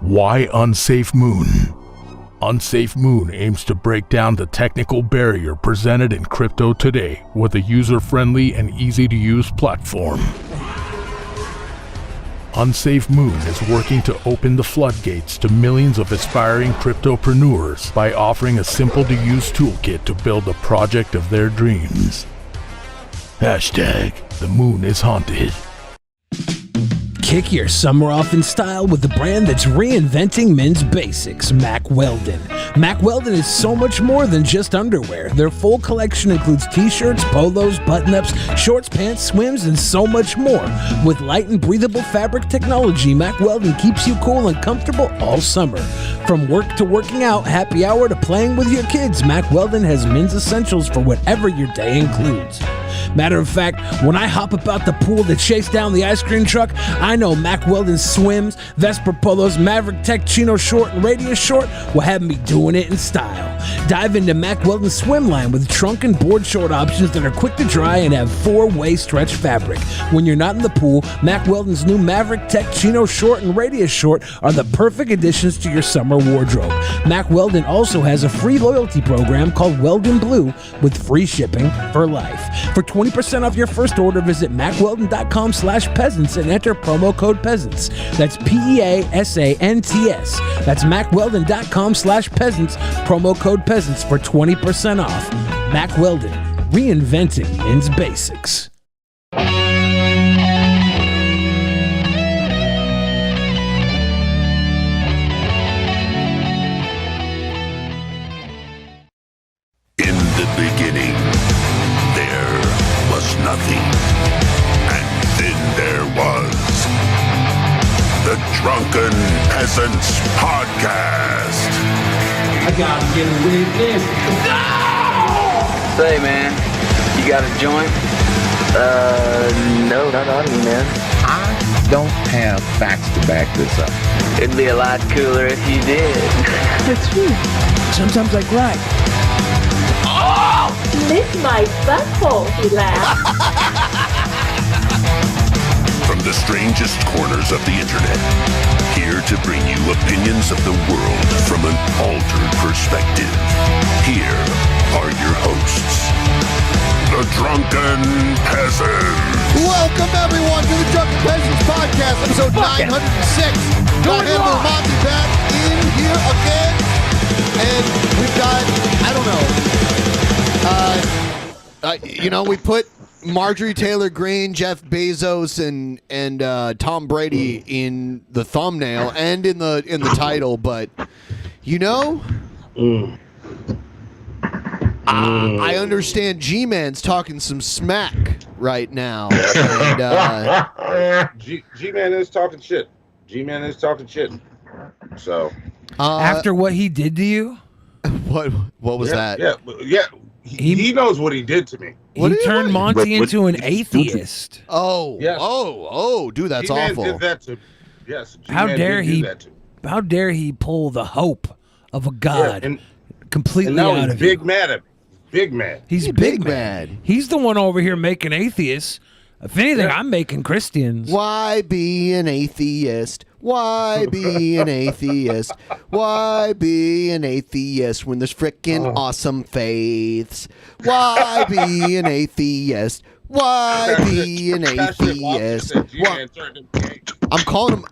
Why Unsafe Moon? Unsafe Moon aims to break down the technical barrier presented in crypto today with a user-friendly and easy-to-use platform. Unsafe Moon is working to open the floodgates to millions of aspiring cryptopreneurs by offering a simple-to-use toolkit to build the project of their dreams. Hashtag the moon is haunted. Kick your summer off in style with the brand that's reinventing men's basics, Mack Weldon. Mack Weldon is so much more than just underwear. Their full collection includes t-shirts, polos, button-ups, shorts, pants, swims, and so much more. With light and breathable fabric technology, Mack Weldon keeps you cool and comfortable all summer. From work to working out, happy hour to playing with your kids, Mack Weldon has men's essentials for whatever your day includes. Matter of fact, when I hop about the pool to chase down the ice cream truck, I know Mack Weldon swims, Vesper polos, Maverick Tech chino short, and radius short will have me doing it in style. Dive into Mack Weldon's swim line with trunk and board short options that are quick to dry and have 4-way stretch fabric. When you're not in the pool, Mack Weldon's new Maverick Tech chino short and radius short are the perfect additions to your summer wardrobe. Mack Weldon also has a free loyalty program called Weldon Blue with free shipping for life. For 20% off your first order, visit MackWeldon.com/peasants and enter promo code peasants. That's PEASANTS. That's MackWeldon.com/peasants, promo code peasants for 20% off. Mack Weldon, reinventing men's basics. In the beginning, there was nothing. And then there was the Drunken Peasants Podcast. I gotta get a witness. No! Say, man, you got a joint? No, not on me, man. I don't have facts to back this up. It'd be a lot cooler if you did. That's true. Sometimes I cry. Lick my butthole, he laughed. From the strangest corners of the internet, here to bring you opinions of the world from an altered perspective. Here are your hosts, the Drunken Peasants. Welcome everyone to the Drunken Peasants Podcast, episode 906. Got Hannibal Monty back in here again, and we've got, I don't know, we put Marjorie Taylor Greene, Jeff Bezos, and Tom Brady in the thumbnail and in the title, but I understand G-Man's talking some smack right now. And, G-Man is talking shit. G-Man is talking shit. So after what he did to you, what was that? Yeah. He knows what he did to me. He turned Monty into an atheist. Oh, yes. oh, dude, that's G-Man awful. did that to, yes. How G-Man dare did do he? That to me. How dare he pull the hope of a god completely and now out he's of big you? mad at me. Big mad. He's big mad. He's the one over here making atheists. If anything, I'm making Christians. Why be an atheist? Why be an atheist? Why be an atheist when there's frickin' awesome faiths? Why be an atheist? Why be an atheist? I'm calling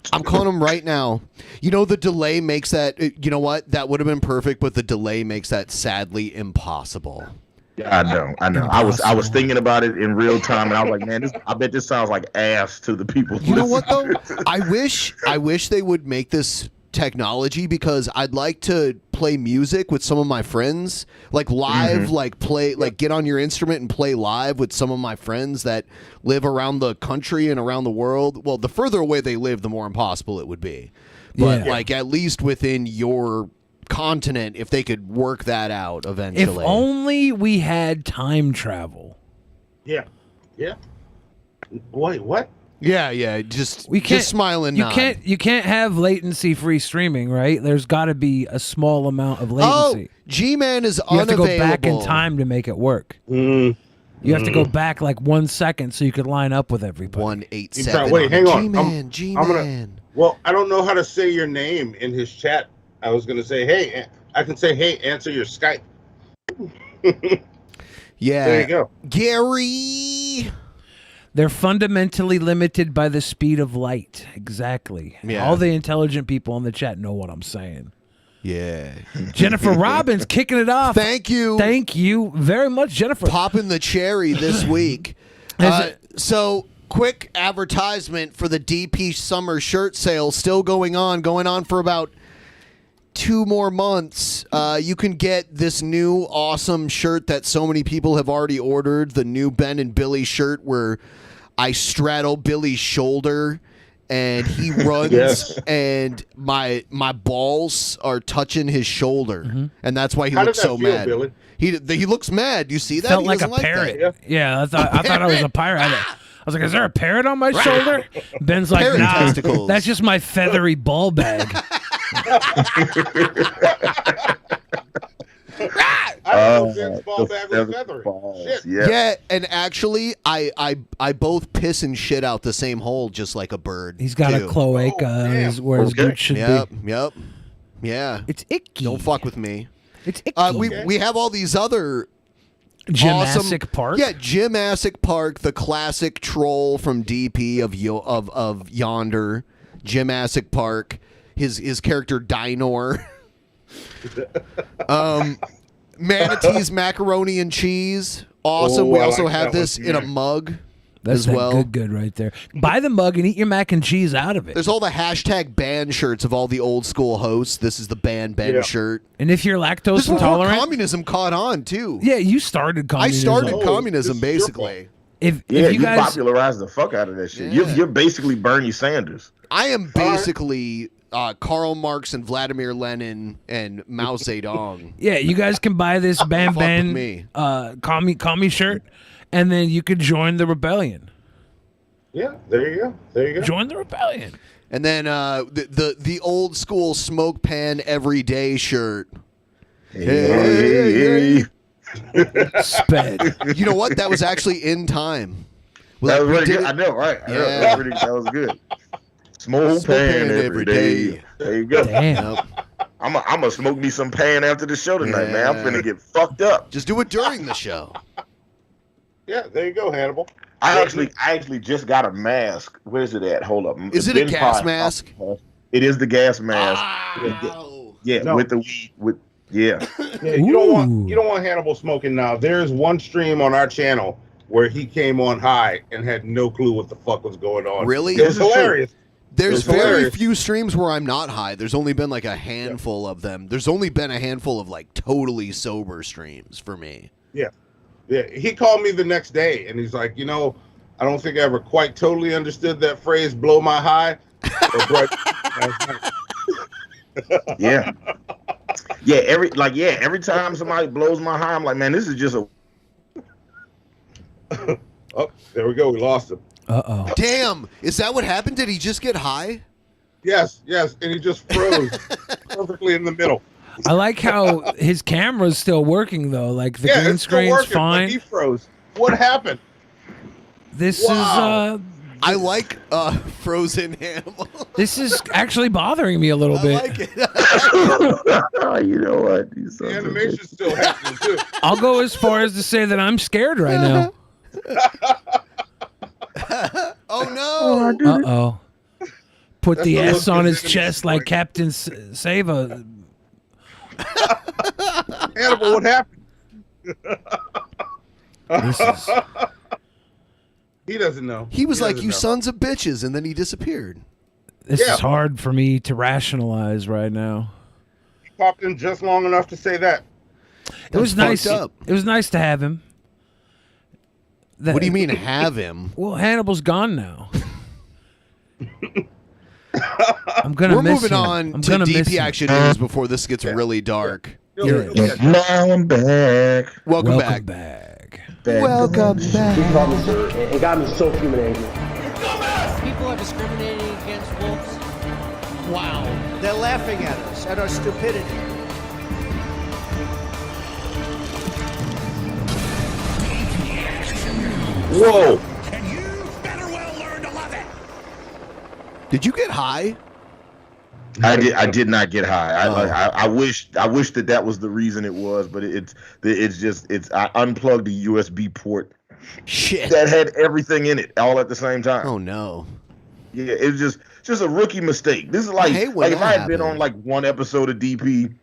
him right now. The delay makes that, that would have been perfect, but the delay makes that sadly impossible. Yeah, I know. I was thinking about it in real time, and I was like, man, I bet this sounds like ass to the people. You know what though? I wish they would make this technology, because I'd like to play music with some of my friends, like live, get on your instrument and play live with some of my friends that live around the country and around the world. Well, the further away they live, the more impossible it would be. But at least within your continent, if they could work that out eventually. If only we had time travel. Yeah. Wait, what? Yeah. Just smile and nod. You can't have latency free streaming, right? There's got to be a small amount of latency. Oh, G-Man is you unavailable. You have to go back in time to make it work. You have to go back like 1 second so you could line up with everybody. 187. Wait, hang on. G-Man. Well, I don't know how to say your name in his chat. I was going to say, hey, I can say, hey, answer your Skype. Yeah. There you go. Gary. They're fundamentally limited by the speed of light. Exactly. Yeah. All the intelligent people in the chat know what I'm saying. Yeah. Jennifer Robbins kicking it off. Thank you. Thank you very much, Jennifer. Popping the cherry this week. So, quick advertisement for the DP Summer Shirt Sale still going on for about 2 more months. You can get this new awesome shirt that so many people have already ordered, the new Ben and Billy shirt where I straddle Billy's shoulder and he runs Yes. and my balls are touching his shoulder. And that's why he How looks does that so feel, mad. Billy? He looks mad. You see that? Felt He like a doesn't parrot. that. Yeah, I thought I was a pirate. I was like, is there a parrot on my shoulder? Ben's like, Parrot nah, testicles. that's just my feathery ball bag. I don't know Ben's ball bag was feathery. balls, Shit. Yeah, and actually, I both piss and shit out the same hole, just like a bird. He's got too. a cloaca where his Okay. boot should Yep, be. yep, yeah. It's icky. Don't fuck with me. It's icky. We have all these other Jurassic awesome, Park. Yeah, Jurassic Park, the classic troll from DP of Yonder, Jurassic Park. His character Dinor. Manatee's macaroni and cheese. Awesome. Oh, we I also like have that this one, in a yeah. mug That's as that well. good right there. Buy the mug and eat your mac and cheese out of it. There's all the hashtag band shirts of all the old school hosts. This is the band Ben Yeah. shirt. And if you're This lactose is before intolerant, communism caught on too. yeah, you started I communism. started Oh, communism this is your basically. If Yeah, you you guys, popularized the fuck out of that shit. Yeah. You're basically Bernie Sanders. I am basically Karl Marx and Vladimir Lenin and Mao Zedong. yeah, you guys can buy this Bam Fuck with Bam me. commie shirt, and then you could join the rebellion. Yeah, there you go. There you go. Join the rebellion. And then the old school smoke pan everyday shirt. Hey. Sped. You know what? That was actually in time. That was we really did good. it- I know, right? I know. Yeah. That was good. Smoke Smoke pan pan every day. There you go. Damn. Yep. I'm gonna smoke me some pan after the show tonight, man. I'm Yeah. finna get fucked up. Just do it during the show. Yeah, there you go, Hannibal. I actually just got a mask. Where's it at? Hold up. Is it a BENPAI. gas mask? It is the gas mask. Ow. Yeah, No. with the weed. Yeah. Yeah, you don't Ooh. want Hannibal smoking now. There's one stream on our channel where he came on high and had no clue what the fuck was going on. Really? It was This is true. hilarious. There's It's very hilarious. few streams where I'm not high. There's only been like a handful of them. There's only been a handful of like totally sober streams for me. Yeah, he called me the next day and he's like, I don't think I ever quite totally understood that phrase, blow my high. Yeah. Every time somebody blows my high, I'm like, man, this is just a Oh, there we go. We lost him. Uh-oh. Damn, is that what happened? Did he just get high? Yes, and he just froze perfectly in the middle. I like how his camera's still working, though. Like, the green it's still screen's working, but fine. he froze. What happened? This Wow. I like frozen Hannibal. This is actually bothering me a little I bit. like it. you know what? You The sons of bitches. animation's still happening too. I'll go as far as to say that I'm scared right now. Oh no! Uh-oh. Put That's the the S look on his his enemies chest like like. Captain Sava. Hannibal, what happened? This is... He doesn't know. He was like, doesn't "You know. sons of bitches," and then he disappeared. This Yeah. is hard for me to rationalize right now. He popped in just long enough to say that. It was That's nice. fucked up. It was nice to have him. What do you mean have him? Well, Hannibal's gone now. I'm gonna We're miss moving him. on I'm to gonna miss DP him. Action News before this gets really dark. He'll Yeah. catch up. Now I'm back. Welcome, Welcome back. back. Welcome back. He called me sir. It got me so fuming angry. People are discriminating against wolves. Wow. They're laughing at us, at our stupidity. Whoa. Did you get high? I did not get high. I wish that was the reason it was, but I unplugged the USB port. Shit. That had everything in it all at the same time. Oh no. Yeah, it was just a rookie mistake. This is like if I had been on like one episode of DP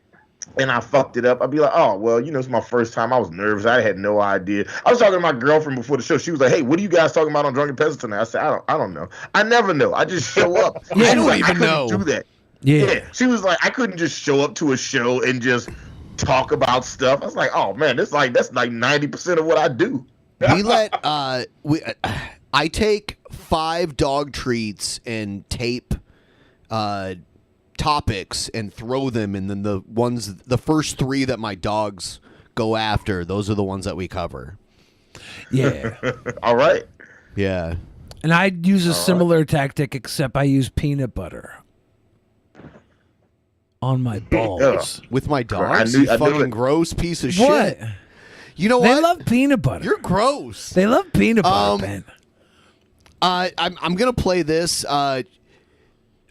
and I fucked it up, I'd be like, oh well, it's my first time. I was nervous. I had no idea. I was talking to my girlfriend before the show. She was like, hey, what are you guys talking about on Drunken Peasants tonight? I said, I don't know. I never know. I just show up. I don't even know. Do that. Yeah. She was like, I couldn't just show up to a show and just talk about stuff. I was like, oh man, that's like 90% of what I do. I take 5 dog treats and tape topics and throw them, and then the first 3 that my dogs go after, those are the ones that we cover. Yeah. All right. Yeah. And I use a similar tactic, except I use peanut butter on my balls. With my dogs? You fucking gross piece of shit. You know what? They love peanut butter. You're gross. They love peanut butter, man. I'm gonna play this. A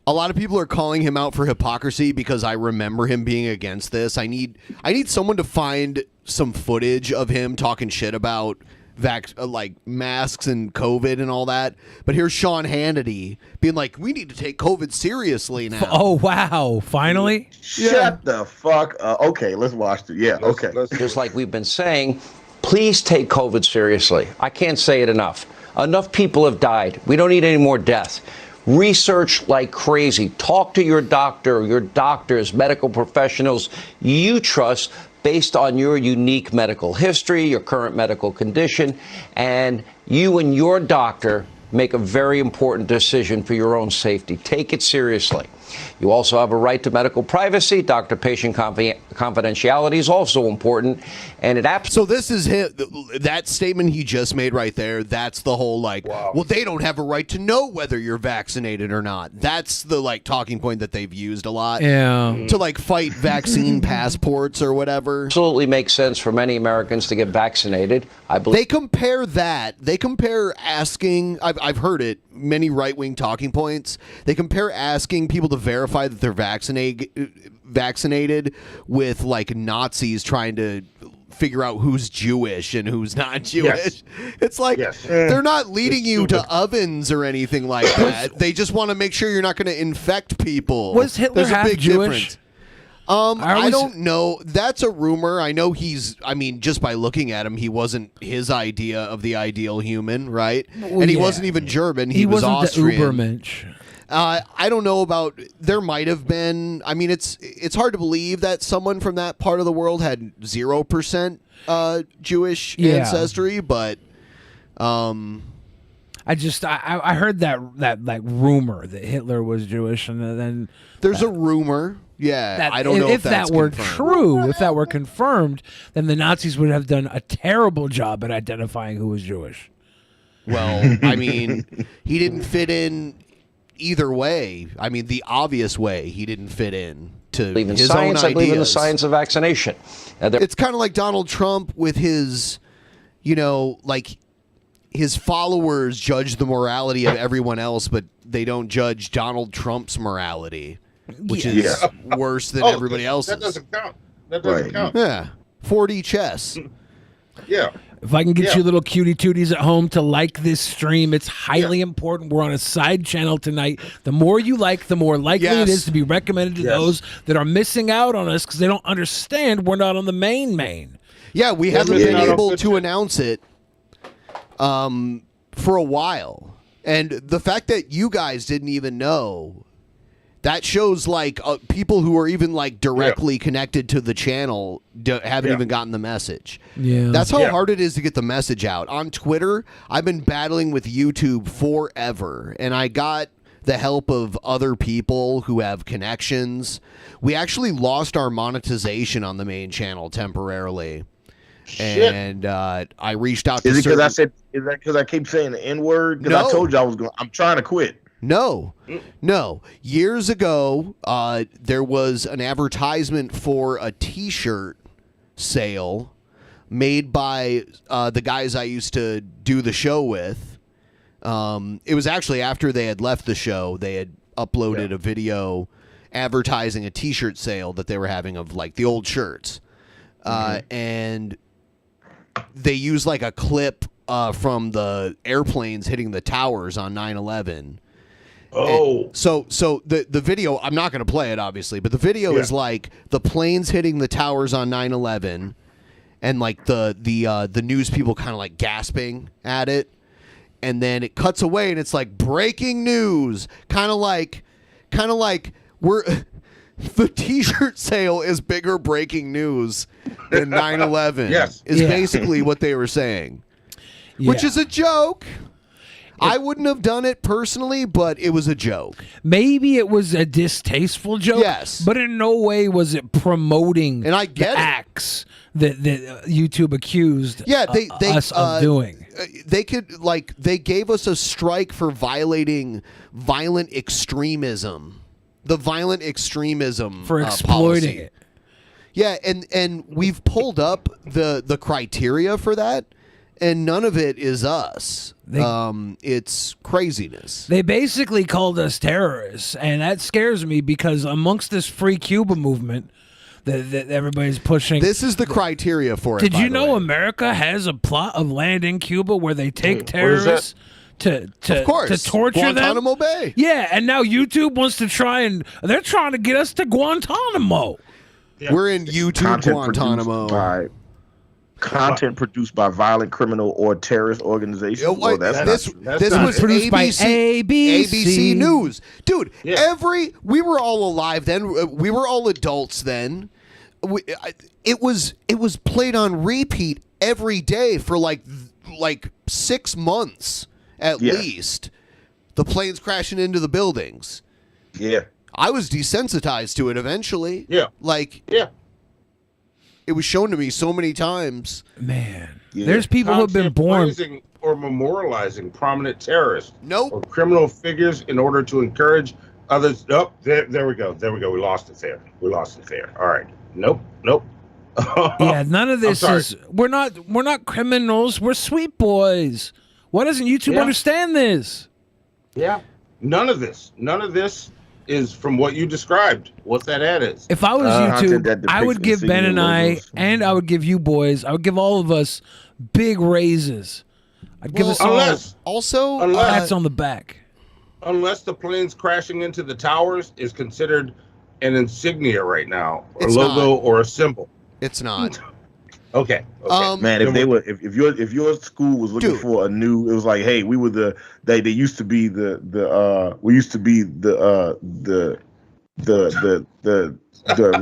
lot of people are calling him out for hypocrisy because I remember him being against this. I need someone to find some footage of him talking shit about like masks and COVID and all that. But here's Sean Hannity being like, we need to take COVID seriously now. Oh, wow. Finally? Shut the fuck up. Okay, let's watch it. Yeah, okay. Just like we've been saying, please take COVID seriously. I can't say it enough. Enough people have died. We don't need any more deaths. Research like crazy. Talk to your doctor, your doctors, medical professionals you trust based on your unique medical history, your current medical condition, and you and your doctor make a very important decision for your own safety. Take it seriously. You also have a right to medical privacy. Doctor-patient confidentiality is also important, and So this is that statement he just made right there. That's the whole well, they don't have a right to know whether you're vaccinated or not. That's the talking point that they've used a lot. Yeah. To fight vaccine passports or whatever. Absolutely makes sense for many Americans to get vaccinated. I believe they compare that. They compare asking. I've heard it. Many right-wing talking points. They compare asking people to verify that they're vaccinated with Nazis trying to figure out who's Jewish and who's not Jewish. Yes. It's they're not leading you to ovens or anything like that. They just want to make sure you're not going to infect people. Was Hitler There's a big Jewish? Difference. I don't know. That's a rumor. I know just by looking at him, he wasn't his idea of the ideal human, right? Well, and he wasn't even German. He was wasn't Austrian. The Ubermensch. I don't know about. There might have been. I mean, it's hard to believe that someone from that part of the world had 0% Jewish ancestry, but I heard that rumor that Hitler was Jewish, and then there's a rumor. Yeah, I don't know if that's that were confirmed. true. If that were confirmed, then the Nazis would have done a terrible job at identifying who was Jewish. Well, I mean, he didn't fit in either way. I mean, the obvious way he didn't fit in to his science. own I believe in the ideas. science of vaccination. It's kind of like Donald Trump with his, his followers judge the morality of everyone else, but they don't judge Donald Trump's morality, which is worse than everybody else's. That doesn't count. That doesn't count. Yeah. 4D chess. Yeah. If I can get you little cutie tooties at home to like this stream, it's highly important. We're on a side channel tonight. The more you like, the more likely it is to be recommended to those that are missing out on us because they don't understand we're not on the main. Yeah, we haven't been able to announce it for a while. And the fact that you guys didn't even know, that shows people who are even directly connected to the channel haven't even gotten the message. Yeah, that's how hard it is to get the message out. On Twitter, I've been battling with YouTube forever, and I got the help of other people who have connections. We actually lost our monetization on the main channel temporarily. Shit. And I reached out to Is that because I keep saying the N-word? Because I told you I'm trying to quit. No. Years ago, there was an advertisement for a T-shirt sale made by the guys I used to do the show with. It was actually after they had left the show. They had uploaded a video advertising a T-shirt sale that they were having of like the old shirts, and they used like a clip from the airplanes hitting the towers on 9/11. Oh, and so the video, I'm not going to play it obviously, but the video is like the planes hitting the towers on 9/11, and like the news people kind of like gasping at it, and then it cuts away and it's like breaking news, kind of like we're the T-shirt sale is bigger breaking news than 9/11. Yes, is basically what they were saying, which is a joke. I wouldn't have done it personally, but it was a joke. Maybe it was a distasteful joke. Yes. But in no way was it promoting and I get the acts that YouTube accused us of doing. They could, like, they gave us a strike for violating violent extremism. The violent extremism For exploiting policy. it. Yeah, and we've pulled up the criteria for that, and none of it is us. It's craziness. They basically called us terrorists, and that scares me because amongst this free Cuba movement that everybody's pushing, this is the criteria for it. Did you know America has a plot of land in Cuba where they take terrorists to torture Guantanamo them? Bay. Yeah, and now YouTube wants to they're trying to get us to Guantanamo. Yeah. We're in YouTube Guantanamo. Content produced by violent criminal or terrorist organizations. This was produced by ABC News, dude. We were all alive then. We were all adults then. It was played on repeat every day for like 6 months at least. The planes crashing into the buildings. Yeah, I was desensitized to it eventually. Yeah, it was shown to me so many times. Man, there's people who have been born praising or memorializing prominent terrorists, or criminal figures in order to encourage others. Oh, there we go. We lost it there. All right. Nope. Yeah, none of this is. We're not criminals. We're sweet boys. Why doesn't YouTube understand this? Yeah, none of this is from what you described. What that ad is. If I was YouTube, I would give Ben and I would give you boys, I would give all of us big raises. I'd give us all pats on the back. Unless the planes crashing into the towers is considered an insignia right now, a logo or a symbol. It's not. Okay. Man, if your school was looking for a new, it was like, hey, we were they used to be the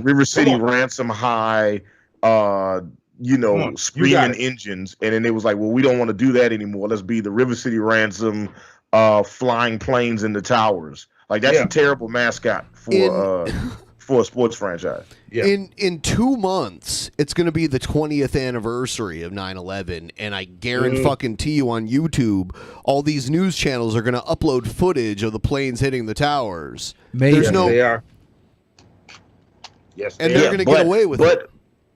River City Ransom High, screaming engines, and then it was like, well, we don't want to do that anymore. Let's be the River City Ransom, flying planes in the towers. Like that's a terrible mascot for a sports franchise. Yeah. In 2 months, it's going to be the 20th anniversary of 9/11, and I guarantee you on YouTube, all these news channels are going to upload footage of the planes hitting the towers. Maybe they are. Yes, and they're going to get away with it.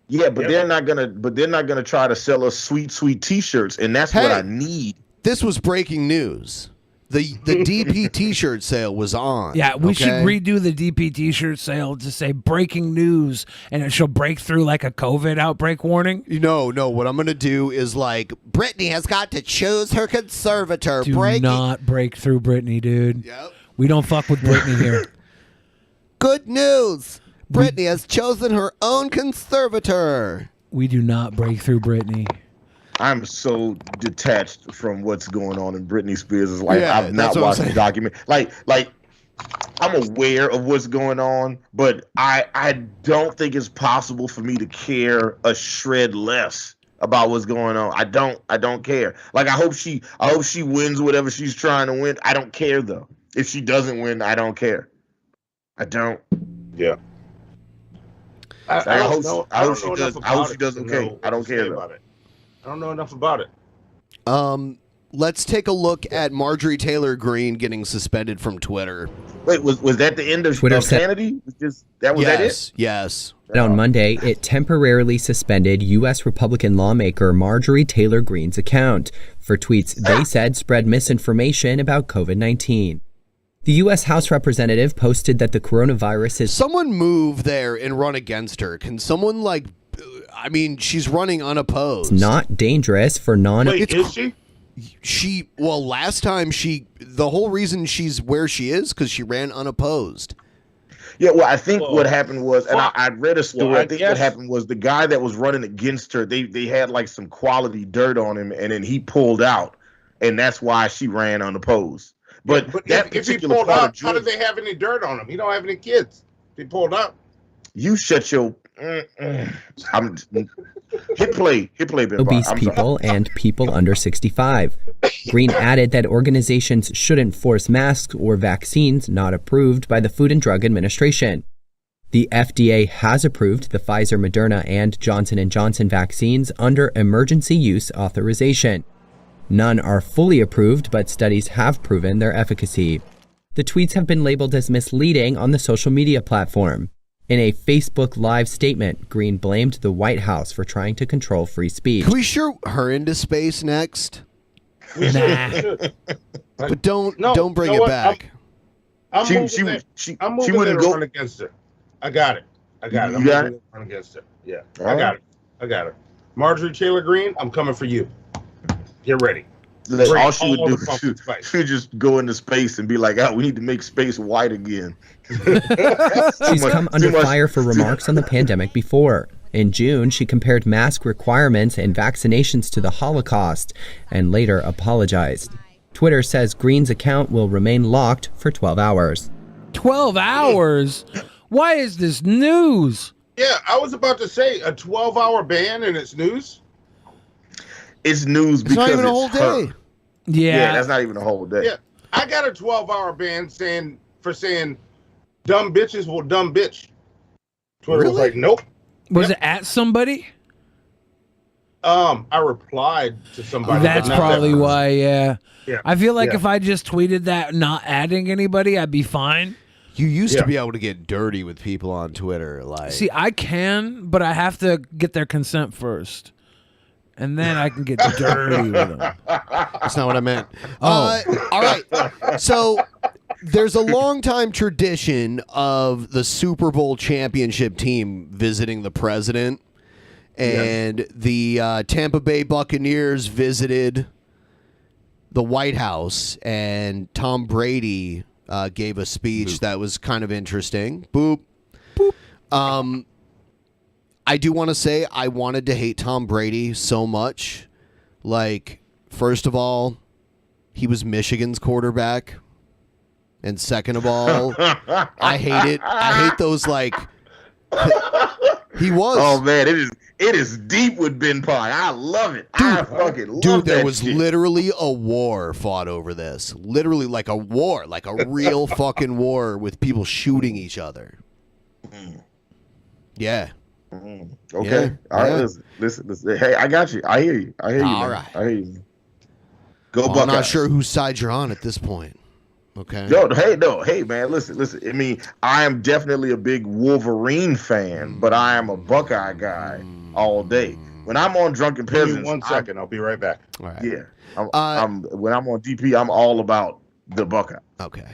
They're not gonna try to sell us sweet T-shirts, and that's what I need. This was breaking news. The DP T-shirt sale was on. Yeah, we should redo the DP T-shirt sale to say breaking news, and it shall break through like a COVID outbreak warning. No. What I'm going to do is like, Brittany has got to choose her conservator. Do not break through Brittany, dude. Yep. We don't fuck with Brittany here. Good news. Brittany has chosen her own conservator. We do not break through Brittany. I'm so detached from what's going on in Britney Spears' life. I've not watched the document. Like I'm aware of what's going on, but I don't think it's possible for me to care a shred less about what's going on. I don't care. Like I hope she wins whatever she's trying to win. I don't care though. If she doesn't win, I don't care. I don't. Yeah. I hope she does okay. I don't care about it. I don't know enough about it. Let's take a look at Marjorie Taylor Greene getting suspended from Twitter. Wait, was that the end of Twitter sanity? That it? Yes. On Monday, it temporarily suspended U.S. Republican lawmaker Marjorie Taylor Greene's account for tweets they said spread misinformation about COVID-19. The U.S. House representative posted that the coronavirus is... Someone move there and run against her. Can someone, like... I mean, she's running unopposed. Not dangerous for non... Wait, is she? Well, last time the whole reason she's where she is because she ran unopposed. Yeah, well, I think what happened was, and I read a story. I think what happened was the guy that was running against her, they had like some quality dirt on him, and then he pulled out, and that's why she ran unopposed. But that if he pulled out, how did they have any dirt on him? He don't have any kids. He pulled out. You shut your. I'm hit play, BENPAI. Obese people and people under 65. Green added that organizations shouldn't force masks or vaccines not approved by the Food and Drug Administration. The FDA has approved the Pfizer, Moderna, and Johnson & Johnson vaccines under emergency use authorization. None are fully approved, but studies have proven their efficacy. The tweets have been labeled as misleading on the social media platform. In a Facebook Live statement, Green blamed the White House for trying to control free speech. Can we shoot her into space next? Nah. But don't bring it back. I'm moving there to run against her. I got it. I'm moving there to run against her. Yeah, I got it. Marjorie Taylor Greene, I'm coming for you. Get ready. All she would do she would just go into space and be like, "Oh, we need to make space white again." She's come under fire for remarks on the pandemic before. In June, she compared mask requirements and vaccinations to the Holocaust and later apologized. Twitter says Green's account will remain locked for 12 hours. 12 hours? Why is this news? Yeah, I was about to say a 12-hour ban and it's news. It's news because it's not even a whole day. Yeah, that's not even a whole day. Yeah, I got a 12-hour ban for saying dumb bitches will dumb bitch. Twitter was like, nope. Was it at somebody? I replied to somebody. That's probably why. Yeah. Yeah. I feel like if I just tweeted that, not adding anybody, I'd be fine. You used to be able to get dirty with people on Twitter, like. See, I can, but I have to get their consent first. And then I can get dirty with them. That's not what I meant. All right. So there's a long-time tradition of the Super Bowl championship team visiting the president. And the Tampa Bay Buccaneers visited the White House. And Tom Brady gave a speech that was kind of interesting. Boop. Boop. I do want to say I wanted to hate Tom Brady so much. Like, first of all, he was Michigan's quarterback. And second of all, I hate it. I hate those, like, he was. Oh, man, it is deep with BENPAI. I love it. I fucking love it. Dude, there was literally a war fought over this. Literally, like a war. Like a real fucking war with people shooting each other. Yeah. Okay. Yeah. All right. Listen. Hey, I got you. I hear you. All right. I hear you. Go well, Buckeyes. I'm not sure whose side you're on at this point. Okay. Hey, man. Listen. I mean, I am definitely a big Wolverine fan, but I am a Buckeye guy all day. When I'm on Drunken Peasants, give me 1 second. I'll be right back. All right. Yeah. When I'm on DP, I'm all about the Buckeye. Okay.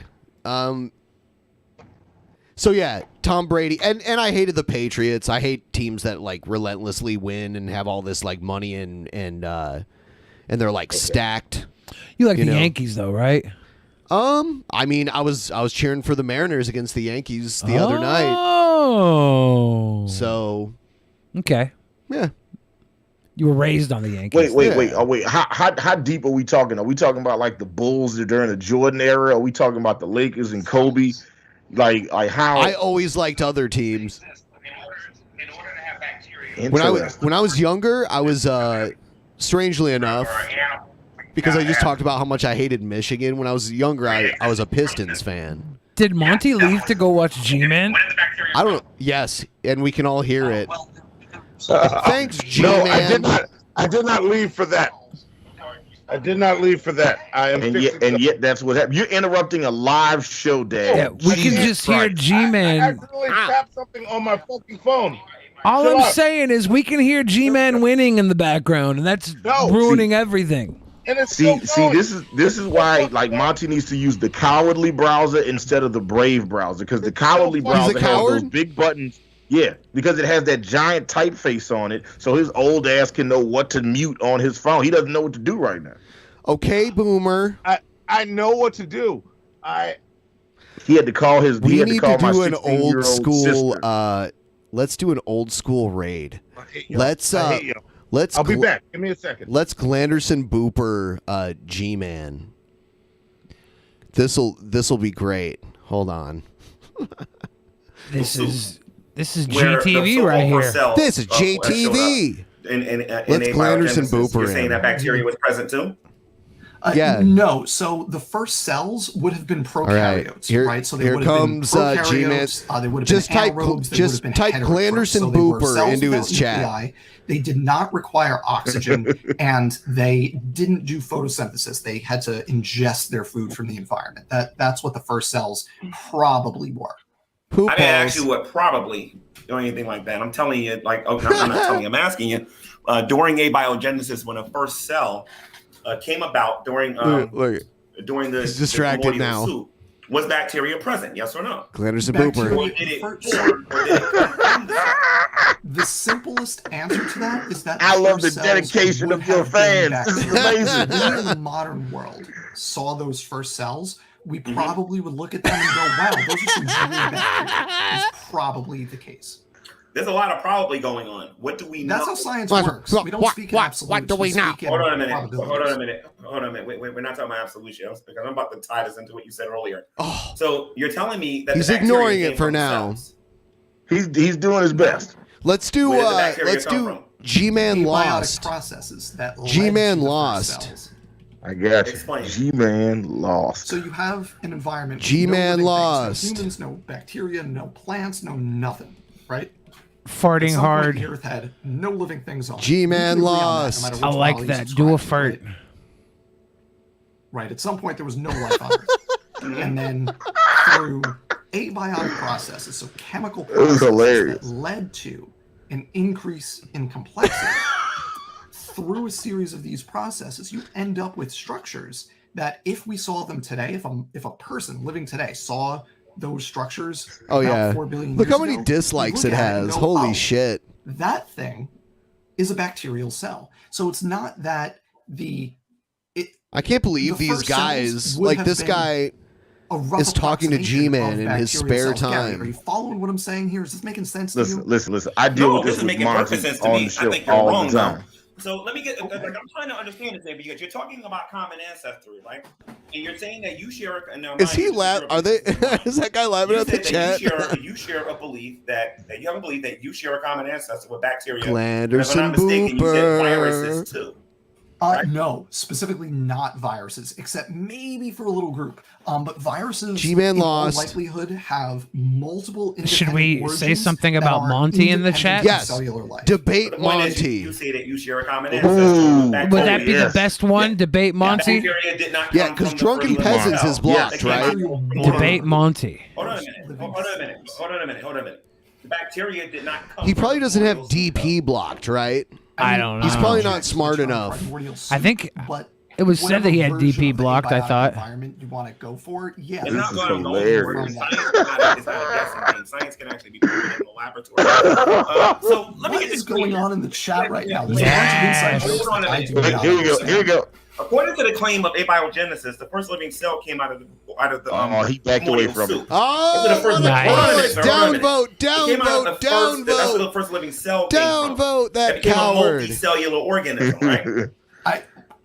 So yeah, Tom Brady, and I hated the Patriots. I hate teams that like relentlessly win and have all this like money and they're like stacked. You like the Yankees though, right? I mean, I was cheering for the Mariners against the Yankees the other night. Oh. So, okay. Yeah. You were raised on the Yankees. Wait. Oh, wait. How deep are we talking? Are we talking about like the Bulls during the Jordan era? Are we talking about the Lakers and Kobe? Like how? I always liked other teams. When I was younger, I was strangely enough, because I just talked about how much I hated Michigan. When I was younger, I was a Pistons fan. Did Monty leave to go watch G-Man? I don't. Yes, and we can all hear it. Thanks, G-Man. No, I did not leave for that. I did not leave for that. I am, and yet that's what happened. You're interrupting a live show, Dad. Yeah, we can just hear G-Man. I accidentally tapped something on my fucking phone. All I'm saying is we can hear G-Man winning in the background, and that's ruining everything. And it's see, this is why like Monty needs to use the cowardly browser instead of the brave browser, because the cowardly browser has those big buttons. Yeah, because it has that giant typeface on it, so his old ass can know what to mute on his phone. He doesn't know what to do right now. Okay, Boomer. I know what to do. He had to call his. We he had need to call to do my an old school. sister. Let's do an old school raid. Let's. I'll be back. Give me a second. Let's Glanderson Booper G-Man. This'll be great. Hold on. This is GTV right here. This is JTV. Let's Glanderson Booper. You're saying that bacteria was present too? Yeah. No. So the first cells would have been prokaryotes, right? So they would have been prokaryotes. They would have just been anaerobes. Just type Glanderson Booper into his chat. They did not require oxygen, and they didn't do photosynthesis. They had to ingest their food from the environment. That's what the first cells probably were. I didn't ask you what probably or anything like that. I'm telling you, like, I'm not telling you. I'm asking you. During abiogenesis, when a first cell came about during during the he's distracted now. Soup, was bacteria present? Yes or no? Glanderson Booper. The simplest answer to that is that I love the dedication of your fans. This is amazing. If we in the modern world saw those first cells, we probably would look at them and go, "Wow, those are some really bacteria." Is probably the case. There's a lot of probably going on. What do we know? That's how science works. We don't speak in absolutes. What do we know? Hold on a minute. Wait. We're not talking about absolutions because I'm about to tie this into what you said earlier. Oh. So you're telling me that he's ignoring it for now. He's doing his best. Let's do G-Man Lost. Processes that G-Man Lost. I got you. Explain. G-Man Lost. So you have an environment. G-Man Lost. No humans, no bacteria, no plants, no nothing. Right? Farting hard. The Earth had no living things on. G-Man Lost. I like that. Do a fart. Right. At some point, there was no life on Earth. And then through abiotic processes, so chemical processes that led to an increase in complexity, through a series of these processes, you end up with structures that if we saw them today, if a person living today saw those structures 4 billion Look years how many ago, dislikes it has. Holy shit. That thing is a bacterial cell. So it's not that I can't believe these guys, like this guy is talking to G-Man in his spare time. Are you following what I'm saying here? Is this making sense to you? Listen. I deal with this with Monty on the show all the time. So let me get. I'm trying to understand this thing because you're talking about common ancestry, right? And you're saying that you share. Is he laughing? Are they? Is that guy laughing at the chat? You share a belief that you have a belief that you share a common ancestor with bacteria. Glanderson Booper. You said viruses too. Right? No, specifically not viruses, except maybe for a little group. But viruses, G-Man Lost. all likelihood, have multiple. Should we say something about Monty in the chat? Yes. Debate Monty. You say that you share a common ancestor. Would that be the best one? Debate Monty. Yeah, because Drunken Peasants is blocked, right? Debate Monty. Hold on a minute. The bacteria did not come. He probably doesn't have DP blocked, right? I don't know. He's probably not smart enough. I think it was said that he had DP blocked, I thought. Environment you want to go for? Yeah. It's not going to go for it. Science is not a guessing game. Science can actually be proven in the laboratory. So let me get this going on in the chat right now. Here we go. According to the claim of abiogenesis, the first living cell came out of the he backed away from it. Downvote. That's where the first living cell came from. Downvote that It coward. became a multicellular organism, right?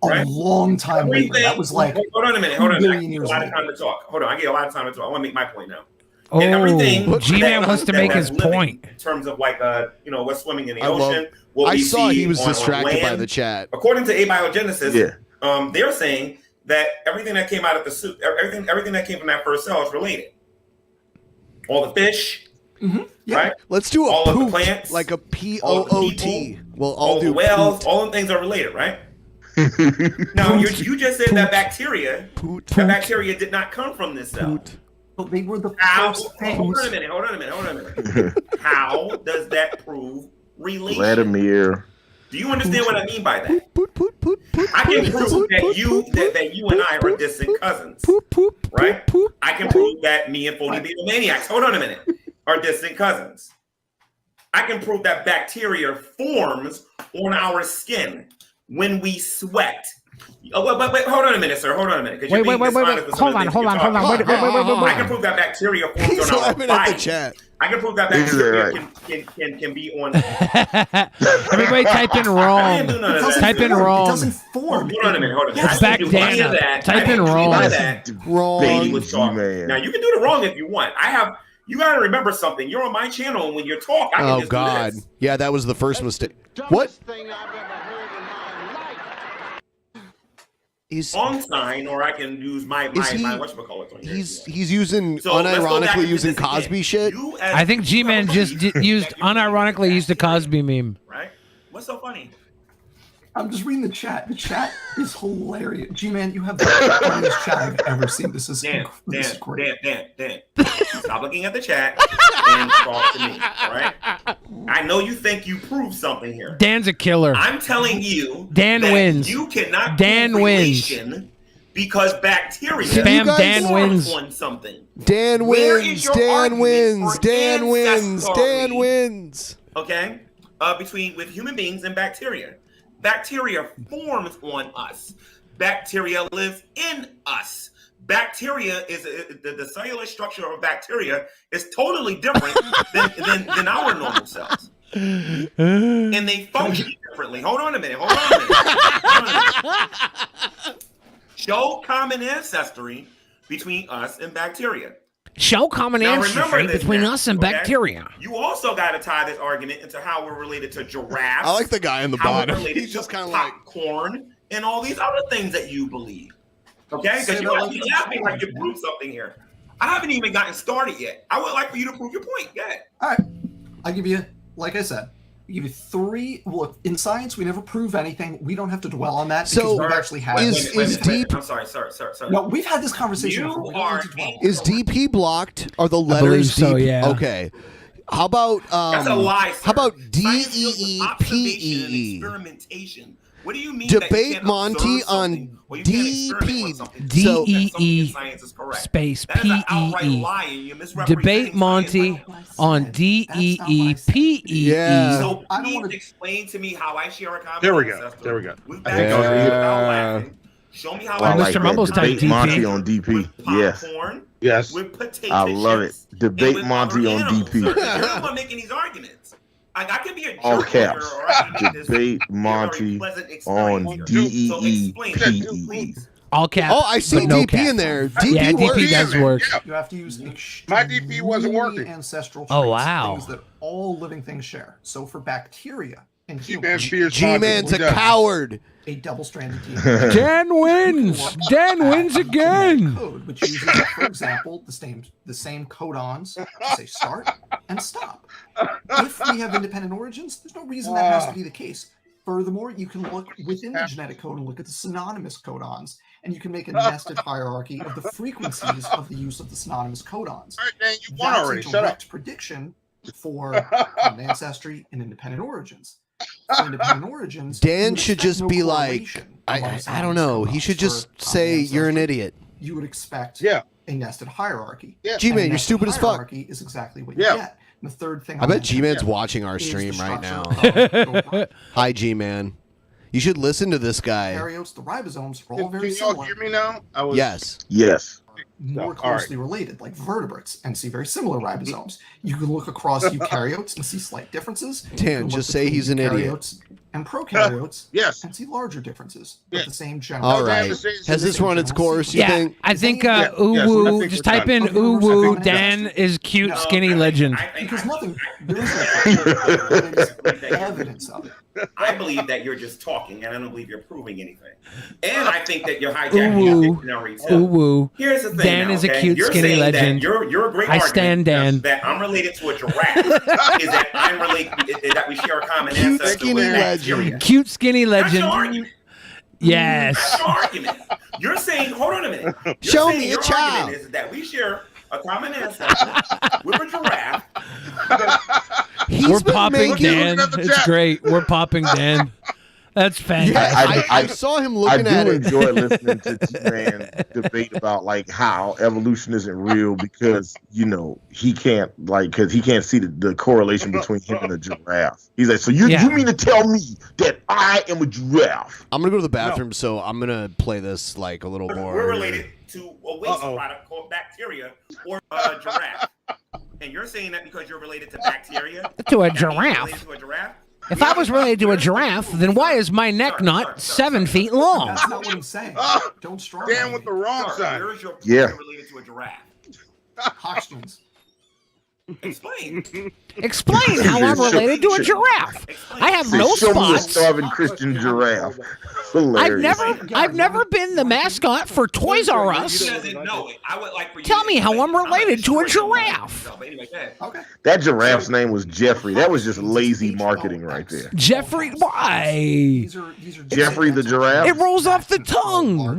A long time later. That was like hold on a minute. I get a lot of time to talk. I want to make my point now. And everything G-Man wants to make his point. In terms of like what's swimming in the ocean. I saw he was distracted by the chat. According to abiogenesis, they're saying that everything that came out of the soup, everything that came from that first cell is related. All the fish, right? Let's do all poop, of the plants, like a POOT. Well, all the whales, all the things are related, right? Now you just said that bacteria did not come from this cell. But they were the first things. Hold on a minute. How does that prove related? Vladimir. Do you understand what I mean by that? I can prove that you and I are distant cousins. Right? I can prove that me and Phony Beetle Maniacs, hold on a minute, are distant cousins. I can prove that bacteria forms on our skin when we sweat. Oh, wait, hold on a minute, sir. Hold on a minute. Wait. Hold on. Wait. I can prove that bacteria forms on our body. The chat. I can prove that bacteria can be on. Everybody type in wrong. Type in wrong. It doesn't form. Hold on a minute. It's back down. Type in wrong. Wrong. Now you can do the wrong if you want. You got to remember something. You're on my channel, and when you talk, I can just God. do this. Yeah, that was the first mistake. What? Wrong sign, or I can use my whatchamacallit on here. He's using unironically using Cosby shit. I think G-Man just unironically used a Cosby meme. Right? What's so funny? I'm just reading the chat. The chat is hilarious. G-Man, you have the funniest chat I've ever seen. This is great. Dan. Stop looking at the chat and talk to me. All right? I know you think you proved something here. Dan's a killer. I'm telling you, Dan wins. You cannot. Dan wins because bacteria. Spam Dan wins on something. Dan wins. Dan wins. Dan wins. Dan wins. Okay, with human beings and bacteria. Bacteria forms on us. Bacteria lives in us. Bacteria is the cellular structure of bacteria is totally different than our normal cells, and they function differently. Hold on a minute. Show common ancestry between us and bacteria. Show common ancestry between us and bacteria. You also got to tie this argument into how we're related to giraffes. I like the guy in the bottom. He's just kind of like popcorn and all these other things that you believe. Okay? Because you're laughing like you proved something here. I haven't even gotten started yet. I would like for you to prove your point. Yeah. All right. I'll give you, like I said, give you 3. Well, in science, we never prove anything. We don't have to dwell on that because we've actually had I'm sorry, sir. No, we've had this conversation. Is DP blocked? Are the letters DP? So, yeah. Okay. How about that's a lie, sir. How about DEEPEE? Experimentation. What do you mean? Debate Monty on DP. DEE space PEE. Debate Monty on DEEPEE. Yeah. So please explain to me how I share a common There we go. Show me how Mr. Mumble's type Debate Monty on DP. Yes. With potato I love it. chips Debate Monty on DP. You're the one making these arguments. I can be a jerk All caps. or I can Debate Monty on DEEPEE. All caps. Oh, I see DP in there. DP works. DP does work. You have to use my DP wasn't working. Ancestral traits, Oh, wow. things that all living things share. So for bacteria and G-Man's a coward. A double-stranded DNA. Dan wins. Dan wins again. Code, which uses, for example, the same codons to say start and stop. If we have independent origins, there's no reason that has to be the case. Furthermore, you can look within the genetic code and look at the synonymous codons, and you can make a nested hierarchy of the frequencies of the use of the synonymous codons. All right, Dan, you won That's already. a Shut up. direct prediction for common ancestry and independent origins. For independent origins, Dan should just be like, I don't know. He should just say you're an idiot. You would expect a nested hierarchy. G-Man, you're stupid as fuck. Hierarchy is exactly what you get. And the third thing I bet G-Man's watching our stream right now. Hi, G-Man. You should listen to this guy. Eukaryotes, the ribosomes are all very Can y'all similar. hear me now? Yes. More closely related, like vertebrates, and see very similar ribosomes. You can look across eukaryotes and see slight differences. Dan, just say he's an idiot. And prokaryotes, and see larger differences, but the same general. All right. Has this run its course, you think? I think Uwu, just type in Uwu, Dan is cute, skinny legend. Because nothing, there is evidence of it. I believe that you're just talking, and I don't believe you're proving anything. And I think that you're hijacking your dictionary too. Uwu. Here's the thing. Dan is a cute, you're skinny legend. You're a great I stand Dan. That I'm related to a giraffe. Is that I'm related? That we share a common ancestor with bacteria. Cute, skinny legend. That's your argument. Yes. That's your argument. You're saying, hold on a minute. Show me a child. Argument is that we share a common ancestor with a giraffe. We're popping Dan. It's great. We're popping Dan. That's fantastic. I saw him looking at it. I do enjoy listening to T-Man debate about like how evolution isn't real because he can't see the correlation between him and a giraffe. He's like, so you mean to tell me that I am a giraffe? I'm gonna go to the bathroom, so I'm gonna play this like a little more. We're related to a waste product called bacteria or a giraffe, and you're saying that because you're related to bacteria to a giraffe. If I was related to a giraffe, then why is my neck not 7 feet long? That's not what I'm saying. Don't strong. Dan with the wrong side. Yeah. Related to a giraffe. Costumes. Explain how I'm related to a giraffe. I have no Show me a spots. starving Christian giraffe. Hilarious. I've never been the mascot for Toys R Us. Tell me how I'm related to a giraffe. That giraffe's name was Jeffrey. That was just lazy marketing right there. Jeffrey, why? Jeffrey the giraffe. It rolls off the tongue.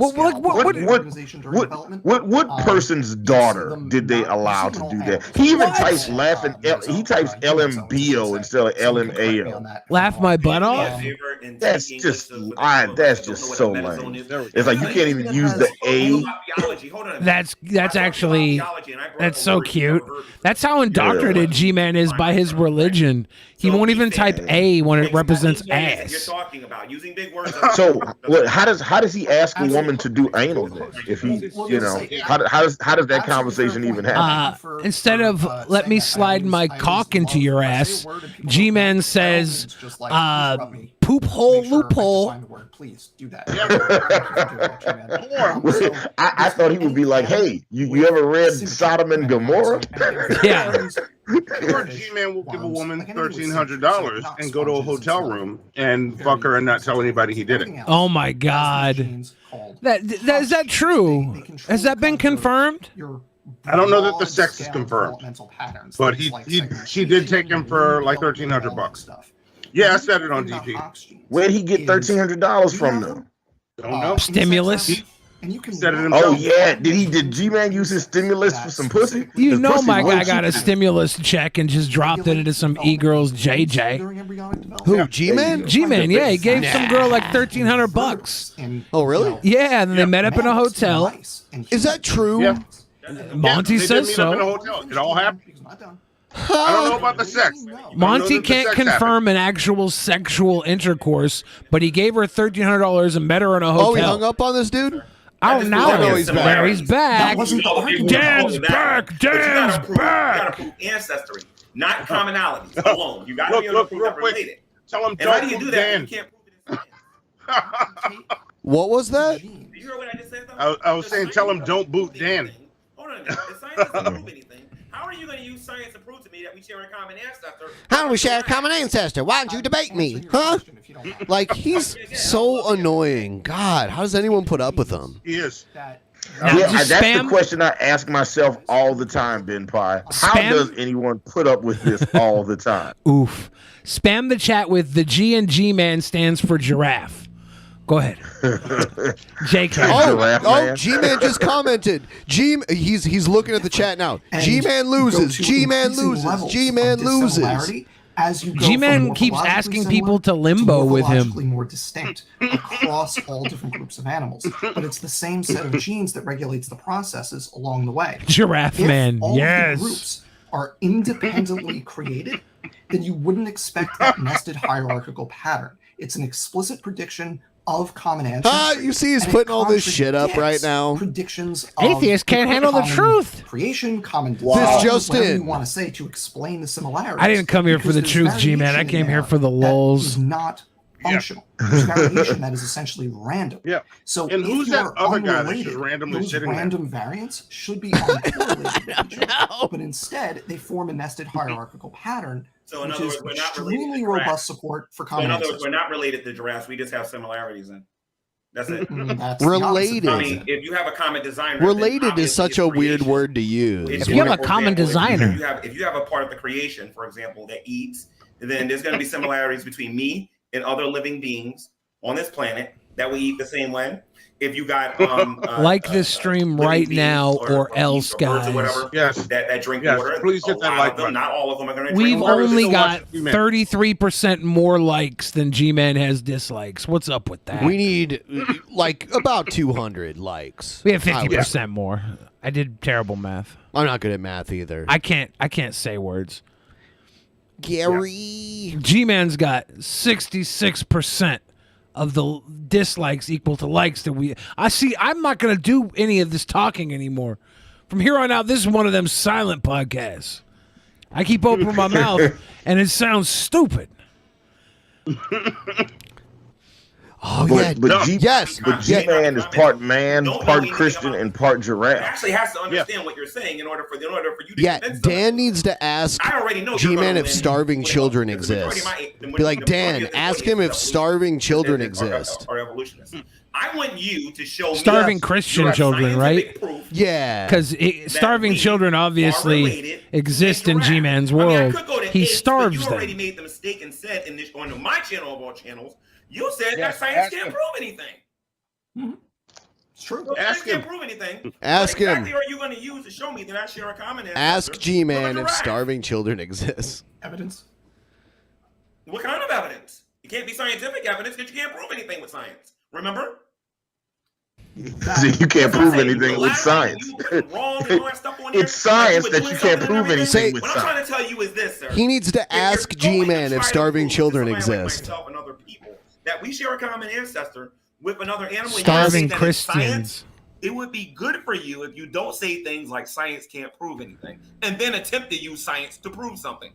What person's daughter did they allow to do that? He even types laughing. He types LMBO instead of LMAO. Laugh my butt off. That's just so lame. It's like you can't even use the A. That's so cute. That's how indoctrinated G-Man is by his religion. He won't even type A when it represents ass. You're talking about using big words. So how does he ask a woman to do anal then? If he how does that conversation even happen? Instead of let me slide my cock into your ass, G-Man says poop hole loophole. Please do that. I thought he would be like, hey, you ever read Sodom and Gomorrah? Yeah. Or G-Man will give a woman $1,300 and go to a hotel room and fuck her and not tell anybody he did it. Oh my God. Is that true? Has that been confirmed? I don't know that the sex is confirmed, but she did take him for like $1,300. Yeah, I said it on DP. Where'd he get $1,300 from though? Don't know. Stimulus. And you can set it himself. Oh yeah, did G-Man use his stimulus for some pussy? You know my guy got a stimulus check and just dropped it into some e-girl's JJ. Who, G-Man? G-Man, yeah, he gave some girl like $1,300. Oh really? Yeah, and then they met up in a hotel. Is that true? Yeah. Monty says Meet so. up in a hotel. It all happened. I don't know about the sex. Monty can't confirm an actual sexual intercourse, but he gave her $1,300 and met her in a hotel. Oh, he hung up on this dude? Oh, now he's back. He's back. Dan's back. Dan's back. You gotta prove ancestry, not commonalities alone. You gotta be able to prove that related. Tell him and how do you do that? Dan. You can't prove it. What was that? Did you hear what I just said though? I was saying, tell him don't boot Dan. Hold on a minute. If science doesn't prove anything, how are you going to use science to prove to me that we share a common ancestor? How do we share a common ancestor? Why don't you debate me? Huh? Like, he's so annoying. God, how does anyone put up with him? He is. That's the question I ask myself all the time, BENPAI. How does anyone put up with this all the time? Oof. Spam the chat with the G and G-Man stands for giraffe. Go ahead. JK. G-Man just commented. He's looking at the chat now. G-Man loses. G-Man loses. G-Man loses. G-Man keeps asking people to limbo with him. More distinct across all different groups of animals, but it's the same set of genes that regulates the processes along the way. Giraffe man, all yes. The groups are independently created, then you wouldn't expect that nested hierarchical pattern. It's an explicit prediction of common ancestry. You see he's putting all this shit up right now. Predictions of atheists can't handle the truth. Creation, common This just whatever in. you want to say to explain the similarities. I didn't come here for the truth, G-Man. I came here for the lulls. That is not functional. There's variation that is essentially random. Yeah. So and who's that other guy that's just randomly those sitting random variants should be uncorrelated with each other, but instead they form a nested hierarchical pattern. So in which other words, is we're not extremely related to robust support for common in other words, ancestry. we're not related to giraffes. We just have similarities in. That's it. That's related. I mean, if you have a common designer, related is such a weird word to use. If you have a common designer, if you have a part of the creation, for example, that eats, then there's going to be similarities between me and other living beings on this planet that we eat the same way. if you got like this stream right now, or else, guys. Or whatever, that drink water. Please hit that like button. Not all of them are going to drink We've water. only got 33% more likes than G-Man has dislikes. What's up with that? We need like about 200 likes. We have 50% more. I did terrible math. I'm not good at math either. I can't say words. Gary. G-Man's got 66% of the dislikes equal to likes that we. I see. I'm not going to do any of this talking anymore. From here on out, this is one of them silent podcasts. I keep opening my mouth, and it sounds stupid. Oh, but G-Man is part man, part Christian, and part giraffe. Actually has to understand what you're saying in order for you to convince Dan needs to ask G-Man if starving children exist. Be like, Dan, ask him if starving children exist. Or evolutionists. I want you to show starving me Christian children, right? Yeah. Because starving children obviously exist in G-Man's world. He starves you them. already made the mistake and said in this on my channel of all channels, you said that science can't prove anything. It's true. Well, ask him. Can't prove anything. Ask him. What exactly are you going to use to show me that I share a common ancestor? Ask G-Man if starving children exist. Evidence. What kind of evidence? It can't be scientific evidence because you can't prove anything with science. Remember? So you can't prove anything with science. It's science that you can't prove anything with science. What I'm trying to tell you is this, sir. He needs to ask G-Man if starving children exist. And other people that we share a common ancestor with another animal. Starving Christians. Science, it would be good for you if you don't say things like science can't prove anything and then attempt to use science to prove something.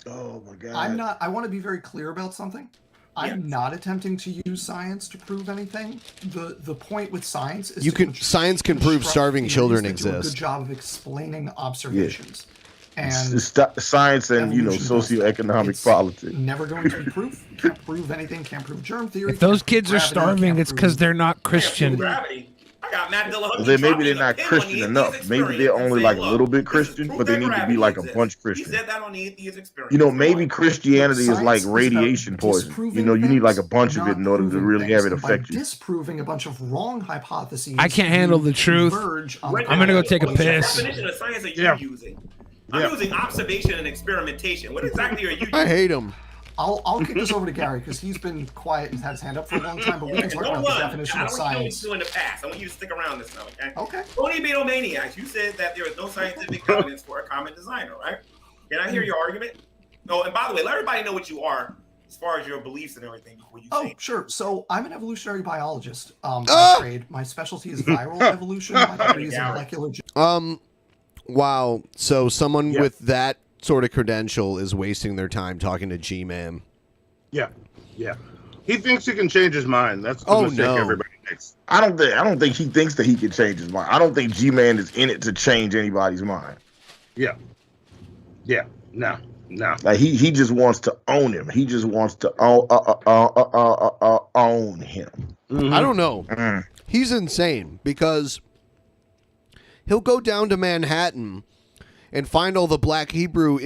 Oh my God. I want to be very clear about something. I'm not attempting to use science to prove anything. The point with science is science can prove starving children exist. Do a good job of explaining observations. And it's science and socioeconomic politics. Never going to be proof. Can't prove anything. Can't prove germ theory. If those kids are starving, it's because they're not Christian. Well, maybe they're not Christian enough. Maybe they're only like a little bit Christian, but they need to be like a bunch Christian. He said that on the atheist experience. You know, maybe Christianity is like radiation poison. You know, you need like a bunch of it in order to really have it affect you. Disproving a bunch of wrong hypotheses. I can't handle the truth. I'm gonna go take a piss. What definition of science are you using? I'm using observation and experimentation. What exactly are you using? I hate him. I'll kick this over to Gary because he's been quiet and had his hand up for a long time. But we can talk about the definition of science. I don't in the past. I want you to stick around this time, okay? Okay. Tony Beatomaniacs, you said that there is no scientific evidence for a common designer, right? Can I hear your argument? Oh, and by the way, let everybody know what you are as far as your beliefs and everything before you say. Sure. So I'm an evolutionary biologist. By trade. My specialty is viral evolution. My degree is in molecular. Wow. So someone with that sort of credential is wasting their time talking to G-Man. Yeah. He thinks he can change his mind. That's the mistake everybody makes. I don't think he thinks that he can change his mind. I don't think G-Man is in it to change anybody's mind. Yeah. No. Like he just wants to own him. He just wants to own him. Mm-hmm. I don't know. He's insane because he'll go down to Manhattan and find all the black Hebrew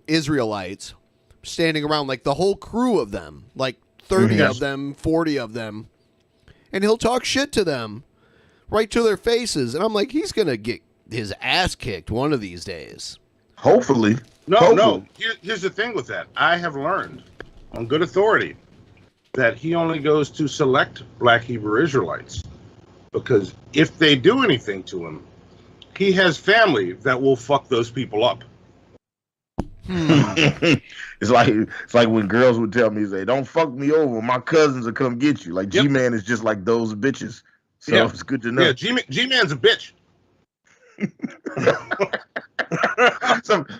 Israelites standing around, like the whole crew of them, like 30 of them, 40 of them, and he'll talk shit to them right to their faces. And I'm like, he's going to get his ass kicked one of these days. Hopefully. No. Here's the thing with that. I have learned on good authority that he only goes to select black Hebrew Israelites because if they do anything to him, he has family that will fuck those people up. It's like when girls would tell me, "Say, don't fuck me over. My cousins will come get you." Like G-Man is just like those bitches. So it's good to know. Yeah, G-Man's a bitch.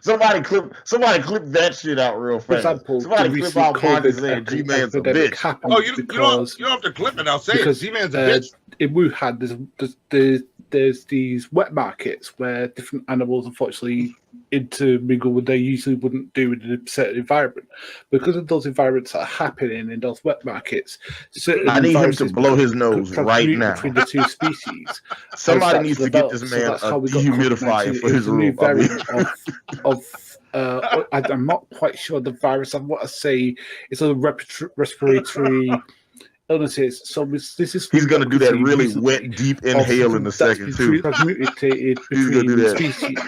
Somebody clip that shit out real fast. Somebody clip out Mark saying G-Man's a bitch. Oh, you don't have to clip it. I'll say it. G-Man's a bitch. In Wuhan, there's these wet markets where different animals unfortunately intermingle what they usually wouldn't do in a certain environment. Because of those environments that are happening in those wet markets, I need him to blow his nose right now. Between the two species. Somebody needs to get this man a dehumidifier for his room. I'm not quite sure the virus. I want to say it's a respiratory illnesses. So this is he's going to do that really wet, deep inhale in a second too. Transmutated between species.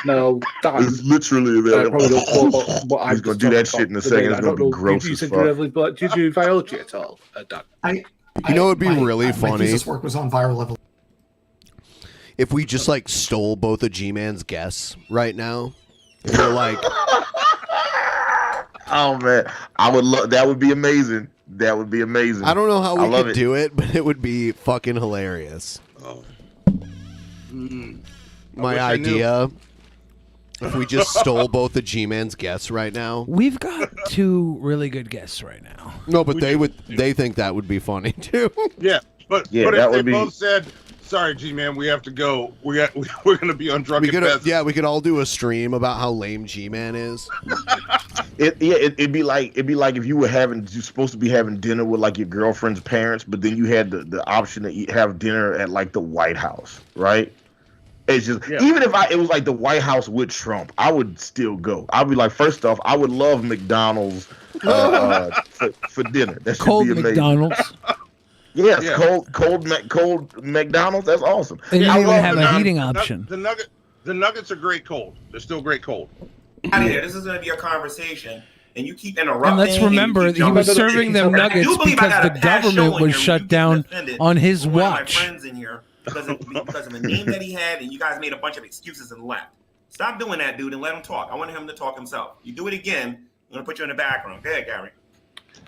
Now it's literally that. He's going to do that shit in a second. It's going to be gross as fuck. Did you do biology at all, Dan? You know, it'd be really funny. My thesis work was on viral level. If we just like stole both of G-Man's guests right now, if we're like, oh man, I would love. That would be amazing. That would be amazing. I don't know how we could do it, but it would be fucking hilarious. Oh. My idea. If we just stole both of G-Man's guests right now. We've got two really good guests right now. No, but they think that would be funny too. Yeah, but if they both said, "Sorry, G-Man, we have to go. We're going to be on Drunken Peasants." Yeah, we could all do a stream about how lame G-Man is. It'd be like if you were supposed to be having dinner with like your girlfriend's parents, but then you had the option to have dinner at like the White House, right? It's just even if it was like the White House with Trump, I would still go. I'd be like, first off, I would love McDonald's for dinner. That should cold be amazing. McDonald's. Yes, cold McDonald's. That's awesome. And you even have a heating option. The nuggets are great cold. They're still great cold. Out of here. This is going to be a conversation, and you keep interrupting. And let's remember, he was serving them nuggets because the government was shut down on his watch. My friends in here because of the name that he had, and you guys made a bunch of excuses and left. Stop doing that, dude, and let him talk. I want him to talk himself. You do it again, I'm going to put you in the background. Go ahead, Gary.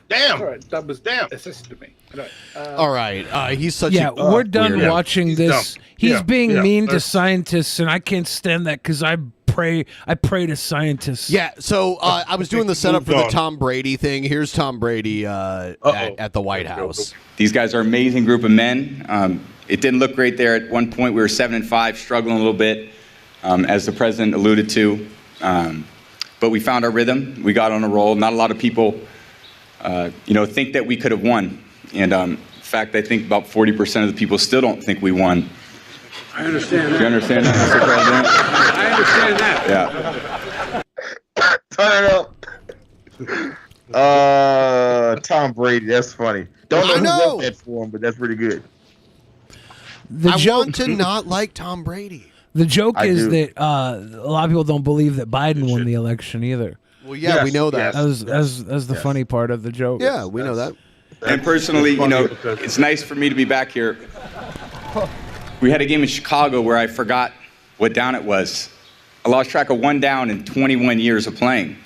Damn. All right, that was assisted me. Right. All right, he's such a we're done weirdo. watching this. He's being mean to scientists, and I can't stand that because I pray to scientists. Yeah, so I was doing the setup for the Tom Brady thing. Here's Tom Brady at the White House. These guys are an amazing group of men. It didn't look great there. At one point, we were 7-5, struggling a little bit, as the president alluded to. But we found our rhythm. We got on a roll. Not a lot of people, think that we could have won. And in fact, I think about 40% of the people still don't think we won. I understand that. Do you understand that, I understand that? Yeah. Turn it up. Tom Brady, that's funny. Don't know who wrote that for him, but that's pretty good. I want to not like Tom Brady. The joke is that a lot of people don't believe that Biden won the election either. Well, yeah, we know that. As the funny part of the joke. Yeah, we know that. And personally, it's nice for me to be back here. We had a game in Chicago where I forgot what down it was. I lost track of one down in 21 years of playing.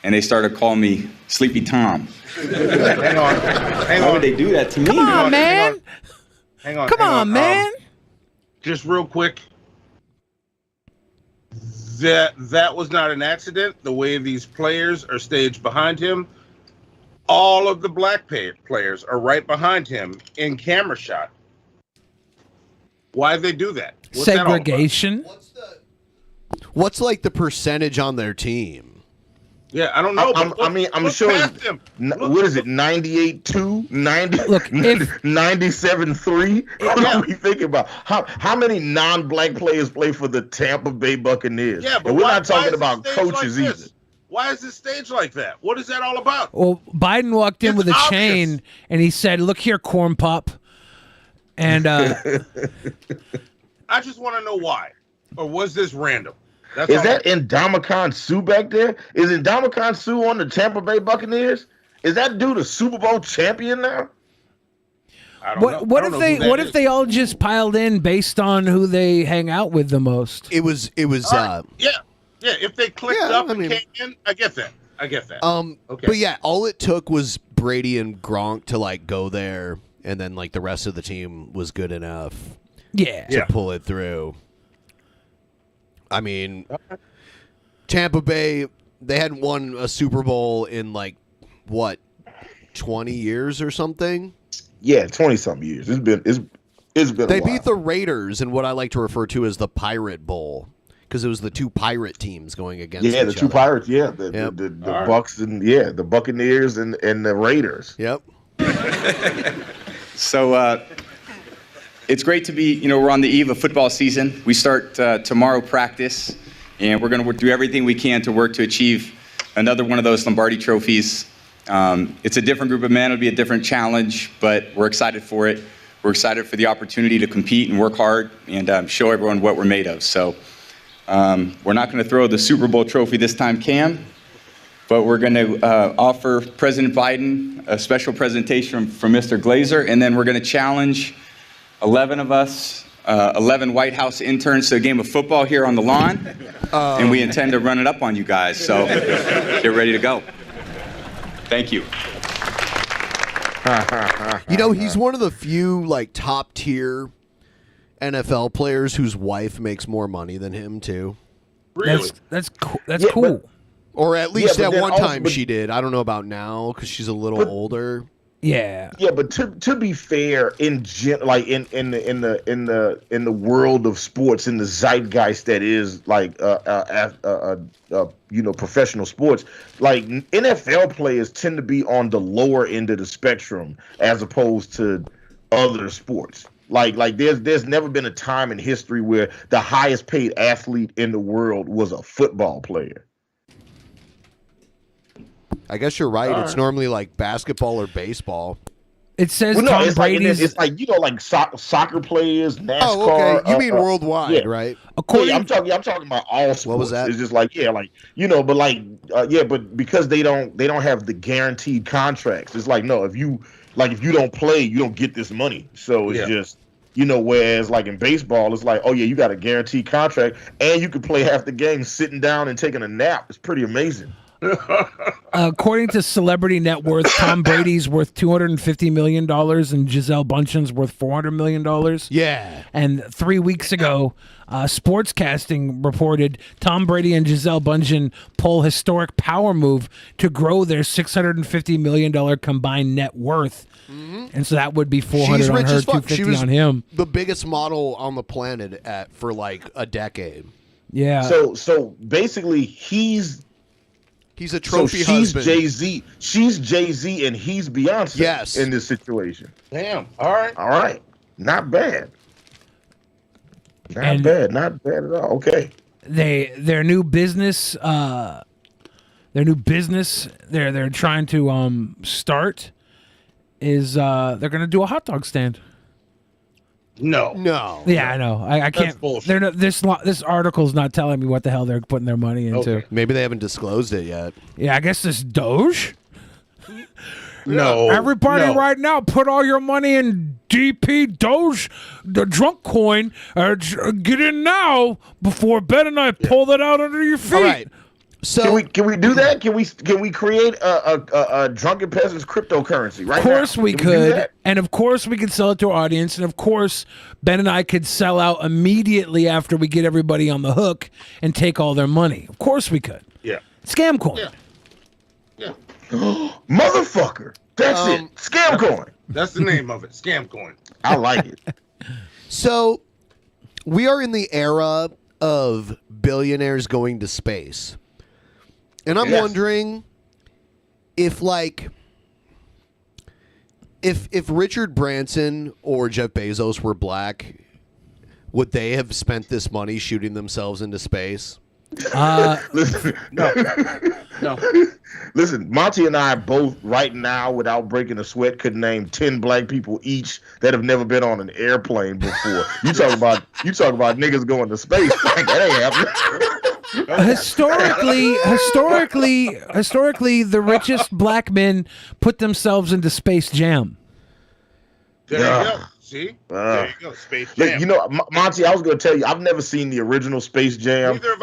And they started calling me Sleepy Tom. Hang on. Why would they do that to me? Come on, man. Hang on. Come on, man. Just real quick. That was not an accident. The way these players are staged behind him, all of the black players are right behind him in camera shot. Why'd they do that? What's segregation. What's like the percentage on their team? Yeah, I don't know. I'm sure. What is it? 98-2, 90. Look, 97-3. What are we thinking about? How many non-black players play for the Tampa Bay Buccaneers? Yeah, but we're not talking about coaches either. Why is it staged like that? What is that all about? Well, Biden walked in with a chain and he said, "Look here, corn pop." And I just want to know why, or was this random? Is that Ndamukong Suh back there? Is Ndamukong Suh on the Tampa Bay Buccaneers? Is that dude a Super Bowl champion now? I don't know. What if they all just piled in based on who they hang out with the most? It was. Yeah. If they clicked up and came in, I get that. Okay. But yeah, all it took was Brady and Gronk to like go there, and then like the rest of the team was good enough. To pull it through. I mean, Tampa Bay, they hadn't won a Super Bowl in like, what, 20 years or something? Yeah, 20-something years. It's been They beat the Raiders in what I like to refer to as the Pirate Bowl, because it was the two pirate teams going against each other. The two pirates, the Bucks and the Buccaneers and the Raiders. Yep. So, it's great to be, we're on the eve of football season. We start tomorrow practice, and we're going to do everything we can to work to achieve another one of those Lombardi trophies. It's a different group of men. It'll be a different challenge, but we're excited for it. We're excited for the opportunity to compete and work hard and show everyone what we're made of. So we're not going to throw the Super Bowl trophy this time, Cam, but we're going to offer President Biden a special presentation from Mr. Glazer, and then we're going to challenge 11 of us, 11 White House interns to a game of football here on the lawn, and we intend to run it up on you guys. So get ready to go. Thank you. You know, he's one of the few like top tier NFL players whose wife makes more money than him too. Really? That's cool. That's cool. Or at least Yeah, at but one then time also- she did. I don't know about now because she's a little older. Yeah. Yeah, but to be fair, in the world of sports, in the zeitgeist that is like professional sports, like NFL players tend to be on the lower end of the spectrum as opposed to other sports. Like there's never been a time in history where the highest paid athlete in the world was a football player. I guess you're right. All It's right. normally like basketball or baseball. It says Well, no, Tom it's like, Brady's. it's like like soccer players, NASCAR. Oh, okay. You mean worldwide, yeah. right? According, I'm talking about all sports. What was that? It's just like but because they don't have the guaranteed contracts. It's like no, if you don't play, you don't get this money. So it's just whereas like in baseball, it's like, oh yeah, you got a guaranteed contract and you can play half the game sitting down and taking a nap. It's pretty amazing. According to Celebrity Net Worth, Tom Brady's worth $250 million and Gisele Bundchen's worth $400 million. Yeah. And 3 weeks ago, Sportscasting reported Tom Brady and Gisele Bundchen pull historic power move to grow their $650 million combined net worth. And so that would be 400 She's on rich her, as fuck. She 250 was on him. the biggest model on the planet for like a decade. Yeah. So basically, he's a trophy she's husband. Jay-Z. She's Jay-Z and he's Beyonce. Yes. In this situation. Damn. All right. Not bad. Not And- bad at all. Okay. Their new business they're trying to start is they're gonna do a hot dog stand. No. Yeah, I know. I That's can't. bullshit. They're not, this article's not telling me what the hell they're putting their money into. Okay. Maybe they haven't disclosed it yet. Yeah, I guess this Doge. No. Everybody, no. right now, put all your money in DP Doge, the drunk coin. Get in now before Ben and I pull that out under your feet. All right. So Can we do that? Can we create a Drunken Peasants cryptocurrency right Of course now? we Can do could, that? and of course we could sell it to our audience, and of course Ben and I could sell out immediately after we get everybody on the hook and take all their money. Of course we could. Yeah. Scam coin. Yeah. Motherfucker. That's it. Scam coin. That's the name of it. Scam coin. I like it. So we are in the era of billionaires going to space. And I'm wondering if if Richard Branson or Jeff Bezos were black, would they have spent this money shooting themselves into space? Listen, No. Listen, Monty and I both right now, without breaking a sweat, could name 10 black people each that have never been on an airplane before. You talk about niggas going to space. Like, that ain't happening. Historically, the richest black men put themselves into Space Jam. There you go. See? There you go. Space Jam. Look, you know, Monty, I was going to tell you, I've never seen the original Space Jam. Neither have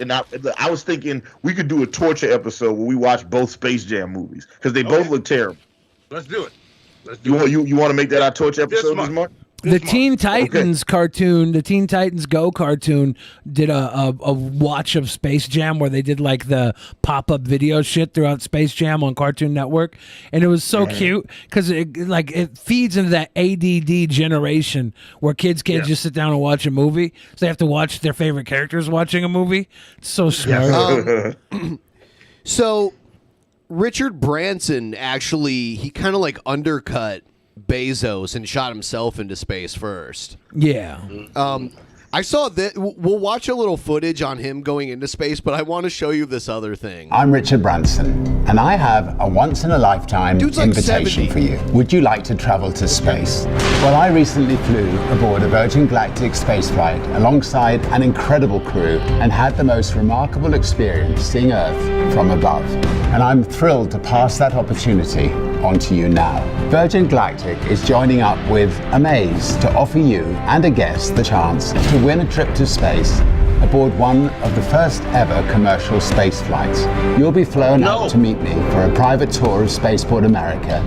and I. I was thinking we could do a torture episode where we watch both Space Jam movies because they both look terrible. Let's do it. You want to make that our torture episode this month? The Teen Titans cartoon, the Teen Titans Go cartoon, did a watch of Space Jam where they did like the pop-up video shit throughout Space Jam on Cartoon Network, and it was so cute because it feeds into that ADD generation where kids can't just sit down and watch a movie, so they have to watch their favorite characters watching a movie. It's so smart. So Richard Branson actually, he kind of like undercut Bezos and shot himself into space first. Yeah. I saw that. We'll watch a little footage on him going into space, but I want to show you this other thing. I'm Richard Branson, and I have a once-in-a-lifetime invitation for you. Would you like to travel to space? Well, I recently flew aboard a Virgin Galactic spaceflight alongside an incredible crew and had the most remarkable experience seeing Earth from above. And I'm thrilled to pass that opportunity on to you now. Virgin Galactic is joining up with Amaze to offer you and a guest the chance to win a trip to space aboard one of the first ever commercial space flights. You'll be flown out to meet me for a private tour of Spaceport America.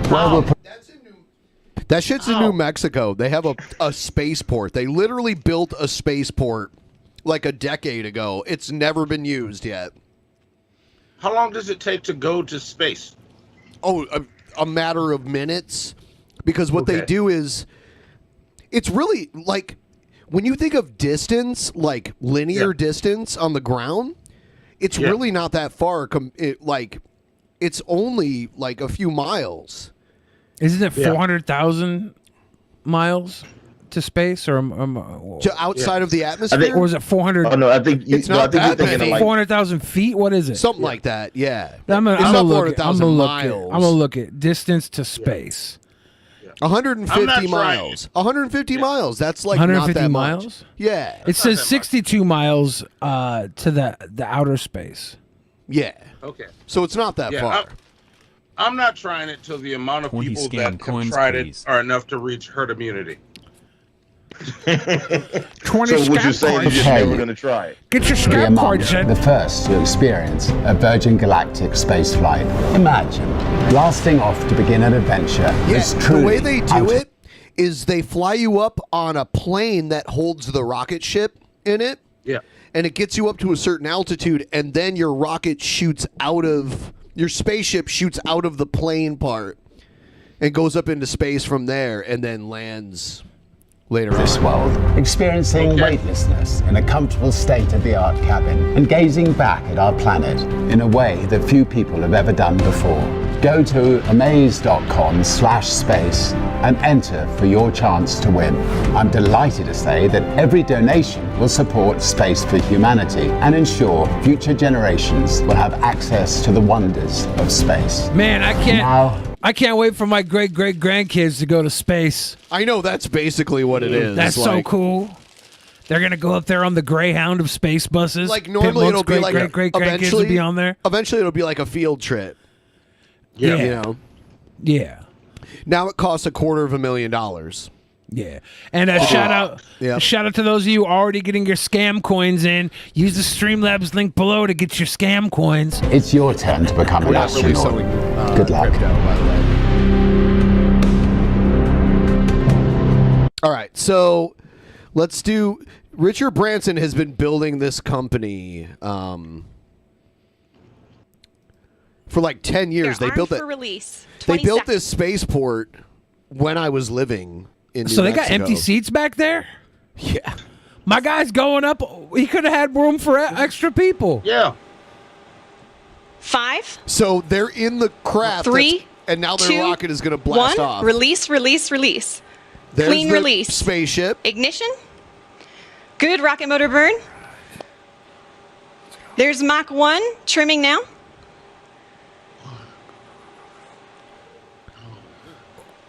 That shit's in New Mexico. They have a spaceport. They literally built a spaceport like a decade ago. It's never been used yet. How long does it take to go to space? Oh, a matter of minutes. Because what they do is, it's really like, when you think of distance, like linear distance on the ground, it's really not that far. It's only like a few miles. Isn't it 400,000 miles to space, or to outside of the atmosphere? Or is it 400? Oh no, I think it's not that many. 400,000 feet. What is it? Something like that. Yeah. I'm It's gonna not look. 400,000 miles. I'm gonna look at distance to space. 150 miles. 150 miles. That's like 150 not that miles. much. Yeah. It says 62 miles to the outer space. Yeah. Okay. So it's not that far. I'm not trying it till the amount of people that have tried it are enough to reach herd immunity. 20 So what you're saying is you're never going to try it? Get your Be scam among cards in. the first to experience a Virgin Galactic spaceflight. Imagine blasting off to begin an adventure. Yes, It's the truly way they do out- it is they fly you up on a plane that holds the rocket ship in it. Yeah. And it gets you up to a certain altitude, and then your rocket shoots out of your spaceship shoots out of the plane part and goes up into space from there, and then lands later this on. world, experiencing weightlessness in a comfortable state-of-the-art cabin and gazing back at our planet in a way that few people have ever done before. Go to amaze.com/space and enter for your chance to win. I'm delighted to say that every donation will support Space for Humanity and ensure future generations will have access to the wonders of space. Man, I can't. Now, I can't wait for my great-great-grandkids to go to space. I know that's basically what it is. That's so cool. They're gonna go up there on the Greyhound of space buses. Like normally it'll be like great-great-grandkids will be on there. Eventually it'll be like a field trip. Yeah. You know. Yeah. Now it costs $250,000. Yeah. And a shout out to those of you already getting your scam coins in. Use the Streamlabs link below to get your scam coins. it's your turn to become an astronaut. Good luck. All right, so let's do. Richard Branson has been building this company for like 10 years. They're They built armed it. for release. They 20 built seconds. this spaceport when I was living in New So they got Mexico. empty seats back there? Yeah. My guy's going up. He could have had room for extra people. Yeah. 5, So they're in the craft. 3, and now their 2, rocket is going to blast 1. off. Release, release, release. There's Clean the release. Spaceship. Ignition. Good rocket motor burn. There's Mach 1 trimming now.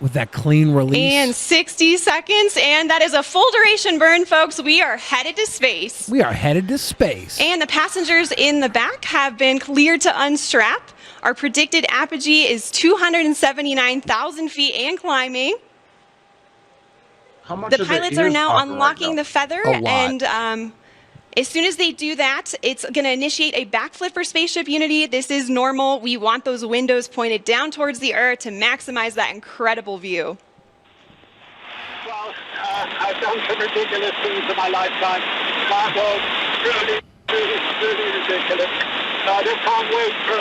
With that clean release. And 60 seconds. And that is a full duration burn, folks. We are headed to space. We are headed to space. And the passengers in the back have been cleared to unstrap. Our predicted apogee is 279,000 feet and climbing. How much The of their pilots are ears now popping unlocking right the feather, A lot. and as soon as they do that, it's going to initiate a backflip for Spaceship Unity. This is normal. We want those windows pointed down towards the Earth to maximize that incredible view. Well, I've done some ridiculous things in my lifetime. That was really, really ridiculous. I just can't wait for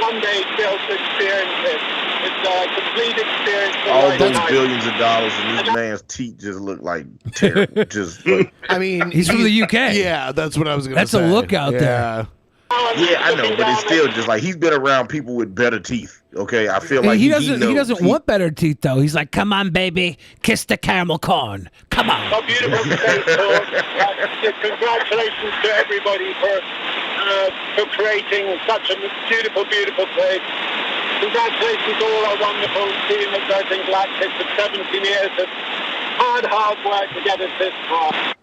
one day to be able to experience it. It's a complete experience. for All my those life. billions of dollars, and this man's teeth just look like terrible. Just like, I mean, He's from the UK. Yeah, that's what I was going to That's say. a look out there. Yeah. Now Yeah, I know, but it's still just like he's been around people with better teeth. Okay, I feel like he doesn't want better teeth though. He's like, come on, baby, kiss the caramel corn. Come on. A beautiful space tour. Congratulations to everybody for creating such a beautiful, beautiful place. Congratulations to all our wonderful team at Virgin Galactic for 17 years of hard work to get us this far.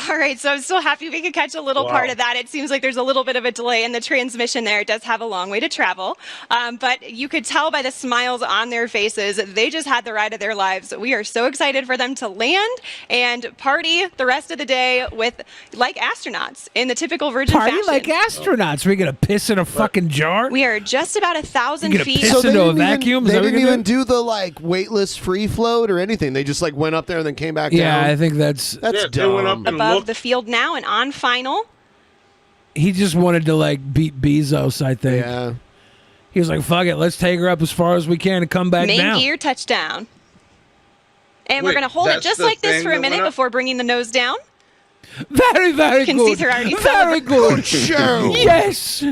All right, so I'm still happy we could catch a little part of that. It seems like there's a little bit of a delay in the transmission there. It does have a long way to travel. But you could tell by the smiles on their faces, they just had the ride of their lives. We are so excited for them to land and party the rest of the day with like astronauts in the typical Virgin Party fashion. like astronauts. We're going to piss in a fucking jar? We are just about 1,000 feet. Piss into a vacuum? They didn't even do the like weightless free float or anything. They just like went up there and then came back down. Yeah, I think that's dumb. Above the field now and on final. He just wanted to like beat Bezos, I think. Yeah. He was like, fuck it, let's take her up as far as we can and come back Main down. gear touchdown. And we're going to hold it just like this for a minute before bringing the nose down. Very, very You can good. see her already Very good. show. Yes.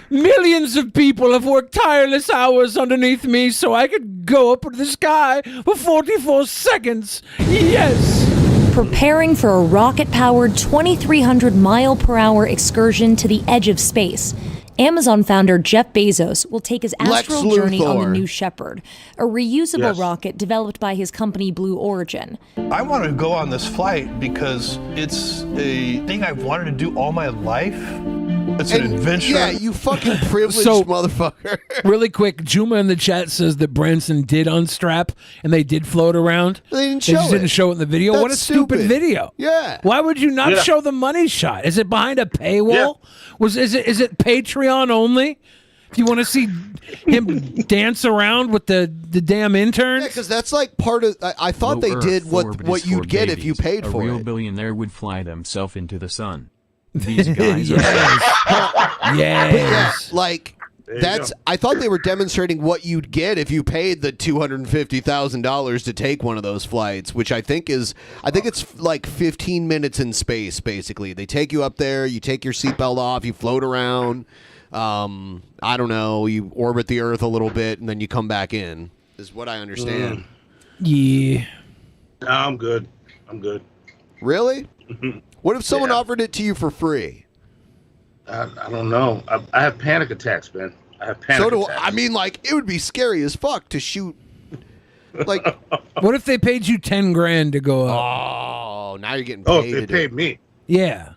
Millions of people have worked tireless hours underneath me so I could go up to the sky for 44 seconds. Yes. Preparing for a rocket-powered 2,300 mile-per-hour excursion to the edge of space, Amazon founder Jeff Bezos will take his astral journey on the New Shepard, a reusable rocket developed by his company Blue Origin. I want to go on this flight because it's a thing I've wanted to do all my life. It's an adventure. Yeah, you fucking privileged motherfucker. Really quick, Juma in the chat says that Branson did unstrap and they did float around. They didn't They show just it. didn't show it in the video. That's What a stupid video. Yeah. Why would you not show the money shot? Is it behind a paywall? Is it Patreon only? If you want to see him dance around with the damn interns? Yeah, because that's like part of. I thought they did what you'd get if you paid for it. A real it. billionaire would fly themselves into the sun. These guys are. Yes. But yeah, like that's. I thought they were demonstrating what you'd get if you paid the $250,000 to take one of those flights, which I think it's like 15 minutes in space. Basically, they take you up there, you take your seatbelt off, you float around. I don't know, you orbit the Earth a little bit, and then you come back in. Is what I understand. Yeah. No, I'm good. Really? What if someone offered it to you for free? I don't know. I have panic attacks, man. I have panic attacks. I mean, like, it would be scary as fuck to shoot. Like, what if they paid you $10,000 to go up? Oh, now you're getting paid. Oh, if they paid me. Yeah.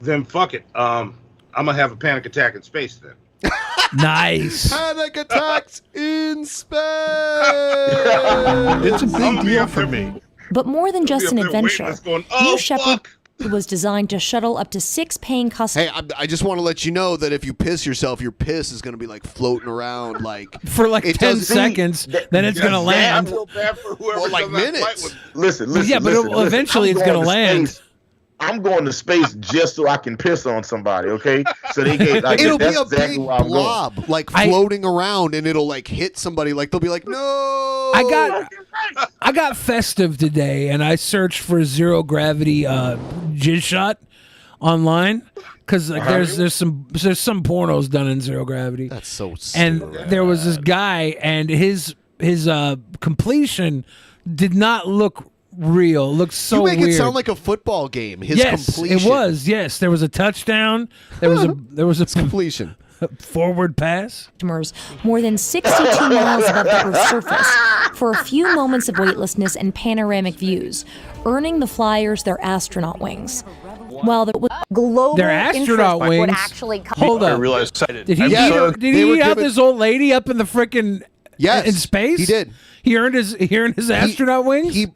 Then fuck it. I'm gonna have a panic attack in space then. Nice. Panic attacks in space. It's a big deal for me. But more than just an adventure, going, New Shepard was designed to shuttle up to 6 paying customers. Hey, I just want to let you know that if you piss yourself, your piss is going to be like floating around like for like 10 seconds. Then it's going to land. I feel bad for whoever like minutes. Listen. Yeah, but eventually it's going to land. I'm going to space just so I can piss on somebody, okay? So they get like it'll that's be a exactly big where I'm blob, going. like floating around, and it'll like hit somebody. Like they'll be like, "No!" I got festive today, and I searched for zero gravity jizz shot online because like there's some pornos done in zero gravity. That's so. And there was this guy, and his completion did not look real. Looks so weird. You make it sound like a football game. His completion. It was. Yes, there was a touchdown. There was a completion. Forward pass. More than 62 miles above the Earth's surface for a few moments of weightlessness and panoramic views, earning the flyers their astronaut wings. While the global Their astronaut interest wings. would actually come. Hold up. I realized excited. Did he eat out this old lady up in the frickin' in space? He did. He earned his astronaut wings. He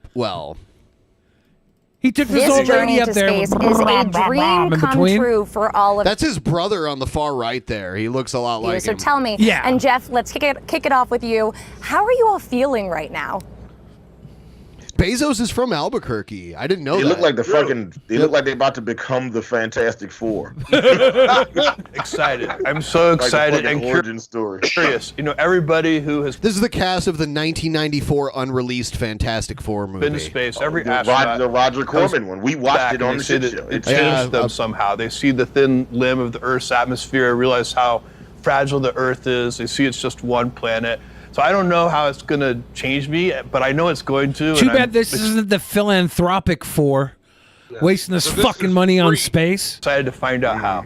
took this This old journey lady up into there. space is a dream in come between. true for all of That's his brother on the far right there. He looks a lot you. like So him. tell me, and Jeff, let's kick it off with you. How are you all feeling right now? Bezos is from Albuquerque. I didn't know They that. look like the fucking. They look like they're about to become the Fantastic Four. Excited. I'm so excited like and origin story. curious. You know, everybody who has This is the cast of the 1994 unreleased Fantastic Four movie. been to space, every The astronaut Roger comes Corman one. We watched back it and on they the say shit that show. it changed them somehow. They see the thin limb of the Earth's atmosphere, realize how fragile the Earth is. They see it's just one planet. So I don't know how it's going to change me, but I know it's going to. Too bad this isn't the philanthropic four, wasting this fucking money on space. Excited to find out how.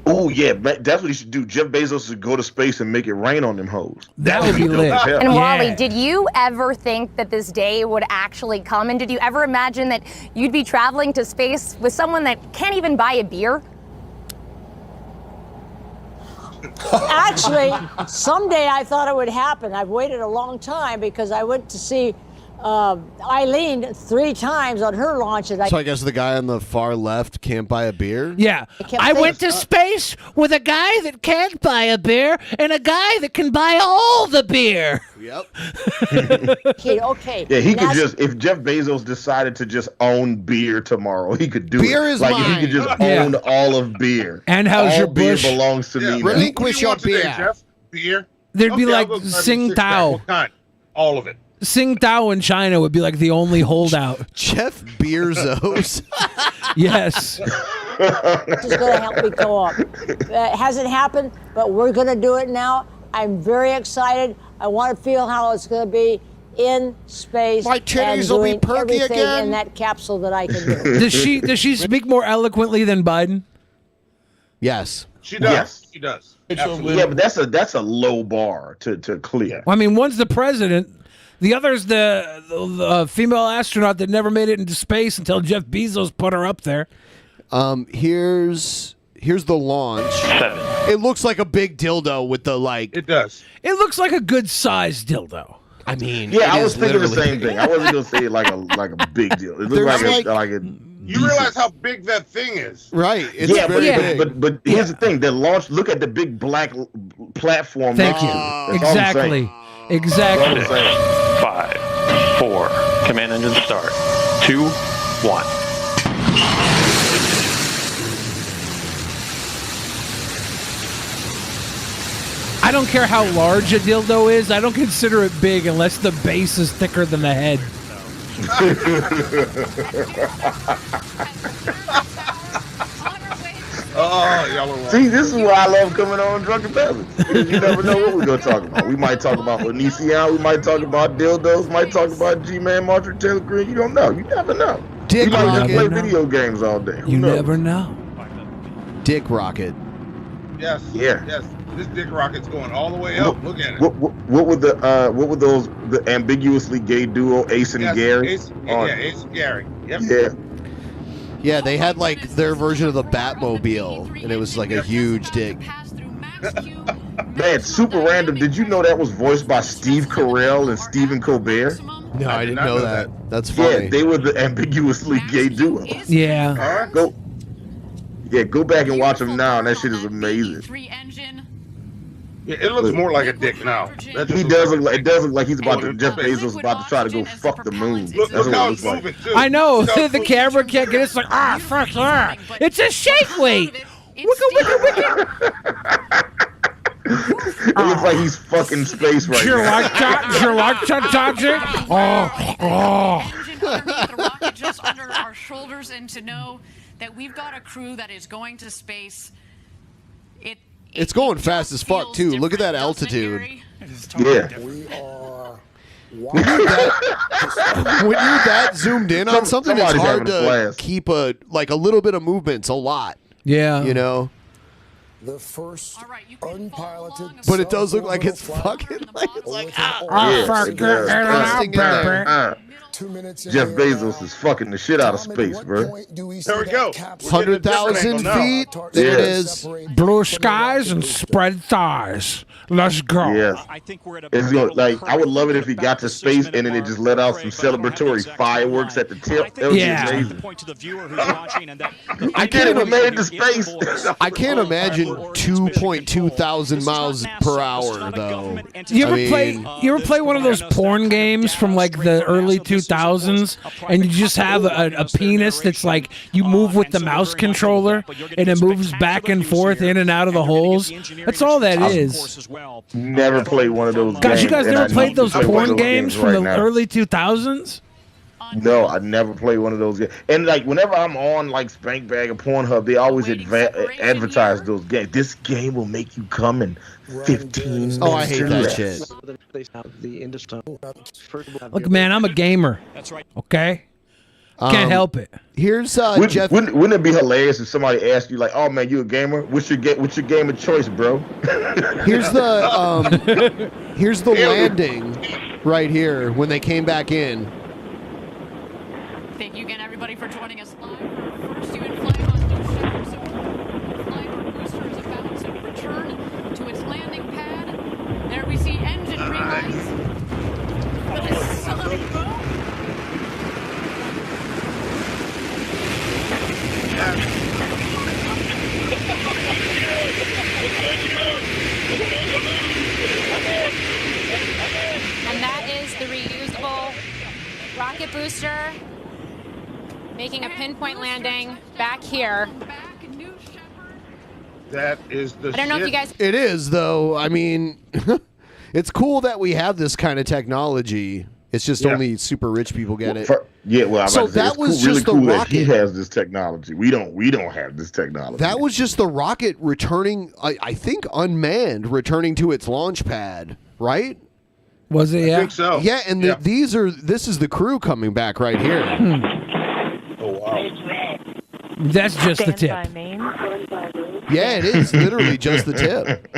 Oh yeah, that's what he should do. Jeff Bezos should go to space and make it rain on them hoes. That would be lit. And Wally, did you ever think that this day would actually come? And did you ever imagine that you'd be traveling to space with someone that can't even buy a beer? Actually, someday I thought it would happen. I've waited a long time because I went to see Eileen 3 times on her launch. And So I guess the guy on the far left can't buy a beer? Yeah. I went to space with a guy that can't buy a beer and a guy that can buy all the beer. Yep. Okay. Yeah, he could just, if Jeff Bezos decided to just own beer tomorrow, he could do it. Beer is like if mine. he could just Yeah. own all of beer. And how's all your beer bush? belongs to me. now. Relinquish your beer. Jeff? Beer? There'd be Okay, like I'll go grab me Sing 6-pack. Tao. What kind? All of it. Sing Tao in China would be like the only holdout. Jeff Bezos. Yes. This is going to help me go up. It hasn't happened, but we're going to do it now. I'm very excited. I want to feel how it's going to be in space. My titties and will be doing perky everything again. in that capsule that I can do. Does she speak more eloquently than Biden? Yes. She does. Yes. She does. Yeah, but that's a low bar to clear. Well, I mean, one's the president, the other's the female astronaut that never made it into space until Jeff Bezos put her up there. Here's the launch. 7. It looks like a big dildo with the like. It does. It looks like a good sized dildo. I mean, Yeah, it I was is thinking the literally same big. thing. I wasn't gonna say it like a big deal. It There's looks like a You realize how big that thing is? Right. It's yeah, very big. but here's the thing. The launch. Look at the big black platform. Thank next you. to it. That's all I'm Exactly. saying. Exactly. That's all I'm saying. 5, 4, command engine start. 2, 1. I don't care how large a dildo is. I don't consider it big unless the base is thicker than the head. Oh, y'all are wrong. See, this is why I love coming on Drunken Peasants. You never know what we're gonna talk about. We might talk about Onision. We might talk about dildos. Might talk about G-Man, Marjorie Taylor Greene. You don't know. You never know. Dick we might just Rocket. play video games all day. Who You knows? never know. Dick Rocket. Yes. Yeah. Yes. This dick rocket's going all the way up. Look at it. What were the ambiguously gay duo Ace and Yes, Gary? Ace, yeah, Ace and Gary. Yep. Yeah. Yeah, they had like their version of the Batmobile, and it was like a huge dick. Man, super random. Did you know that was voiced by Steve Carell and Stephen Colbert? No, I didn't know that. That's Yeah, funny. they were the ambiguously gay duo. Yeah. Go back and watch them now, and that shit is amazing. Yeah, it looks more like a dick now. That just He looks does like look like a it does look like he's about to dick. Jeff Bezos is about to try to go fuck the moon. Look That's what it how looks it's like. moving, too. I know. Look how it's The moving. camera can't get it. It's like, fuck yeah. It's a shake weight. Wicka. It looks like he's fucking space right You now. like that? You like that, Dodgy? The rocket just under our shoulders, and to know that we've got a crew that is going to space. It's going fast as fuck too. Look at that altitude. Yeah. When you're that zoomed in on something, it's Somebody's hard having a to blast. keep a little bit of movement's a lot. Yeah. You know. The first unpiloted. But it does look like it's fucking like it's like Yeah, fuck it does. it. Jeff Bezos is fucking the shit out of space, bro. There we go. 100,000 feet. There it is. Blue skies and spread thighs. Let's go. Yes. It's like I would love it if he got to space and then it just let out some celebratory fireworks at the tip. That would be amazing. I can't even made to space. I can't imagine 2.2 thousand miles per hour though. You ever play one of those porn games from like the early 2000s, and you just have a penis that's like you move with the mouse controller and it moves back and forth in and out of the holes? That's all that is. Never played one of those games. Gosh, you guys never played those porn games from the early 2000s? No, I never played one of those games. And like whenever I'm on like Spank Bag or Pornhub, they always advertise those games. This game will make you come in 15 minutes. Oh, I hate that shit. Look, man, I'm a gamer. That's right. Okay? Can't help it. Here's Jeff. Wouldn't it be hilarious if somebody asked you like, "Oh man, you a gamer? What's your game of choice, bro?" Here's the here's the landing right here when they came back in. Thank you again, everybody, for joining us live for our first UN flight on New Shepard. So, flight our booster is about to return to its landing pad. There we see engine green lights. But it's still a boom. And that is the reusable rocket booster making a pinpoint landing back here. That is the I don't know if you guys... It is, though. I mean, it's cool that we have this kind of technology. It's just only super rich people get it. So that was just the rocket. He has this technology. We don't have this technology. That was just the rocket returning, I think, unmanned, returning to its launch pad, right? Was it? Yeah. I think so. Yeah, and this is the crew coming back right here. Oh wow. That's just the tip. Yeah, it is literally just the tip.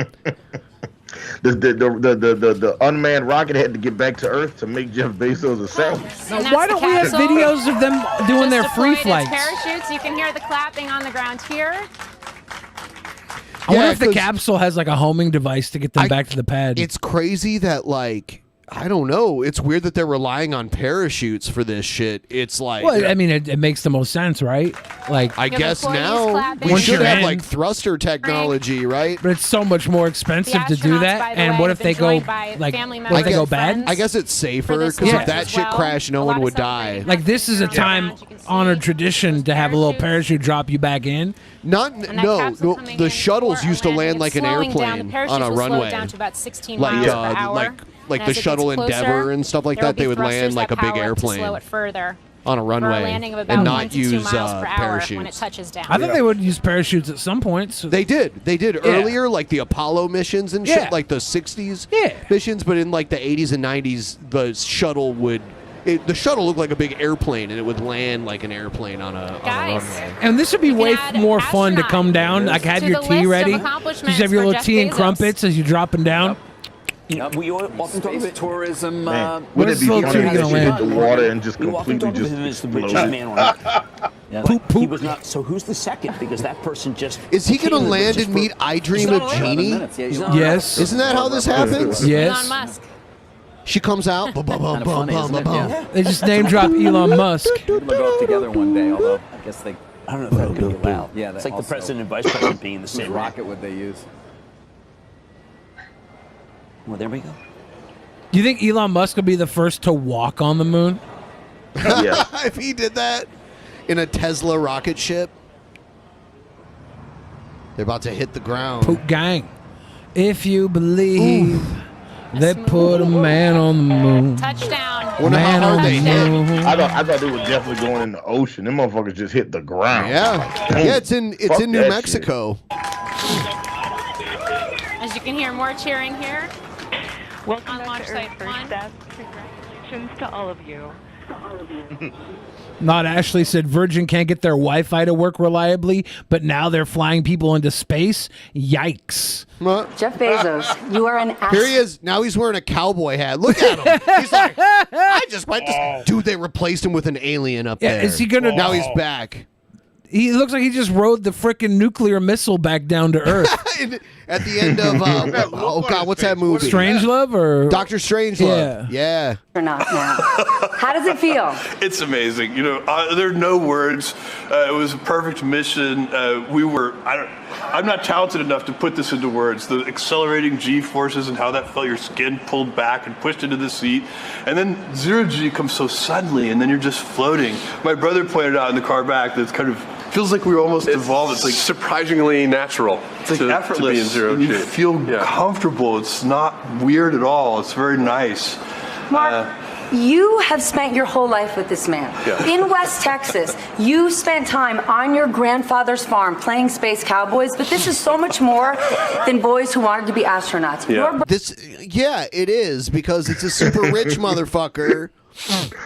The unmanned rocket had to get back to Earth to make Jeff Bezos a sandwich. Now, why don't we have videos of them doing their free flights? Parachutes. You can hear the clapping on the ground here. I wonder if the capsule has like a homing device to get them back to the pad. It's crazy that I don't know. It's weird that they're relying on parachutes for this shit. It's like, well, I mean, it makes the most sense, right? Like, I guess now we should have like thruster technology, right? But it's so much more expensive to do that. And what if they go what if they go bad? I guess it's safer because if that shit crashed, no one would die. Like this is a time-honored tradition to have a little parachute drop you back in. The shuttles used to land like an airplane on a runway, down to about 16 miles per hour. Like the shuttle Endeavour and stuff like that. They would land like a big airplane on a runway and not use parachutes. When it touches down. I thought they would use parachutes at some points. They did earlier, like the Apollo missions and shit, like the 60s missions. But in like the 80s and 90s, the shuttle the shuttle looked like a big airplane, and it would land like an airplane on a runway. And this would be way more fun to come down. Like have your tea ready. You have your little tea and crumpets as you're dropping down. We often talk about tourism. Wouldn't it be funny if you hit the water and just completely just explode? He was not. So who's the second? Because that person just is he going to land and meet I Dream of Jeannie? Yes. Isn't that how this happens? Yes. Elon Musk. She comes out. They just name drop Elon Musk. They'll go up together one day. Although I guess I don't know if that would be allowed. Yeah, it's like the president and vice president being the same rocket. Would they use? Well, there we go. Do you think Elon Musk will be the first to walk on the moon? Yeah. If he did that in a Tesla rocket ship, they're about to hit the ground. Poop gang. If you believe they put a man on the moon. Touchdown. Man on the moon. I thought they were definitely going in the ocean. Them motherfuckers just hit the ground. Yeah, it's in New Mexico. As you can hear, more cheering here. Welcome on launch to site Earth First 1. Step. Congratulations to all of you. Not Ashley said Virgin can't get their Wi-Fi to work reliably, but now they're flying people into space. Yikes. Jeff Bezos, you are an ass. Here he is. Now he's wearing a cowboy hat. Look at him. He's like, I just went to... Dude, they replaced him with an alien up there. Is he gonna... Now he's back. He looks like he just rode the frickin' nuclear missile back down to Earth. At the end of... oh, God, what's that movie? Strangelove or... Dr. Strangelove. Yeah. Or not now. How does it feel? It's amazing. You know, there are no words. It was a perfect mission. I'm not talented enough to put this into words. The accelerating G forces and how that felt your skin pulled back and pushed into the seat. And then zero G comes so suddenly, and then you're just floating. My brother pointed out in the car back that it's kind of feels like we were almost evolved. It's like surprisingly natural. It's like effortless. To be in zero G. You feel comfortable. It's not weird at all. It's very nice. Mark, you have spent your whole life with this man. Yeah. In West Texas, you spent time on your grandfather's farm playing space cowboys, but this is so much more than boys who wanted to be astronauts. Yeah, it is, because it's a super rich motherfucker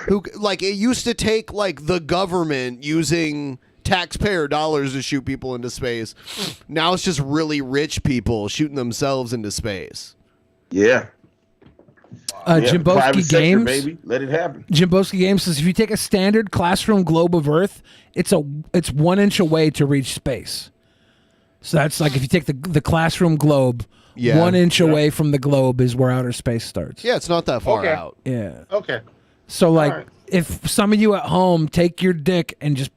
who, like, it used to take, like, the government using taxpayer dollars to shoot people into space. Now it's just really rich people shooting themselves into space. Yeah. Jimboski Games, baby. Let it happen. Jimboski Games says if you take a standard classroom globe of Earth, it's 1 inch away to reach space. So that's like if you take the classroom globe, 1 inch away from the globe is where outer space starts. Yeah, it's not that far out. Yeah. Okay. So like, if some of you at home take your dick and just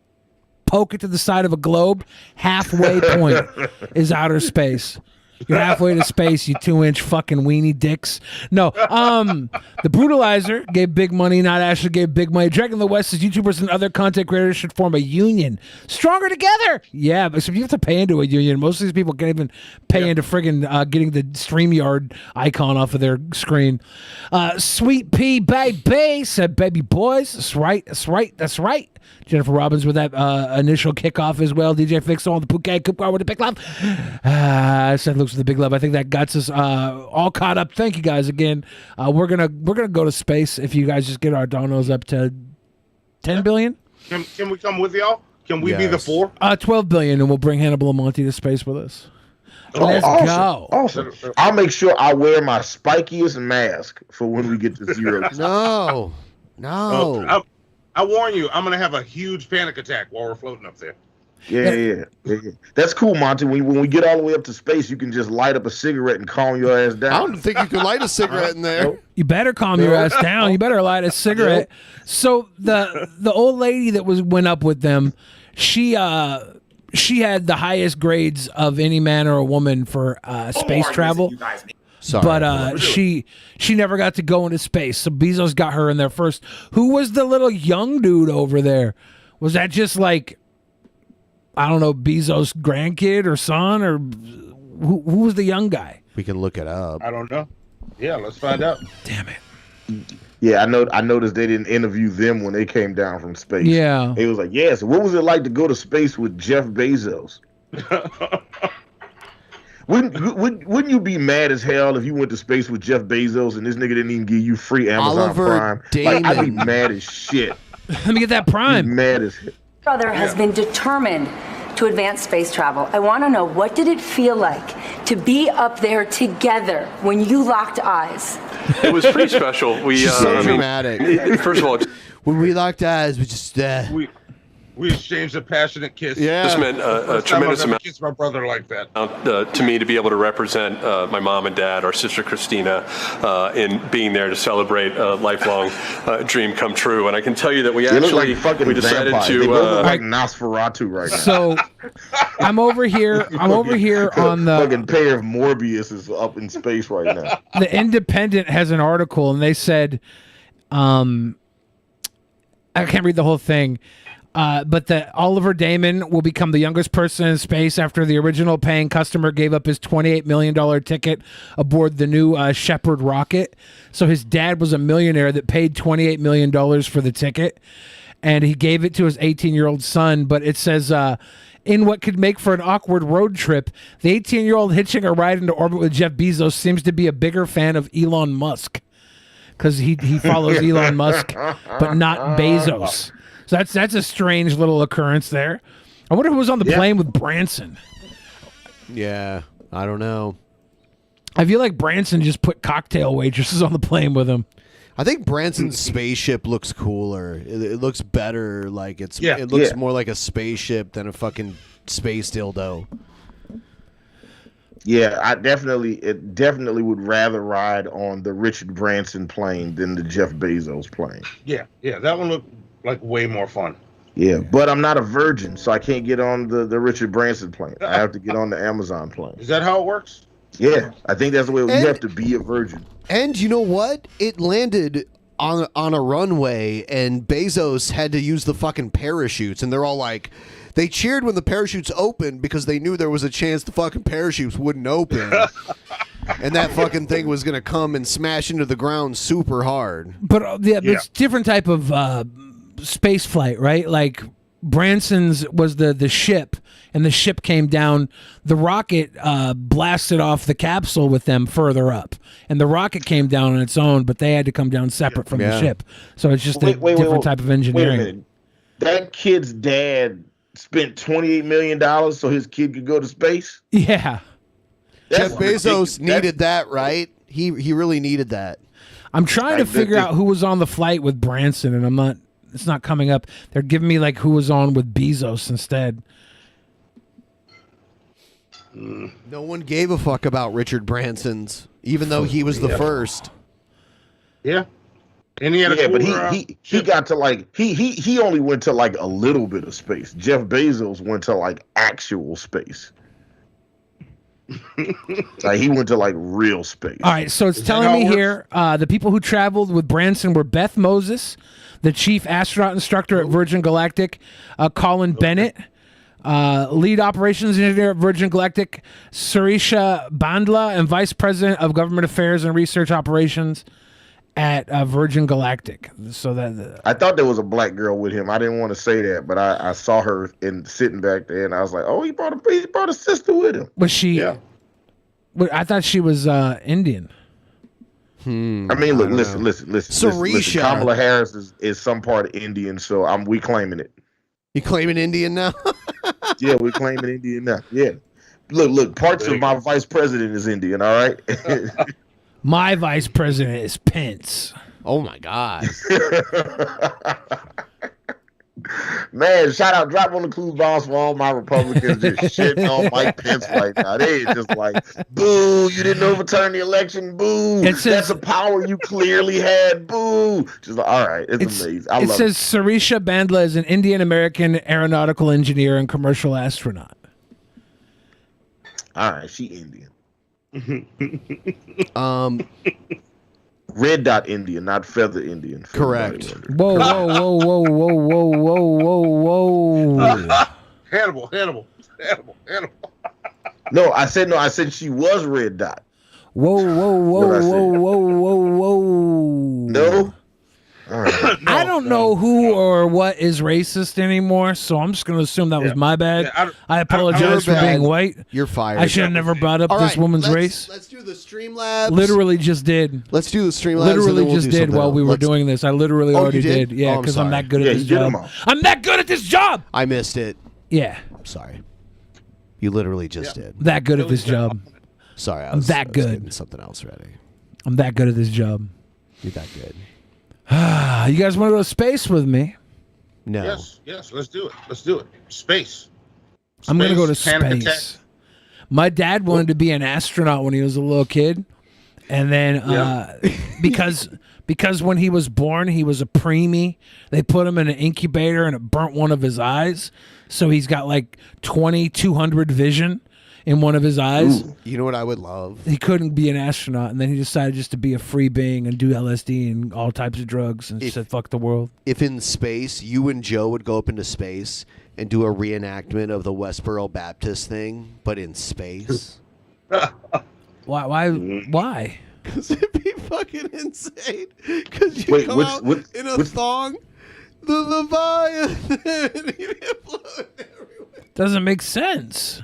poke it to the side of a globe, halfway point is outer space. You're halfway to space, you 2-inch fucking weenie dicks. No, the Brutalizer gave big money, not Ashley gave big money. Dragon of the West says YouTubers and other content creators should form a union. Stronger together! Yeah, but you have to pay into a union. Most of these people can't even pay into friggin' getting the StreamYard icon off of their screen. Sweet Pea Baby said, baby boys, that's right, that's right, that's right. Jennifer Robbins with that initial kickoff as well. DJ Fix on the Phuket, Coop with the big love. Seth looks with the big love. I think that got us all caught up. Thank you guys again. We're gonna go to space if you guys just get our donos up to 10 billion. Can we come with y'all? Can we be the 4? 12 billion, and we'll bring Hannibal Monty to space with us. Let's go. Awesome. I'll make sure I wear my spikiest mask for when we get to 0. No. I warn you, I'm gonna have a huge panic attack while we're floating up there. Yeah. That's cool, Monty. When we get all the way up to space, you can just light up a cigarette and calm your ass down. I don't think you can light a cigarette in there. You better calm your ass down. You better light a cigarette. So the old lady that went up with them, she had the highest grades of any man or a woman for space travel. Sorry. But she never got to go into space. So Bezos got her in there first. Who was the little young dude over there? Was that just like, I don't know, Bezos' grandkid or son, or who was the young guy? We can look it up. I don't know. Yeah, let's find out. Damn it. Yeah, I noticed they didn't interview them when they came down from space. Yeah. It was like, yeah, so what was it like to go to space with Jeff Bezos? Wouldn't you be mad as hell if you went to space with Jeff Bezos and this nigga didn't even give you free Amazon Prime? Like, I'd be mad as shit. Let me get that Prime. Mad as hell. Brother has been determined to advance space travel. I want to know, what did it feel like to be up there together when you locked eyes? It was pretty special. She's so dramatic. First of all, when we locked eyes, we just we exchanged a passionate kiss. Yeah, this meant a tremendous amount. Kiss my brother like that. To me, to be able to represent my mom and dad, our sister Christina, in being there to celebrate a lifelong dream come true. And I can tell you that we decided to they look like Nosferatu right now. So I'm over here on the fucking pair of Morbius is up in space right now. The Independent has an article, and they said, I can't read the whole thing. But that Oliver Damon will become the youngest person in space after the original paying customer gave up his $28 million ticket aboard the new Shepard rocket. So his dad was a millionaire that paid $28 million for the ticket, and he gave it to his 18-year-old son. But it says, in what could make for an awkward road trip, the 18-year-old hitching a ride into orbit with Jeff Bezos seems to be a bigger fan of Elon Musk. because he follows Elon Musk, but not Bezos. So that's a strange little occurrence there. I wonder who was on the plane with Branson. Yeah, I don't know. I feel like Branson just put cocktail waitresses on the plane with him. I think Branson's spaceship looks cooler. It looks better. Like it looks more like a spaceship than a fucking space dildo. Yeah, I definitely would rather ride on the Richard Branson plane than the Jeff Bezos plane. Yeah, that one looked like way more fun. Yeah, but I'm not a virgin, so I can't get on the Richard Branson plane. I have to get on the Amazon plane. Is that how it works? Yeah, I think that's the way you have to be a virgin. And you know what? It landed on a runway, and Bezos had to use the fucking parachutes, and they're all like, they cheered when the parachutes opened because they knew there was a chance the fucking parachutes wouldn't open. And that fucking thing was going to come and smash into the ground super hard. But it's different type of space flight, right? Like Branson's was the ship, and the ship came down. The rocket blasted off the capsule with them further up, and the rocket came down on its own, but they had to come down separate from the ship. So it's just a different type of engineering. Wait a minute. That kid's dad spent $28 million so his kid could go to space? Yeah. Jeff Bezos needed that, right? He really needed that. I'm trying to figure out who was on the flight with Branson, and it's not coming up. They're giving me like who was on with Bezos instead. No one gave a fuck about Richard Branson's, even though he was the first. Yeah. And he had a but he got to like he only went to like a little bit of space. Jeff Bezos went to like actual space. Like he went to like real space. All right, so it's telling me here the people who traveled with Branson were Beth Moses, the chief astronaut instructor at Virgin Galactic, Colin Bennett, lead operations engineer at Virgin Galactic, Surisha Bandla, and vice president of government affairs and research operations at Virgin Galactic. So that I thought there was a black girl with him. I didn't want to say that, but I saw her sitting back there, and I was like, "Oh, he brought a sister with him." Was she? Yeah. I thought she was Indian. I mean, look, listen. Surisha. Kamala Harris is some part Indian, so we claiming it. You claiming Indian now? Yeah, we're claiming Indian now. Yeah. Look. Parts of my vice president is Indian. All right. My vice president is Pence. Oh my God. Man, shout out, drop on the clue bombs for all my Republicans just shitting on Mike Pence right now. They just like, boo, you didn't overturn the election, boo. That's a power you clearly had, boo. Just like, all right, it's amazing. I love it. It says Surisha Bandla is an Indian American aeronautical engineer and commercial astronaut. All right, she Indian. Red dot Indian, not feather Indian. Correct. Whoa. Hannibal. No, I said she was red dot. Whoa. No. All right. I don't know who or what is racist anymore, so I'm just going to assume that was my bad. I apologize for being white. You're fired. I should have never brought up this woman's race. Let's do the Streamlabs. Literally just did. Let's do the Streamlabs. Literally just did while we were doing this. I literally already did. Yeah, because I'm that good at this job. I'm that good at this job. I missed it. Yeah. I'm sorry. You literally just did. That good at this job. Sorry, I'm that good. Getting something else ready. I'm that good at this job. You're that good. You guys want to go to space with me? No. Yes, let's do it. Space. I'm going to go to Panic space. My dad wanted to be an astronaut when he was a little kid. And then because when he was born, he was a preemie. They put him in an incubator and it burnt one of his eyes. So he's got like 2200 vision in one of his eyes. Ooh, you know what I would love? He couldn't be an astronaut, and then he decided just to be a free being and do LSD and all types of drugs and said, fuck the world. If in space, you and Joe would go up into space and do a reenactment of the Westboro Baptist thing, but in space. Why? Because it'd be fucking insane. Because you come out in a thong, the Leviathan, he'd be floating everywhere. Doesn't make sense.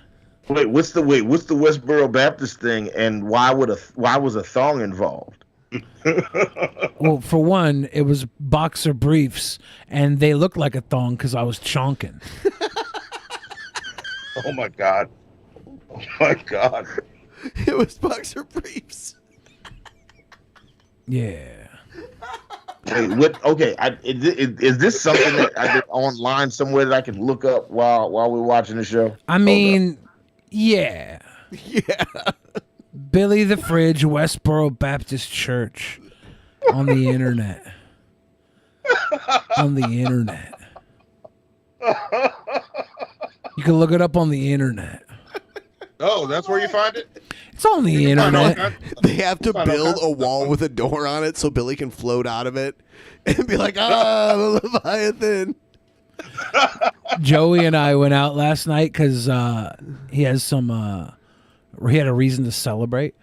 What's the Westboro Baptist thing, and why was a thong involved? Well, for one, it was boxer briefs, and they looked like a thong because I was chonking. Oh my god! Oh my god! It was boxer briefs. Yeah. Wait, what? Okay, is this something that I did online somewhere that I can look up while we're watching the show? I mean, yeah. Yeah. Billy the Fridge, Westboro Baptist Church, on the internet. On the internet. You can look it up on the internet. Oh, that's where you find it? It's on the internet. They have to build a wall with a door on it so Billy can float out of it and be like, the Leviathan. Joey and I went out last night because he has some. He had a reason to celebrate.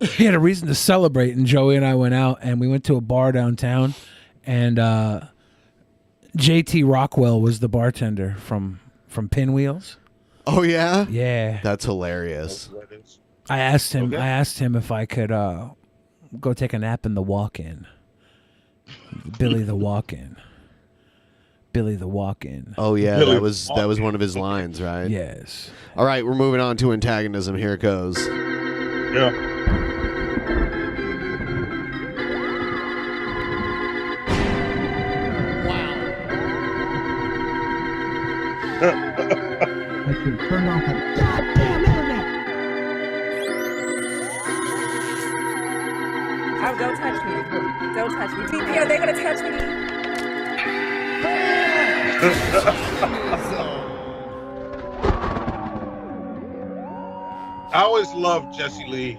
He had a reason to celebrate, and Joey and I went out, and we went to a bar downtown, and JT Rockwell was the bartender from Pinwheels. Oh yeah, yeah, that's hilarious. I asked him. I asked him if I could go take a nap in the walk-in. Billy the walk-in. Billy the walk-in. Oh yeah, that was one of his lines, right? Yes. All right, we're moving on to antagonism. Here it goes. Yeah. Turn off the goddamn internet. Oh, don't touch me. Don't touch me. TP, are they going to touch me? I always loved Jesse Lee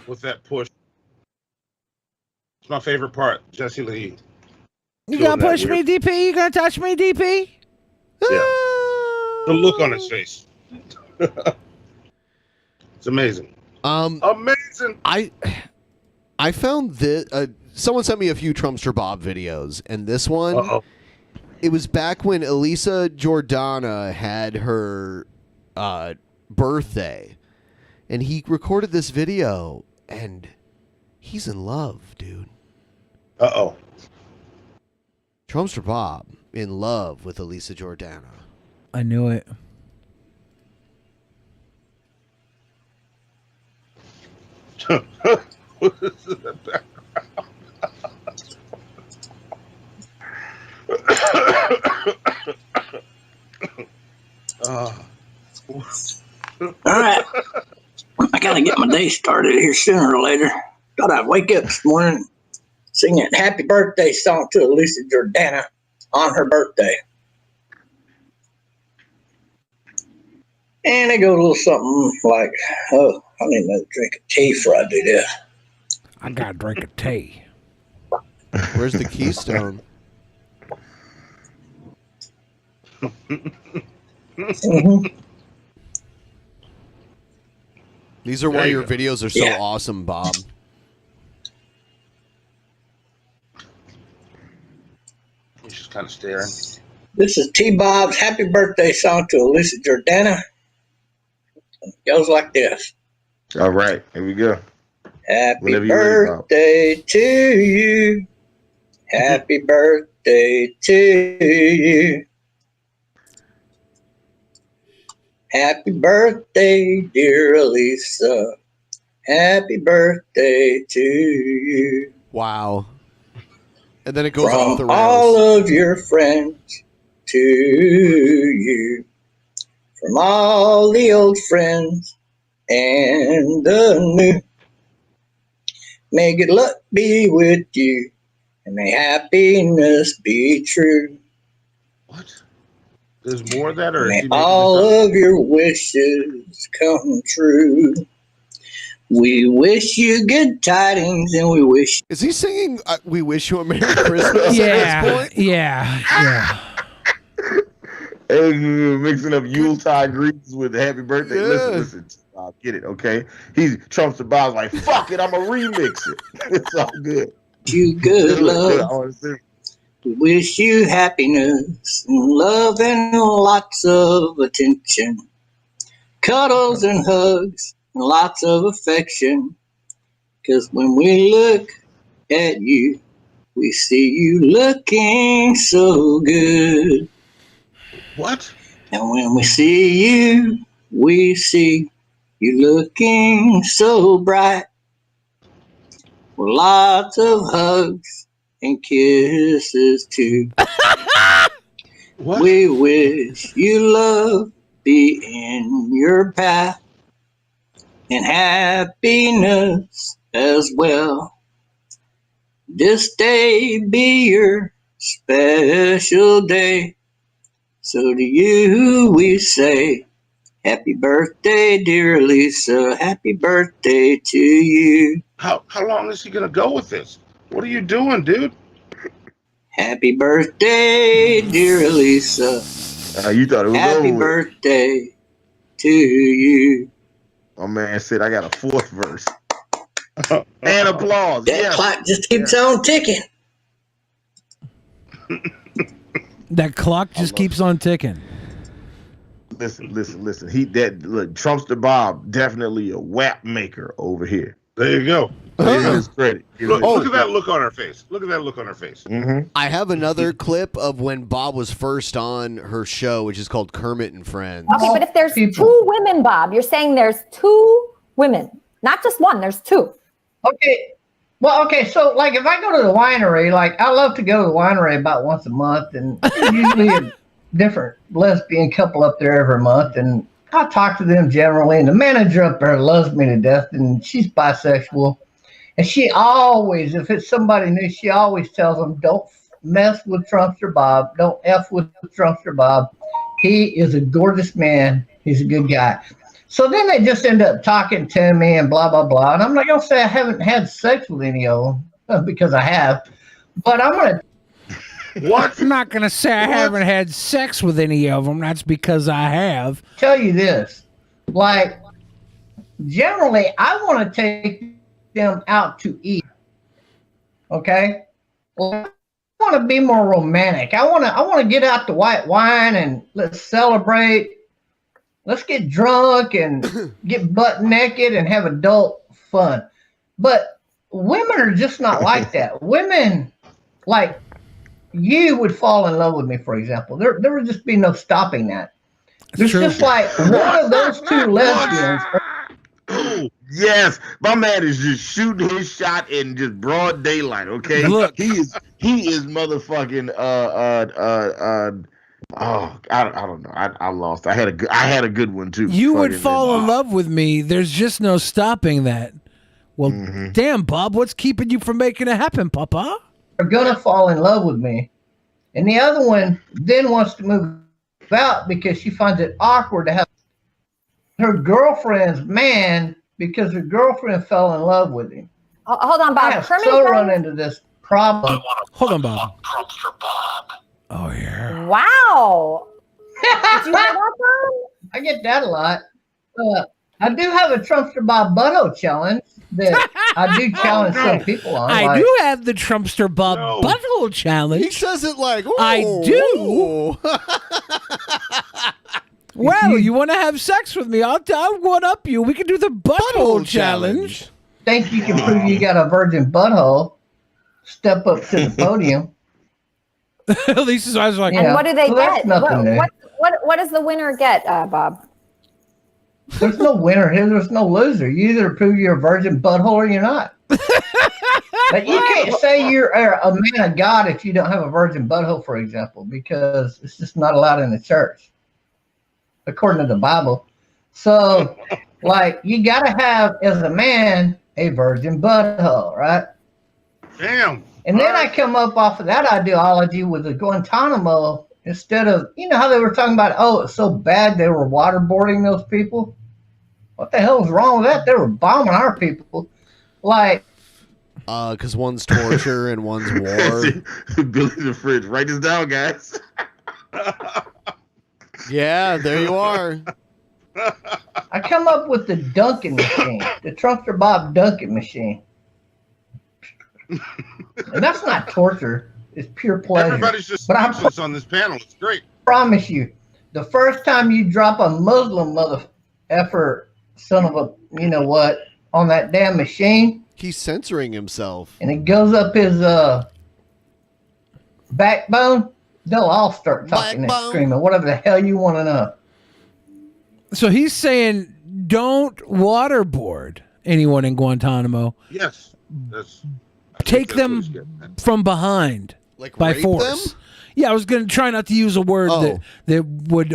with that push. It's my favorite part, Jesse Lee. You gonna push me, DP? You gonna touch me, DP? Yeah. The look on his face. It's amazing. Amazing. I found that someone sent me a few Trumpster Bob videos, and this one, it was back when Elisa Jordana had her birthday, and he recorded this video, and he's in love, dude. Trumpster Bob in love with Elisa Jordana. I knew it. All right. I gotta get my day started here sooner or later. Thought I'd wake up this morning singing happy birthday song to Elisa Jordana on her birthday. And it goes a little something like, oh, I need another drink of tea before I do that. I got a drink of tea. Where's the Keystone? These are why your videos are so awesome, Bob. He's just kind of staring. This is T-Bob's happy birthday song to Elisa Jordana. It goes like this. All right, here we go. Happy birthday to you. Happy birthday to you. Happy birthday, dear Elisa. Happy birthday to you. Wow. And then it goes From off the rails. all of your friends to you. From all the old friends and the new. May good luck be with you, and may happiness be true. There's more of that, or may all of your wishes come true. We wish you good tidings, and we wish. Is he singing "We Wish You a Merry Christmas"? Yeah, at this point? yeah. Hey, mixing up Yuletide greetings with happy birthday. Listen, get it, okay? He's Trumpster Bob's like, fuck it, I'm gonna remix it. It's all good. You good love. We wish you happiness and love and lots of attention. Cuddles and hugs and lots of affection. 'Cause when we look at you, we see you looking so good. What? And when we see you, we see you looking so bright. With lots of hugs and kisses too. What? We wish you love be in your path and happiness as well. This day be your special day. So to you we say, happy birthday, dear Lisa. Happy birthday to you. How long is he gonna go with this? What are you doing, dude? Happy birthday, dear Lisa. You thought it was Happy over with. Birthday to you. My man said I got a fourth verse. And applause. That clock just keeps on ticking. That clock just keeps on ticking. Listen. Look, Trumpster Bob, definitely a WAP maker over here. There you go. Give his credit. Look at that look on her face. Look at that look on her face. Mm-hmm. I have another clip of when Bob was first on her show, which is called Kermit and Friends. Okay, but if there's two women, Bob, you're saying there's two women, not just one, there's two. Okay. Well, okay, so like if I go to the winery, like I love to go to the winery about once a month, and there's usually a different lesbian couple up there every month, and I talk to them generally, and the manager up there loves me to death, and she's bisexual. And she always, if it's somebody new, she always tells them, don't mess with Trumpster Bob. Don't F with Trumpster Bob. He is a gorgeous man. He's a good guy. So then they just end up talking to me and blah, blah, blah. And I'm not going to say I haven't had sex with any of them because I have. But I'm going to. What? I'm not going to say I haven't had sex with any of them. That's because I have. Tell you this. Like, generally, I want to take them out to eat. Okay? Well, I want to be more romantic. I want to get out the white wine and let's celebrate. Let's get drunk and get butt naked and have adult fun. But women are just not like that. Women, like, you would fall in love with me, for example. There would just be no stopping that. There's just like one of those two lesbians. Yes, my man is just shooting his shot in just broad daylight. Okay, look, he is motherfucking oh, I don't know. I lost. I had a good one too. You would fall in love with me. There's just no stopping that. Well, damn, Bob, what's keeping you from making it happen, Papa? Are gonna fall in love with me, and the other one then wants to move out because she finds it awkward to have her girlfriend's man because her girlfriend fell in love with him. Hold on, Bob. I have so run into this problem. Hold on, Bob. Oh yeah. Wow. Did you hear that, Bob? I get that a lot. I do have a Trumpster Bob Butthole challenge that I do challenge some people on. I do have the Trumpster Bob Butthole challenge. He says it like, I do. Well, you want to have sex with me? I'll one up you. We can do the butthole challenge. Think you can prove you got a virgin butthole? Step up to the podium. At least I was like, and what do they get? Nothing What does the winner get, Bob? There's no winner here. There's no loser. You either prove you're a virgin butthole or you're not. But you can't say you're a man of God if you don't have a virgin butthole, for example, because it's just not allowed in the church, according to the Bible. So, like, you got to have, as a man, a virgin butthole, right? Damn. And then I come up off of that ideology with the Guantanamo instead of, you know how they were talking about, oh, it's so bad they were waterboarding those people? What the hell is wrong with that? They were bombing our people. Like, because one's torture and one's war. Billy the Fridge. Write this down, guys. Yeah, there you are. I come up with the dunking machine, the Trumpster Bob dunking machine. And that's not torture. It's pure pleasure. Everybody's just speechless on this panel. It's great. I promise you, the first time you drop a Muslim mother effer son of a, you know what, on that damn machine, He's censoring himself. And it goes up his backbone, they'll all start talking and screaming, whatever the hell you want to know. So he's saying don't waterboard anyone in Guantanamo. Yes. Take them from behind by rape force. them? Yeah, I was going to try not to use a word that would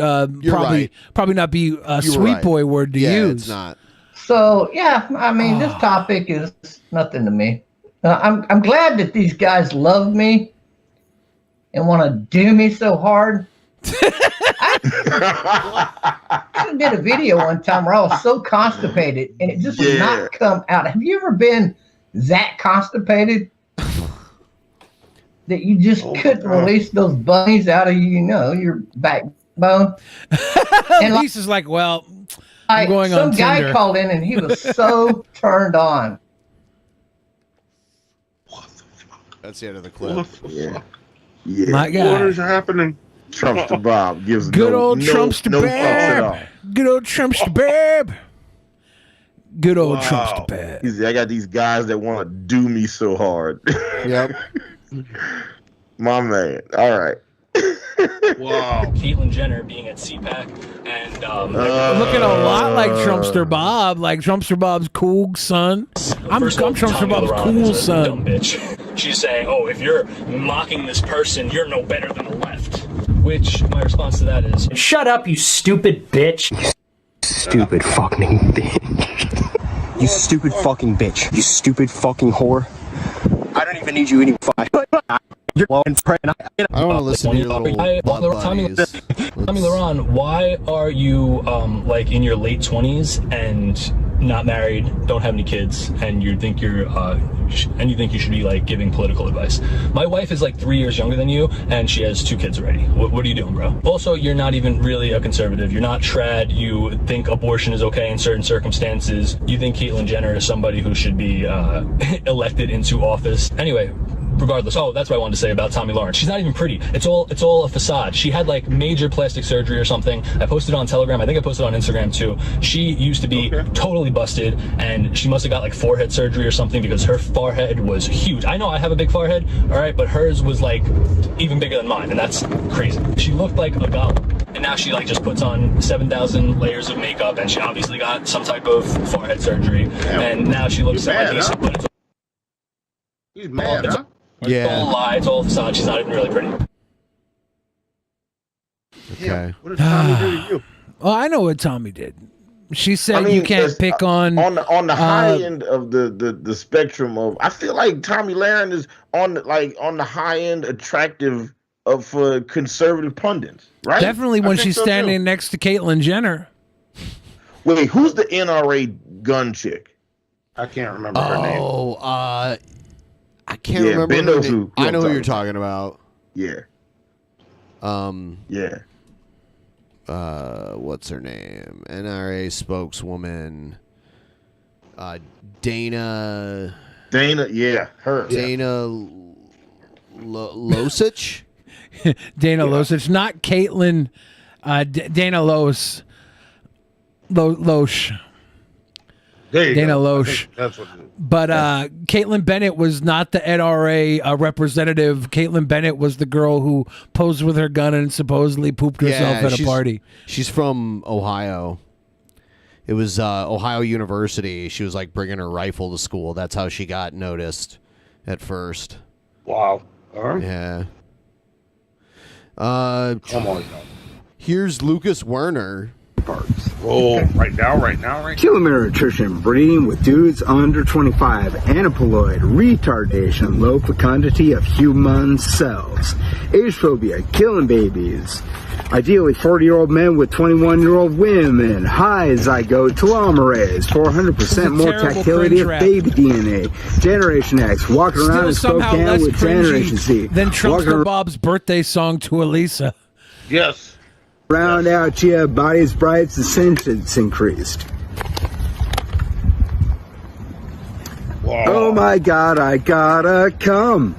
probably not be a sweet boy word to use. It's not. So yeah, I mean, this topic is nothing to me. I'm glad that these guys love me and want to do me so hard. I did a video one time where I was so constipated and it just would not come out. Have you ever been that constipated that you just couldn't release those bunnies out of your backbone? And Lisa's like, well, I'm going on Tinder. Some guy called in and he was so turned on. That's the end of the clip. Yeah. My God. What is happening? Trumpster Bob gives good old Trumpster no Bob. Good old Trumpster Bob. Good old Trumpster Bob. He's, I got these guys that want to do me so hard. Yep. My man. All right. Wow. Caitlyn Jenner being at CPAC and looking a lot like Trumpster Bob, like Trumpster Bob's cool son. I'm Trumpster Bob's cool son. Dumb bitch. She's saying, "Oh, if you're mocking this person, you're no better than the left." Which my response to that is, "Shut up, you stupid bitch." Stupid fucking bitch. You stupid fucking bitch. You stupid fucking whore. I don't even need you any fight. I don't want to listen to your little Tommy Laron, why are you like in your late 20s and not married, don't have any kids, and you think you should be like giving political advice? My wife is like 3 years younger than you, and she has 2 kids already. What are you doing, bro? Also, you're not even really a conservative. You're not trad. You think abortion is okay in certain circumstances. You think Caitlyn Jenner is somebody who should be elected into office. Anyway. Regardless, that's what I wanted to say about Tomi Lahren. She's not even pretty. It's all a facade. She had like major plastic surgery or something. I posted on Telegram. I think I posted on Instagram too. She used to be totally busted, and she must have got like forehead surgery or something because her forehead was huge. I know I have a big forehead, all right, but hers was like even bigger than mine, and that's crazy. She looked like a goblin, and now she like just puts on 7,000 layers of makeup, and she obviously got some type of forehead surgery, and now she looks like Lisa, but it's he's mad, huh? It's all a lie. It's all a facade. She's not even really pretty. Okay. What did Tommy do to you? Well, I know what Tommy did. She said you can't pick on the high end of the spectrum of. I feel like Tomi Lahren is on the high end attractive for conservative pundits, right? Definitely when she's standing next to Caitlyn Jenner. Wait, who's the NRA gun chick? I can't remember her name. I can't remember. Ben knows who I know who you're talking about. Yeah. Yeah. What's her name? NRA spokeswoman. Dana. Yeah, her. Dana Losich. Dana Losich, not Caitlyn. Dana Loesch. There you Dana go. Loesch. That's what it is. But Caitlyn Bennett was not the NRA representative. Caitlyn Bennett was the girl who posed with her gun and supposedly pooped herself at a party. She's from Ohio. It was Ohio University. She was like bringing her rifle to school. That's how she got noticed at first. Wow. All right. Yeah. Come on. Here's Lucas Werner. Oh, right now. Telomere attrition, breeding with dudes under 25, aneuploid, retardation, low fecundity of human cells, age phobia, killing babies, ideally 40-year-old men with 21-year-old women, high zygote telomerase, 400% more tactility of baby DNA, Generation X, walking around in Spokane with Generation Z. Than Trumpster Bob's birthday song to Elisa. Yes. Round out your body's bright and sentience increased. Wow. Oh my God, I gotta come.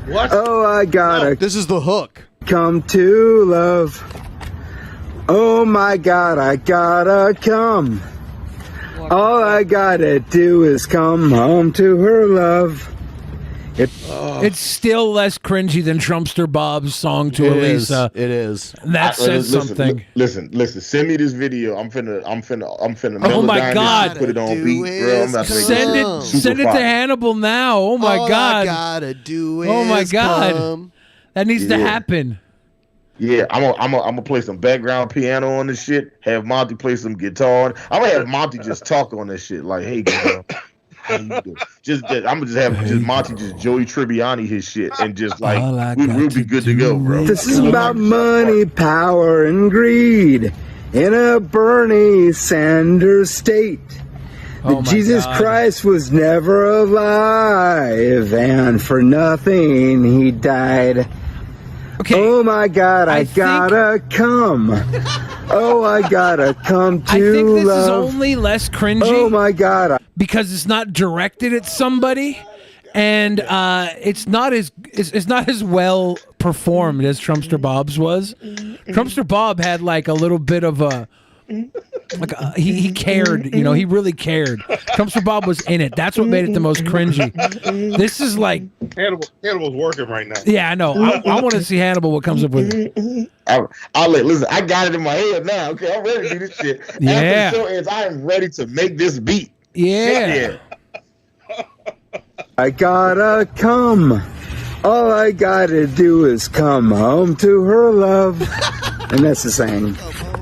What? Oh, I gotta. This is the hook. Come to love. Oh my God, I gotta come. All I gotta do is come home to her love. It's still less cringy than Trumpster Bob's song to Elisa. It is. That says something. Listen. Send me this video. I'm finna. Oh my God! Put it on beat, bro. I'm about to send it to Hannibal now. Oh my God! All I gotta do is oh my God! come. That needs to happen. Yeah, I'm gonna play some background piano on this shit. Have Monty play some guitar. I'm gonna have Monty just talk on this shit. Like, hey, girl. I'm gonna just have Monty just Joey Tribbiani his shit and just like we'll be good to go, bro. This is about money, power, and greed in a Bernie Sanders state. That Jesus Christ was never alive, and for nothing he died. Okay. Oh my God, I gotta come. Oh, I gotta come to I think this love. is only less cringy. Oh my God. Because it's not directed at somebody, and it's not as well performed as Trumpster Bob's was. Trumpster Bob had like a little bit of a he cared, you know, he really cared. Trumpster Bob was in it. That's what made it the most cringy. This is like Hannibal's working right now. Yeah, I know. I want to see Hannibal what comes up with. Listen, I got it in my head now. Okay, I'm ready to do this shit. Yeah. After the show ends, I am ready to make this beat. Yeah. I gotta come. All I gotta do is come home to her love. And that's the saying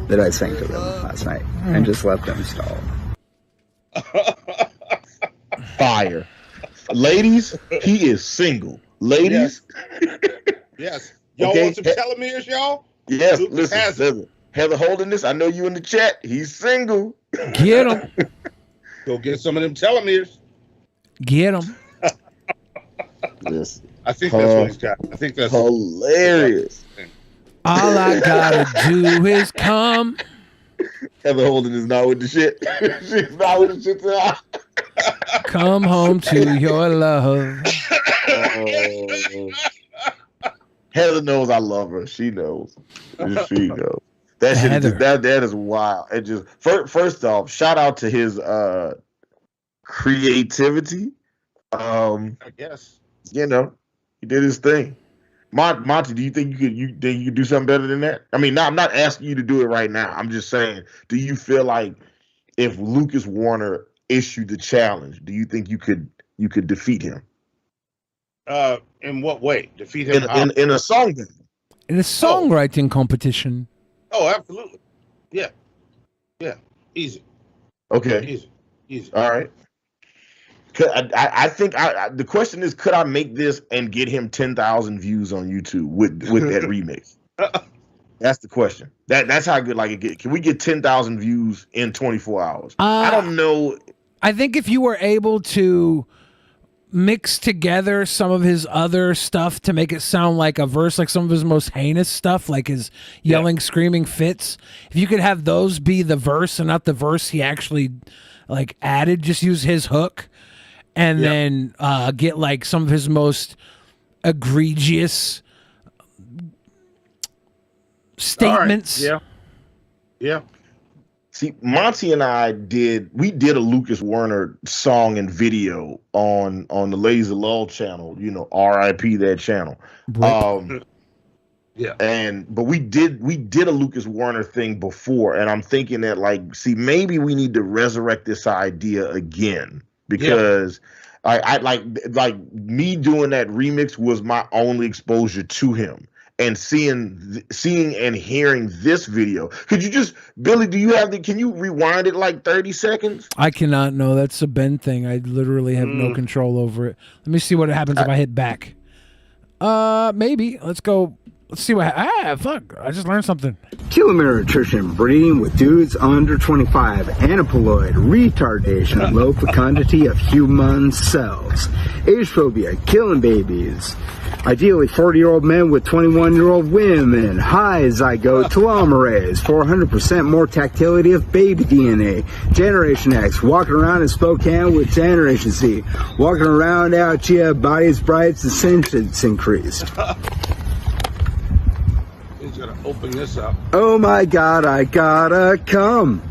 that I sang to them last night and just let them stall. Fire. Ladies, he is single. Ladies. Yes. Y'all want some telomeres, y'all? Yes, listen. Heather holding this. I know you in the chat. He's single. Get him. Go get some of them telomeres. Get him. Listen. I think that's what he's got. I think that's hilarious. All I gotta do is come. Heather Holden is not with the shit. She's not with the shit tonight. Come home to your love. Heather knows I love her. She knows. She knows. That shit is just, that is wild. It just first off, shout out to his creativity. I guess. You know, he did his thing. Monty, do you think you could do something better than that? I mean, I'm not asking you to do it right now. I'm just saying, do you feel like if Lucas Warner issued the challenge, do you think you could defeat him? In what way? Defeat him in a song battle? In a songwriting competition. Oh, absolutely. Yeah. Yeah. Easy. Okay. Easy. All right. I think the question is, could I make this and get him 10,000 views on YouTube with that remix? That's the question. That's how good it get. Can we get 10,000 views in 24 hours? I don't know. I think if you were able to mix together some of his other stuff to make it sound like a verse, like some of his most heinous stuff, like his yelling, screaming fits, if you could have those be the verse and not the verse he actually added, just use his hook. And then get like some of his most egregious statements. Right. Yeah. See, Monty and I did a Lucas Warner song and video on the Lazy Lull channel. You know, R.I.P. that channel. Yeah. But we did a Lucas Warner thing before, and I'm thinking that maybe we need to resurrect this idea again. Because I like me doing that remix was my only exposure to him, and seeing and hearing this video. Could you just, Billy? Can you rewind it 30 seconds? I cannot. No, that's a Ben thing. I literally have no control over it. Let me see what happens if I hit back. Maybe. Let's go. Let's see what. Fuck! I just learned something. Telomere attrition, breeding with dudes under 25, aneuploid, retardation, low fecundity of human cells, age phobia, killing babies, ideally 40-year-old men with 21-year-old women, high zygote telomerase, 400% more tactility of baby DNA, Generation X, walking around in Spokane with Generation Z, walking around out here, bodies bright, and sentience increased. Open this up. Oh my God, I gotta come.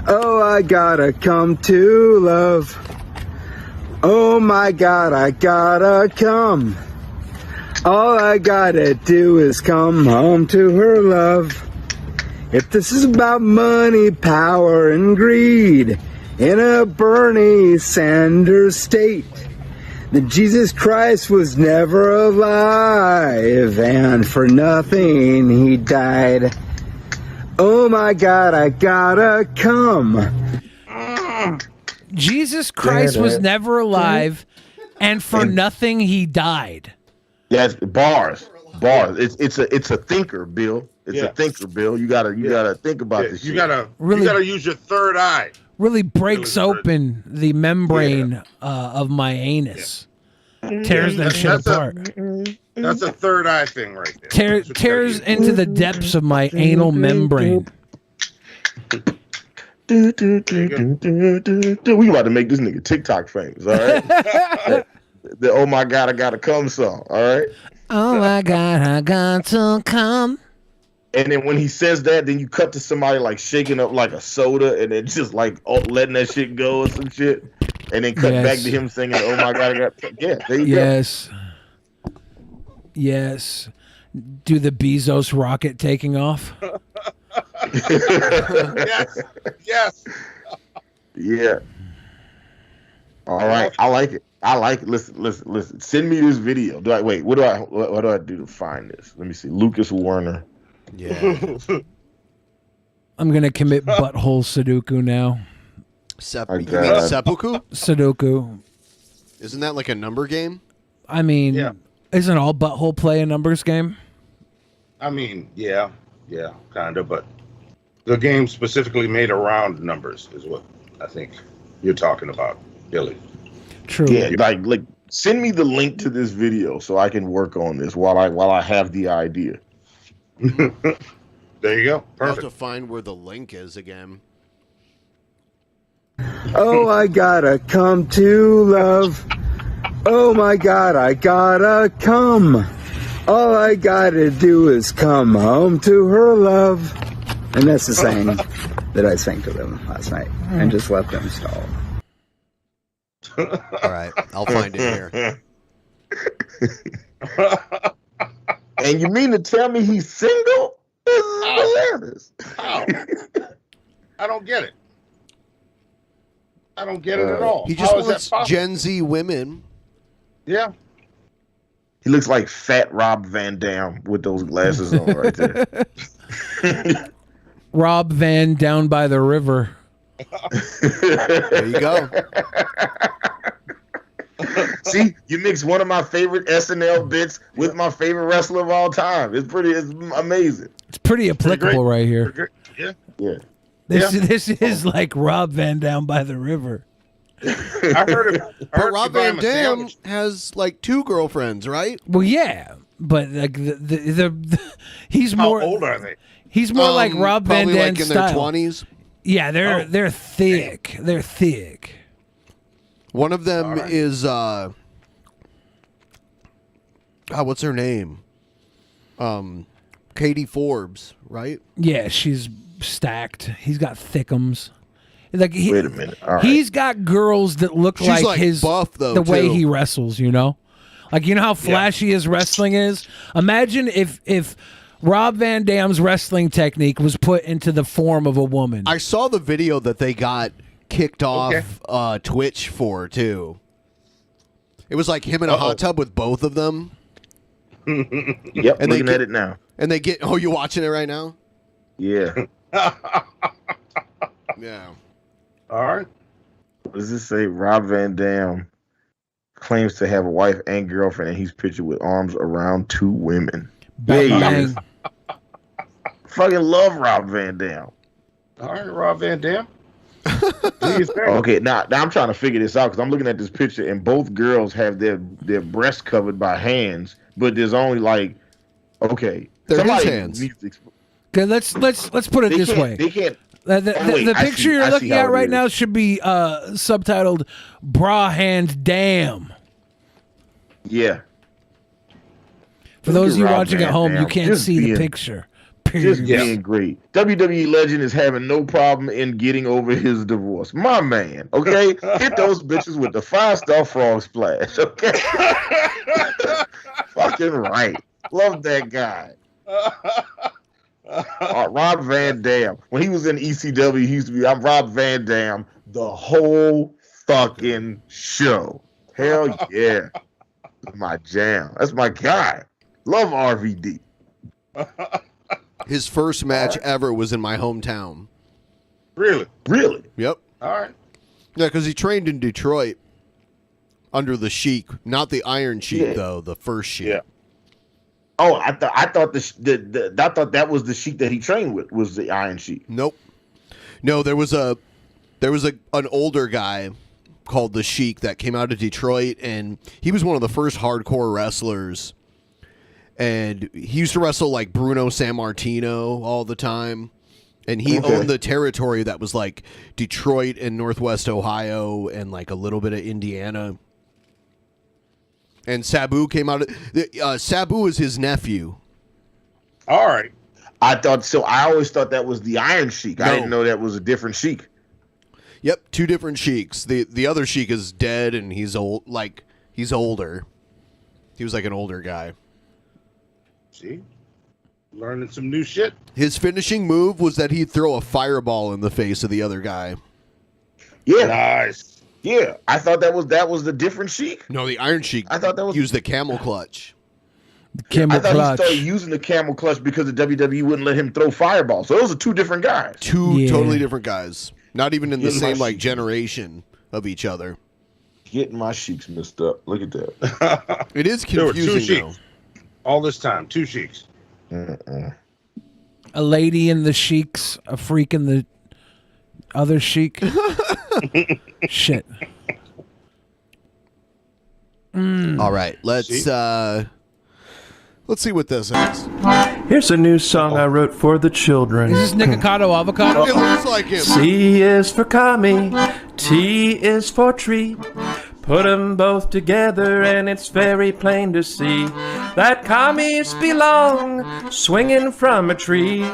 Oh, I gotta come to love. Oh my God, I gotta come. All I gotta do is come home to her love. If this is about money, power, and greed in a Bernie Sanders state, then Jesus Christ was never alive, and for nothing he died. Oh my God, I gotta come. Jesus Christ was never alive, and for nothing he died. Yes, bars. It's a thinker, Bill. It's a thinker, Bill. You gotta think about this. You shit. gotta use your third eye. Really breaks open the membrane of my anus. Tears that shit apart. That's a third eye thing right there. Tears into the depths of my anal membrane. We about to make this nigga TikTok famous, all right? The oh my God, I gotta come song, all right? Oh my God, I got to come. And then when he says that, then you cut to somebody like shaking up like a soda and then just like letting that shit go or some shit. And then cut back to him singing, oh my God, I got to come. Yeah, there you go. Yes. Do the Bezos rocket taking off? Yes. Yeah. All right. I like it. Listen. Send me this video. What do I do to find this? Let me see. Lucas Werner. Yeah. I'm gonna commit butthole Sudoku now. You mean seppuku? Sudoku. Isn't that like a number game? I mean, isn't all butthole play a numbers game? I mean, yeah, kind of, but the game specifically made around numbers is what I think you're talking about, Billy. True. Yeah, like send me the link to this video so I can work on this while I have the idea. There you go. I'll Perfect. have to find where the link is again. Oh, I gotta come to love. Oh my God, I gotta come. All I gotta do is come home to her love. And that's the saying that I sang to them last night and just left them stalled. All right, I'll find it here. And you mean to tell me he's single? This is hilarious. How? I don't get it. I don't get it at all. He just How is wants that possible? Gen Z women. Yeah. He looks like fat Rob Van Dam with those glasses on right there. Rob Van down by the river. There you go. See, you mix one of my favorite SNL bits with my favorite wrestler of all time. It's amazing. It's pretty applicable right here. Yeah. This is like Rob Van down by the river. I heard it. But Rob Van Dam has like 2 girlfriends, right? Well, yeah, but like he's more. How old are they? He's more like Rob Van Probably Dam like in style. their 20s. Yeah, they're thick. They're thick. One of them is what's her name? Katie Forbes, right? Yeah, she's stacked. He's got thickums. Like wait a minute. All right. He's got girls that look She's like like his buff, though, the way too. he wrestles. You know, like you know how flashy his wrestling is. Imagine if Rob Van Dam's wrestling technique was put into the form of a woman. I saw the video that they got kicked off Twitch for too. It was like him in a hot tub with both of them. Yep, and looking at it now. And they get. Oh, you watching it right now? Yeah. Yeah. All right. What does this say? Rob Van Dam claims to have a wife and girlfriend, and he's pictured with arms around 2 women. Bang, Yeah, bang. Fucking love Rob Van Dam. All right, Rob Van Dam. Okay, now I'm trying to figure this out because I'm looking at this picture and both girls have their breasts covered by hands, but there's only like They're somebody his hands. needs to Okay, let's put it They this can't- way. They can't. The picture you're looking at right now should be subtitled "Bra Hand Damn." Yeah. For Look those at of you Rob watching Van at home, Dam you can't just see the being- picture. Just being great. WWE legend is having no problem in getting over his divorce. My man, okay? Hit those bitches with the 5-star frog splash, okay? Fucking right. Love that guy. Rob Van Dam. When he was in ECW, he used to be, I'm Rob Van Dam the whole fucking show. Hell yeah. That's my jam. That's my guy. Love RVD. His first match ever was in my hometown. Really? Really? Yep. All right. Yeah, because he trained in Detroit under the Sheik, not the Iron Sheik though, the first Sheik. Yeah. Oh, I thought I thought that was the Sheik that he trained with was the Iron Sheik. Nope. No, there was an older guy called the Sheik that came out of Detroit, and he was one of the first hardcore wrestlers. And he used to wrestle like Bruno Sammartino all the time. And he owned the territory that was like Detroit and Northwest Ohio and like a little bit of Indiana. And Sabu came out. Sabu is his nephew. All right. I thought so. I always thought that was the Iron Sheik. I didn't know that was a different Sheik. Yep, two different Sheiks. The other Sheik is dead, and he's old. Like he's older. He was like an older guy. See, learning some new shit. His finishing move was that he'd throw a fireball in the face of the other guy. Yeah, nice. Yeah, I thought that was the different Sheik. No, the Iron Sheik. I thought that was used the camel clutch. I thought he started using the camel clutch because the WWE wouldn't let him throw fireballs. So those are two different guys. Two totally different guys. Not even in the same like generation of each other. Getting my Sheiks messed up. Look at that. It is confusing. There were two Sheiks all this time. Two Sheiks. A lady in the Sheiks, a freak in the other Sheik. Shit. All right, let's see what this is. Here's a new song I wrote for the children. Is this Nikocado Avocado? It looks like him. C is for Kami, T is for tree. Put them both together and it's very plain to see that commies belong swinging from a tree.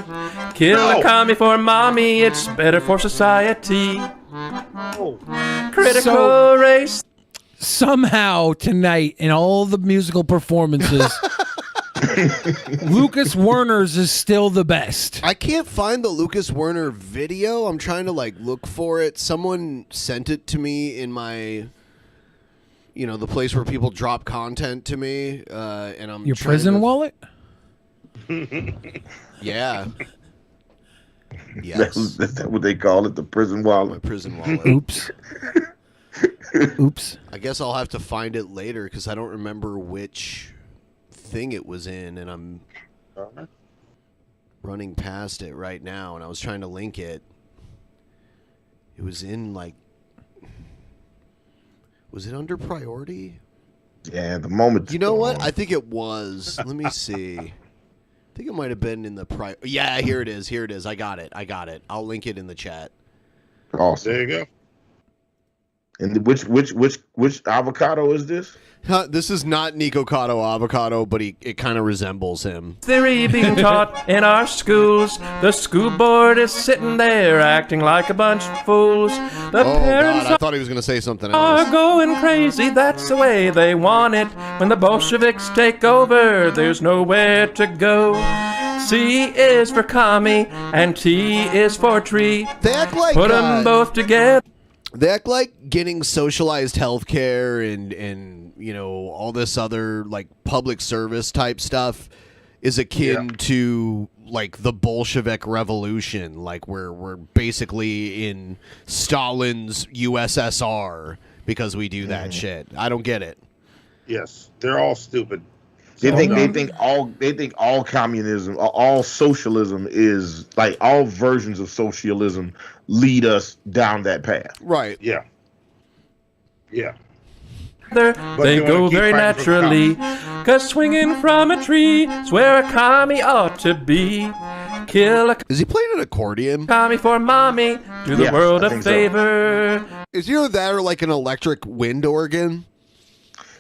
Kill a commie for mommy, it's better for society. Critical race. Somehow tonight in all the musical performances, Lucas Werner's is still the best. I can't find the Lucas Werner video. I'm trying to like look for it. Someone sent it to me in my, the place where people drop content to me, and I'm your prison wallet. Yeah. Yes. Is that what they call it? The prison wallet. My prison wallet. Oops. Oops. I guess I'll have to find it later because I don't remember which thing it was in, and I'm running past it right now, and I was trying to link it. It was in like, was it under priority? Yeah, the moment. You know what? I think it was. Let me see. I think it might have been in the Yeah, here it is. Here it is. I got it. I'll link it in the chat. Awesome. There you go. And which avocado is this? This is not Nikocado Avocado, but it kind of resembles him. Theory being taught in our schools. The school board is sitting there acting like a bunch of fools. The parents God, I thought he was going to say something else. are going crazy. That's the way they want it. When the Bolsheviks take over, there's nowhere to go. C is for commie and T is for tree. They act like put them both together. They act like getting socialized health care and all this other like public service type stuff is akin to like the Bolshevik Revolution. Like we're basically in Stalin's USSR because we do that shit. I don't get it. Yes, they're all stupid. They think all communism, all socialism is like all versions of socialism lead us down that path. Right. Yeah. Yeah. They go very naturally, 'cause swinging from a tree is where a commie ought to be. Kill a Is he playing an accordion? commie for mommy, do the world a favor. Is either that or like an electric wind organ?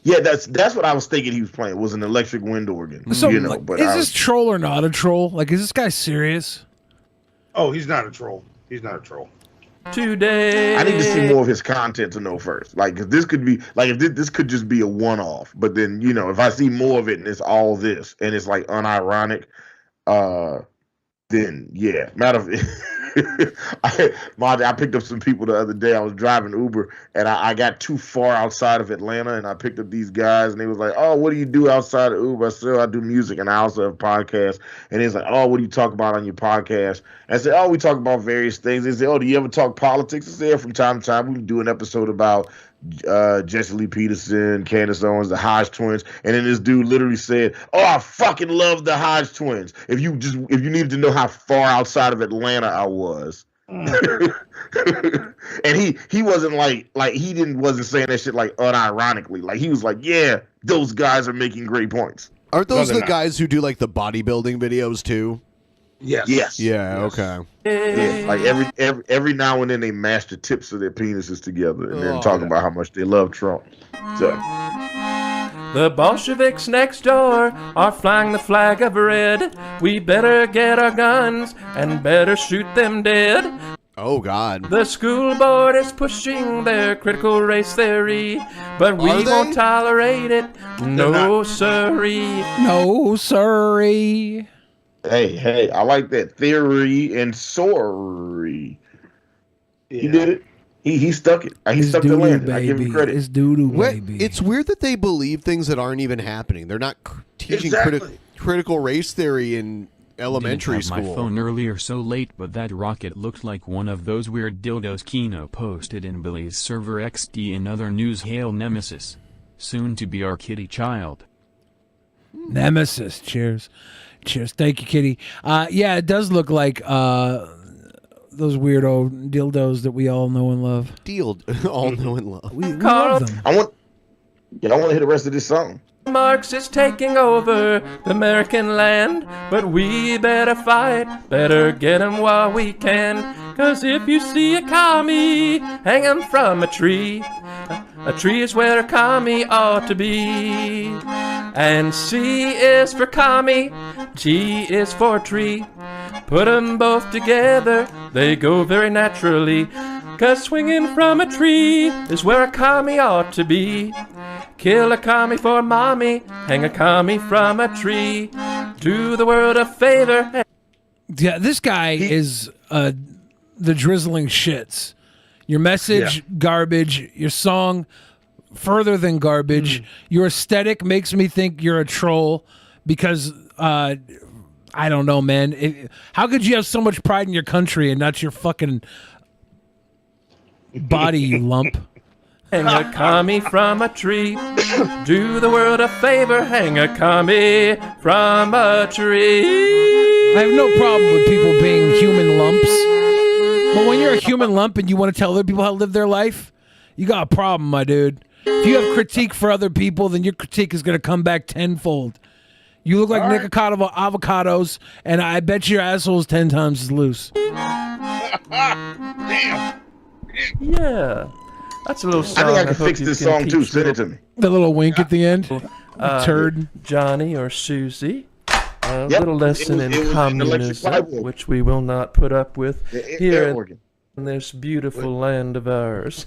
Yeah, that's what I was thinking he was playing, was an electric wind organ. So, you know, like, but is this troll or not a troll? Like, is this guy serious? Oh, he's not a troll. He's not a troll. Today, I need to see more of his content to know first. Like, 'cause this could be like, if this could just be a one-off, but then, you know, if I see more of it and it's all this and it's like unironic, then yeah. Matter of I picked up some people the other day. I was driving Uber and I got too far outside of Atlanta, and I picked up these guys and they was like, "Oh, what do you do outside of Uber?" I said, "Oh, I do music and I also have podcasts." And he's like, "Oh, what do you talk about on your podcast?" And I said, "Oh, we talk about various things." They said, "Oh, do you ever talk politics?" I said, "From time to time. We do an episode about Jesse Lee Peterson, Candace Owens, the Hodge twins." And then this dude literally said, "Oh, I fucking love the Hodge twins. If you needed to know how far outside of Atlanta I was." And he wasn't wasn't saying that shit like unironically. Like, he was like, "Yeah, those guys are making great points." Aren't those the guys who do like the bodybuilding videos too? Yes. Yes. Yeah. Okay. Yeah, like every now and then they mash the tips of their penises together and then talk about how much they love Trump. So the Bolsheviks next door are flying the flag of red. We better get our guns and better shoot them dead. Oh, God. The school board is pushing their critical race theory, but we won't tolerate it. No, sirree. No, sirree. Hey, I like that theory and sorry. Yeah. He did it. He stuck it. He stuck the landing. I give him credit. It's doo-doo, baby. It's weird that they believe things that aren't even happening. They're not teaching critical race theory in elementary school. I my phone earlier so late, but that rocket looked like one of those weird dildos Kino posted in Billy's server XD. In other news, hail Nemesis, soon to be our kitty child. Nemesis, cheers. Thank you, kitty. Yeah, it does look like those weirdo dildos that we all know and love. All know and love. We love them. I want to hear the rest of this song. Marx is taking over the American land, but we better fight, better get him while we can. 'Cause if you see a commie, hang him from a tree. A tree is where a commie ought to be. And C is for commie, G is for tree. Put 'em both together, they go very naturally. 'Cause swinging from a tree is where a commie ought to be. Kill a commie for mommy, hang a commie from a tree. Do the world a favor. Yeah, this guy is the drizzling shits. Your message, garbage. Your song, further than garbage. Your aesthetic makes me think you're a troll because, I don't know, man. How could you have so much pride in your country and not your fucking body, you lump? Hang a commie from a tree. Do the world a favor. Hang a commie from a tree. I have no problem with people being human lumps. But when you're a human lump and you want to tell other people how to live their life, you got a problem, my dude. If you have critique for other people, then your critique is going to come back tenfold. You look like Nicocado avocados, and I bet your asshole is 10 times as loose. Damn. Yeah. That's a little song. I think I can fix this song too. Send it to me. The little wink at the end. Turd. Johnny or Susie. A little lesson in communism, which we will not put up with here in this beautiful land of ours.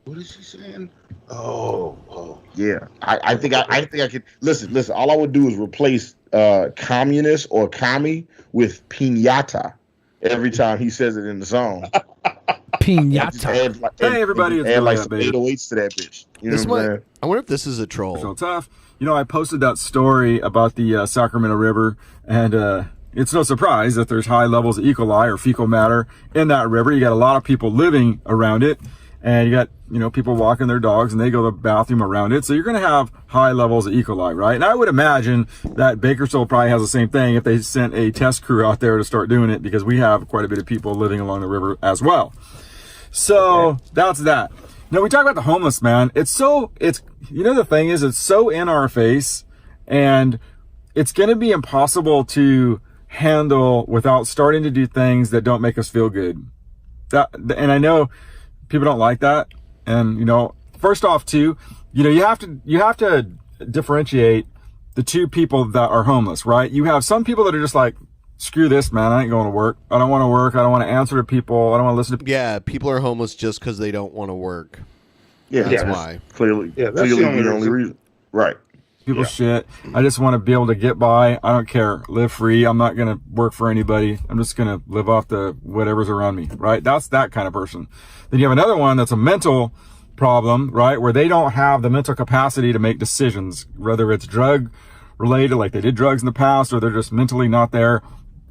What is he saying? Oh. Yeah. I think I could listen. All I would do is replace communist or commie with piñata every time he says it in the song. Piñata. Hey everybody, it's add like Billy, some baby. 808s to that bitch. You know This what I'm one, saying? I wonder if this is a troll. So tough. You know, I posted that story about the Sacramento River, and it's no surprise that there's high levels of E. coli or fecal matter in that river. You got a lot of people living around it, and you got, people walking their dogs and they go to the bathroom around it. So you're going to have high levels of E. coli, right? And I would imagine that Bakersfield probably has the same thing if they sent a test crew out there to start doing it, because we have quite a bit of people living along the river as well. So that's that. Now we talk about the homeless, man. The thing is, it's so in our face, and it's going to be impossible to handle without starting to do things that don't make us feel good. And I know people don't like that. And, first off, too, you have to differentiate the two people that are homeless, right? You have some people that are just like, screw this, man. I ain't going to work. I don't want to work. I don't want to answer to people. I don't want to listen to people. Yeah, people are homeless just because they don't want to work. Yeah, that's why. Clearly, that's the only reason. Right. People shit. I just want to be able to get by. I don't care. Live free. I'm not going to work for anybody. I'm just going to live off the whatever's around me, right? That's that kind of person. Then you have another one that's a mental problem, right? Where they don't have the mental capacity to make decisions, whether it's drug related, like they did drugs in the past, or they're just mentally not there.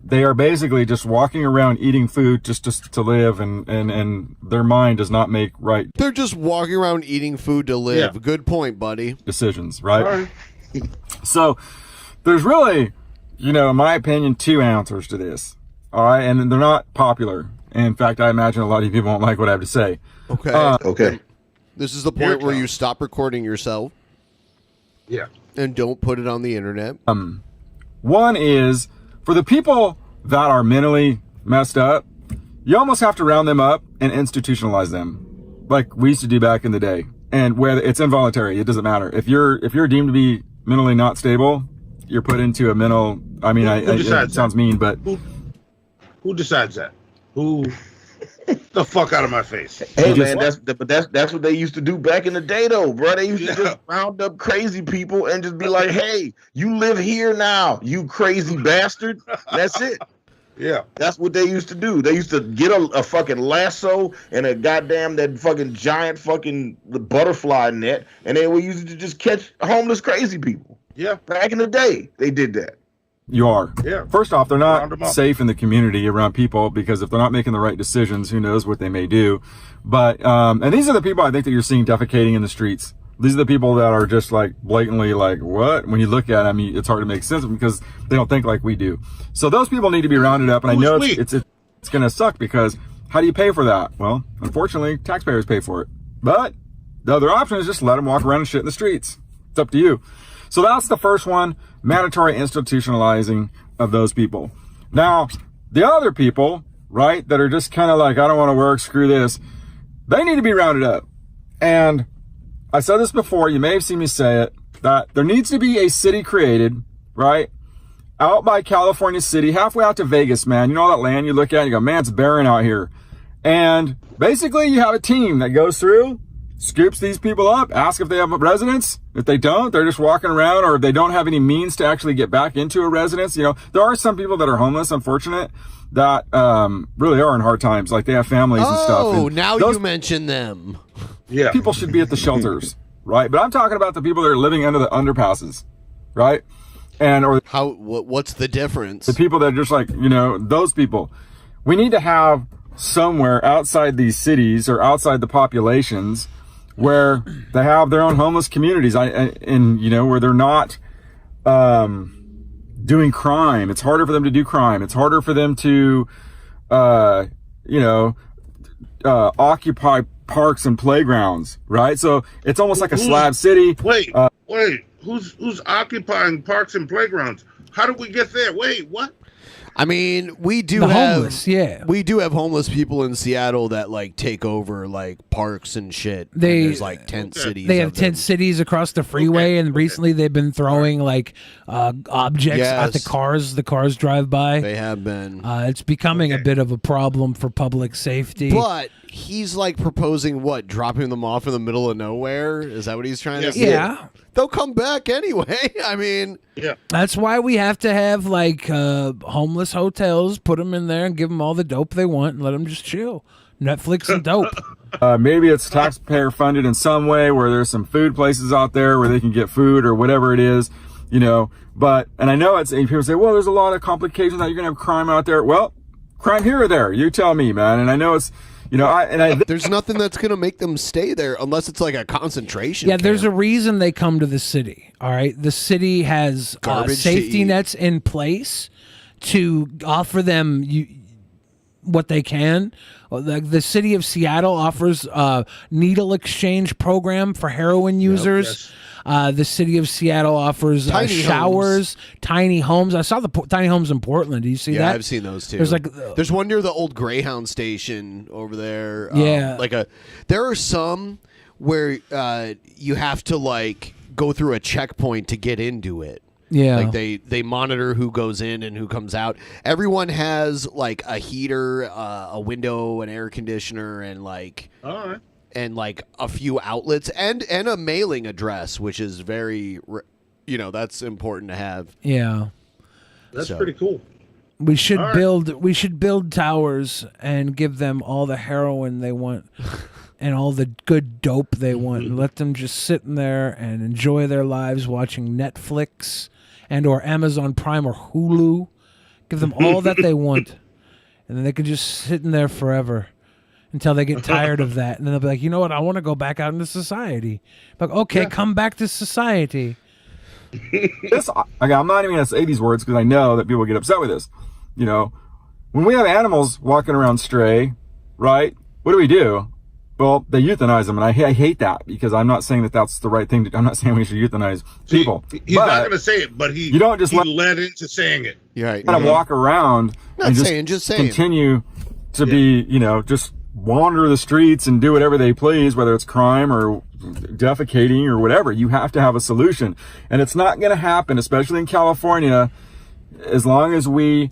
They are basically just walking around eating food just to live, and their mind does not make right. They're just walking around eating food to live. Yeah. Good point, buddy. Decisions, right? So there's really, in my opinion, two answers to this. All right, and they're not popular. In fact, I imagine a lot of people won't like what I have to say. Okay. Okay. This is the point where you stop recording yourself. Yeah. And don't put it on the internet. One is, for the people that are mentally messed up, you almost have to round them up and institutionalize them, like we used to do back in the day. And whether it's involuntary, it doesn't matter. If you're deemed to be mentally not stable, you're put into a mental. I mean, it sounds mean, but who decides that? Who? The fuck out of my face. Hey man, that's what they used to do back in the day though, bro. They used to just round up crazy people and just be like, hey, you live here now, you crazy bastard. That's it. Yeah. That's what they used to do. They used to get a fucking lasso and a goddamn that fucking giant fucking butterfly net, and they were used to just catch homeless crazy people. Yeah. Back in the day, they did that. You are. Yeah. First off, they're not safe in the community around people, because if they're not making the right decisions, who knows what they may do. But, and these are the people I think that you're seeing defecating in the streets. These are the people that are just like blatantly like, what? When you look at them, it's hard to make sense because they don't think like we do. So those people need to be rounded up. And I know it's going to suck, because how do you pay for that? Well, unfortunately, taxpayers pay for it. But the other option is just let them walk around and shit in the streets. It's up to you. So that's the first one, mandatory institutionalizing of those people. Now, the other people, right, that are just kind of like, I don't want to work, screw this, they need to be rounded up. And I said this before, you may have seen me say it, that there needs to be a city created, right, out by California City, halfway out to Vegas, man. You know all that land you look at and you go, man, it's barren out here. And basically you have a team that goes through, scoops these people up, ask if they have a residence. If they don't, they're just walking around, or if they don't have any means to actually get back into a residence. There are some people that are homeless, unfortunate, that really are in hard times. Like they have families and stuff. Oh, now you mention them. Yeah. People should be at the shelters, right? But I'm talking about the people that are living under the underpasses, right? What's the difference? The people that are just like, those people. We need to have somewhere outside these cities or outside the populations where they have their own homeless communities, where they're not doing crime. It's harder for them to do crime. It's harder for them to, occupy parks and playgrounds, right? So it's almost like a slab city. Wait, who's occupying parks and playgrounds? How did we get there? Wait, what? I mean, we do have homeless people in Seattle that like take over like parks and shit. There's like tent cities. They have tent cities across the freeway, and recently they've been throwing like objects at the cars. The cars drive by. They have been. It's becoming a bit of a problem for public safety. But he's like proposing dropping them off in the middle of nowhere? Is that what he's trying to say? Yeah. They'll come back anyway. I mean, that's why we have to have like homeless hotels, put them in there and give them all the dope they want and let them just chill. Netflix and dope. Maybe it's taxpayer funded in some way, where there's some food places out there where they can get food or whatever it is, but, and I know people say, well, there's a lot of complications that you're going to have crime out there. Well, crime here or there, you tell me, man. And I know it's, there's nothing that's going to make them stay there unless it's like a concentration camp. There's a reason they come to the city. All right. The city has safety nets in place to offer them what they can. The city of Seattle offers a needle exchange program for heroin users. The city of Seattle offers showers, tiny homes. I saw the tiny homes in Portland. Do you see that? Yeah, I've seen those too. There's one near the old Greyhound station over there. Yeah. There are some where you have to like go through a checkpoint to get into it. Yeah. Like they monitor who goes in and who comes out. Everyone has like a heater, a window, an air conditioner, and like and like a few outlets and a mailing address, which is very that's important to have. Yeah. That's pretty cool. We should build towers and give them all the heroin they want and all the good dope they want and let them just sit in there and enjoy their lives watching Netflix and or Amazon Prime or Hulu. Give them all that they want. And then they can just sit in there forever until they get tired of that. And then they'll be like, you know what? I want to go back out into society. Like, okay, come back to society. I'm not even going to say these words because I know that people get upset with this. When we have animals walking around stray, right? What do? Well, they euthanize them, and I hate that because I'm not saying that that's the right thing. I'm not saying we should euthanize people. He's not going to say it, but he led into saying it. You're right. Kind of walk around and just continue to be, just wander the streets and do whatever they please, whether it's crime or defecating or whatever. You have to have a solution, and it's not going to happen, especially in California, as long as we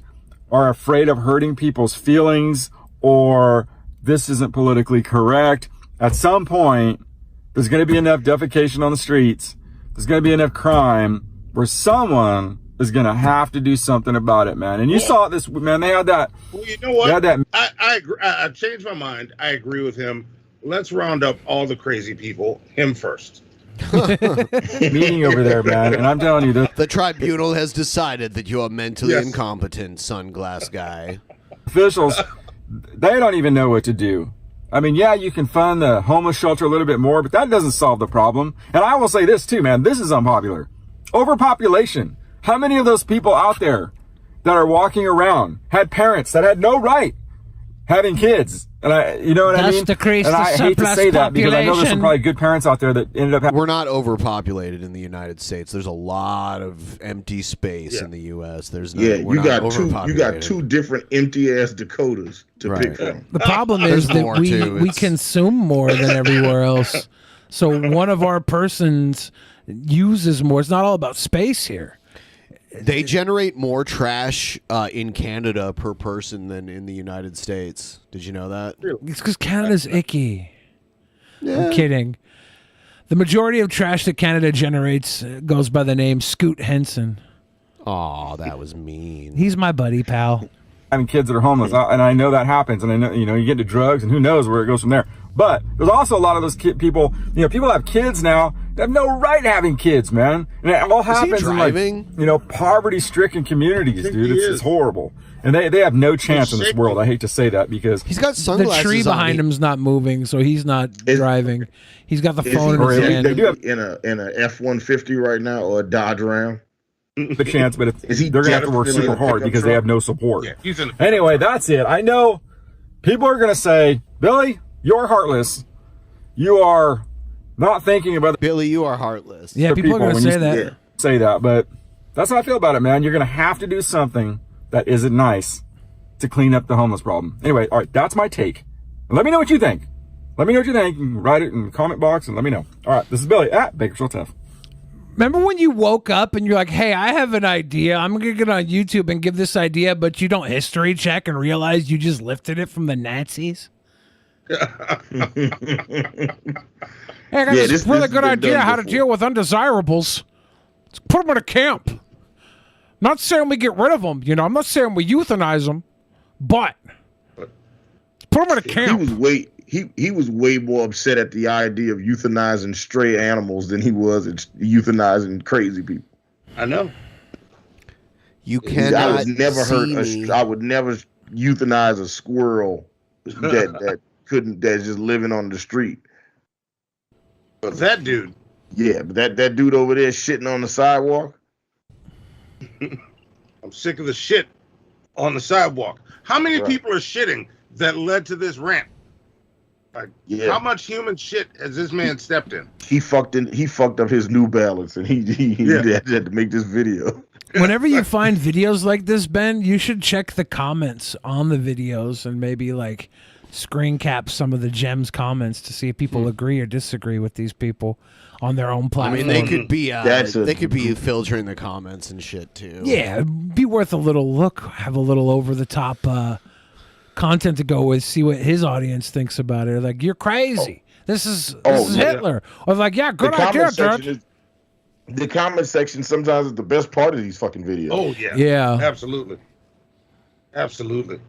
are afraid of hurting people's feelings or this isn't politically correct. At some point, there's going to be enough defecation on the streets. There's going to be enough crime where someone is going to have to do something about it, man. And you saw this, man. They had that. Well, you know what? I agree. I changed my mind. I agree with him. Let's round up all the crazy people. Him first. Meeting over there, man. And I'm telling you, the tribunal has decided that you are mentally incompetent, sunglass guy. Officials, they don't even know what to do. I mean, yeah, you can fund the homeless shelter a little bit more, but that doesn't solve the problem. And I will say this too, man. This is unpopular. Overpopulation. How many of those people out there that are walking around had parents that had no right having kids? And you know what I mean? And I hate to say that because I know there's some probably good parents out there that ended up having... We're not overpopulated in the United States. There's a lot of empty space in the U.S. There's no, you got two different empty ass Dakotas to pick from. The problem is that we consume more than everywhere else. So one of our persons uses more. It's not all about space here. They generate more trash in Canada per person than in the United States. Did you know that? It's because Canada's icky. I'm kidding. The majority of trash that Canada generates goes by the name Scoot Henson. Oh, that was mean. He's my buddy, pal. Having kids that are homeless, and I know that happens, and I know you get into drugs, and who knows where it goes from there. But there's also a lot of those people. People have kids now. They have no right having kids, man. And it all happens in poverty-stricken communities, dude. It's horrible. And they have no chance in this world. I hate to say that because he's got sunglasses. The tree behind him's not moving, so he's not driving. He's got the phone in his hand. They do have in a F-150 right now or a Dodge Ram. The chance, but they're going to have to work super hard because they have no support. Anyway, that's it. I know people are going to say, Billy, you're heartless. You are not thinking about Billy, you are heartless. Yeah, people are going to say that. Say that, but that's how I feel about it, man. You're going to have to do something that isn't nice to clean up the homeless problem. Anyway, all right, that's my take. And let me know what you think. Let me know what you think. You can write it in the comment box and let me know. All right, this is Billy at Bakersfield Tough. Remember when you woke up and you're like, hey, I have an idea. I'm going to get on YouTube and give this idea, but you don't history check and realize you just lifted it from the Nazis? Hey, I got this really good idea how to deal with undesirables. Let's put them in a camp. Not saying we get rid of them, I'm not saying we euthanize them, but put them in a camp. He was way more upset at the idea of euthanizing stray animals than he was at euthanizing crazy people. I know. You cannot. I would never euthanize a squirrel that's just living on the street. But that dude. Yeah, but that dude over there shitting on the sidewalk. I'm sick of the shit on the sidewalk. How many people are shitting that led to this rant? Like, how much human shit has this man stepped in? He fucked up his New Balance, and he had to make this video. Whenever you find videos like this, Ben, you should check the comments on the videos and maybe screen cap some of the Gems comments to see if people agree or disagree with these people on their own I platform. mean, they could be filtering the comments and shit too. Yeah, it'd be worth a little look. Have a little over the top content to go with. See what his audience thinks about it. Like, you're crazy. This is Hitler. Or like, yeah, good idea, dude. The comment section sometimes is the best part of these fucking videos. Oh yeah. Yeah. Absolutely. Absolutely.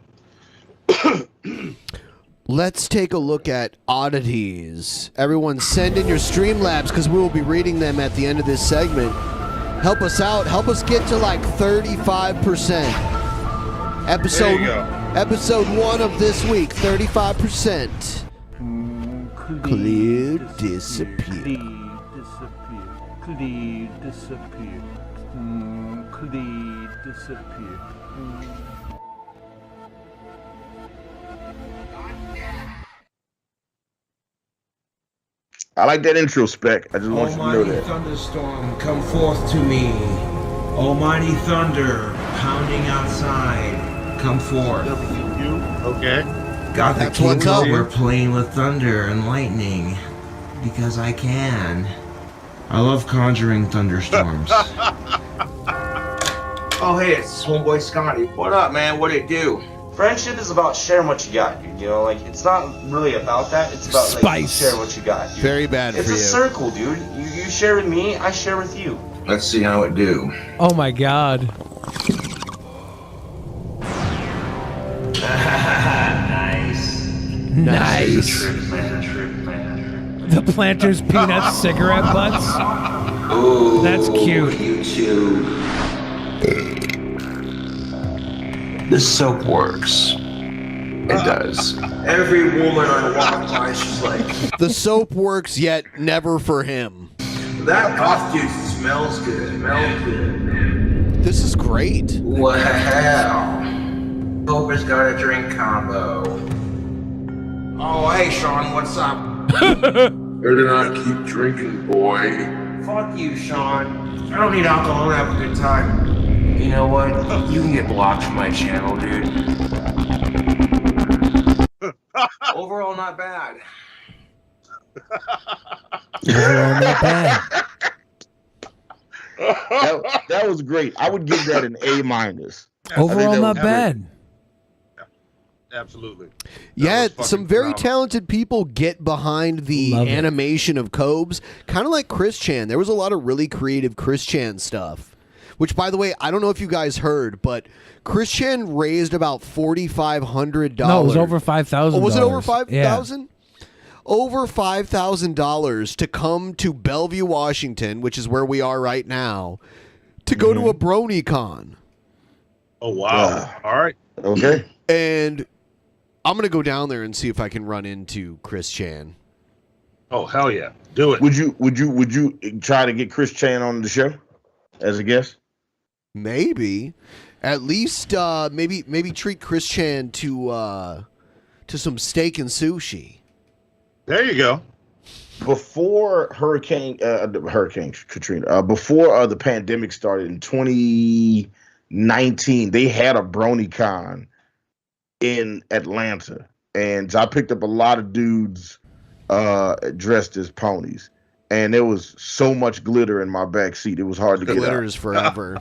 Let's take a look at oddities. Everyone send in your Streamlabs because we will be reading them at the end of this segment. Help us out. Help us get to like 35%. Episode 1 of this week, 35%. Clear disappear. Clear disappear. Clear disappear. I like that intro spec. I just want you to know Almighty that. thunderstorm, come forth to me. Almighty thunder, pounding outside, come forth. Okay. Got the That's what's king up. over playing with thunder and lightning, because I can. I love conjuring thunderstorms. Oh, hey, it's homeboy Scotty. What up, man? What it do? Friendship is about sharing what you got, dude. You know, like, it's not really about that. It's about, like, share what you got, dude. Very bad It's for a you. circle, dude. You share with me, I share with you. Let's see how it do. Oh my God. Nice. The Planters Peanut cigarette butts. Ooh, That's cute. You too. The soap works. It does. Every woman I walk by, she's like, The soap works, yet never for him. that off juice smells good. Smells good. This is great. Wow. Hoper's got a drink combo. Oh, hey, Sean, what's up? Better not keep drinking, boy. Fuck you, Sean. I don't need alcohol to have a good time. You know what? You can get blocked from my channel, dude. Overall, not bad. Overall, not bad. That was great. I would give that an A-. Overall, not bad. Absolutely. Yeah, some very talented people get behind the Love it. animation of Cobes, kind of like Chris Chan. There was a lot of really creative Chris Chan stuff. Which, by the way, I don't know if you guys heard, but Chris Chan raised about $4,500. No, it was over $5,000. Oh, was it over $5,000? Yeah. Over $5,000 to come to Bellevue, Washington, which is where we are right now, to go to a BronyCon. Oh, wow. All right. Okay. And I'm going to go down there and see if I can run into Chris Chan. Oh, hell yeah. Do it. Would you try to get Chris Chan on the show as a guest? Maybe. At least maybe treat Chris Chan to some steak and sushi. There you go. Before Hurricane Katrina, before the pandemic started in 2019, they had a BronyCon in Atlanta, and I picked up a lot of dudes dressed as ponies, and there was so much glitter in my back seat. It was hard to get out. Glitter is forever.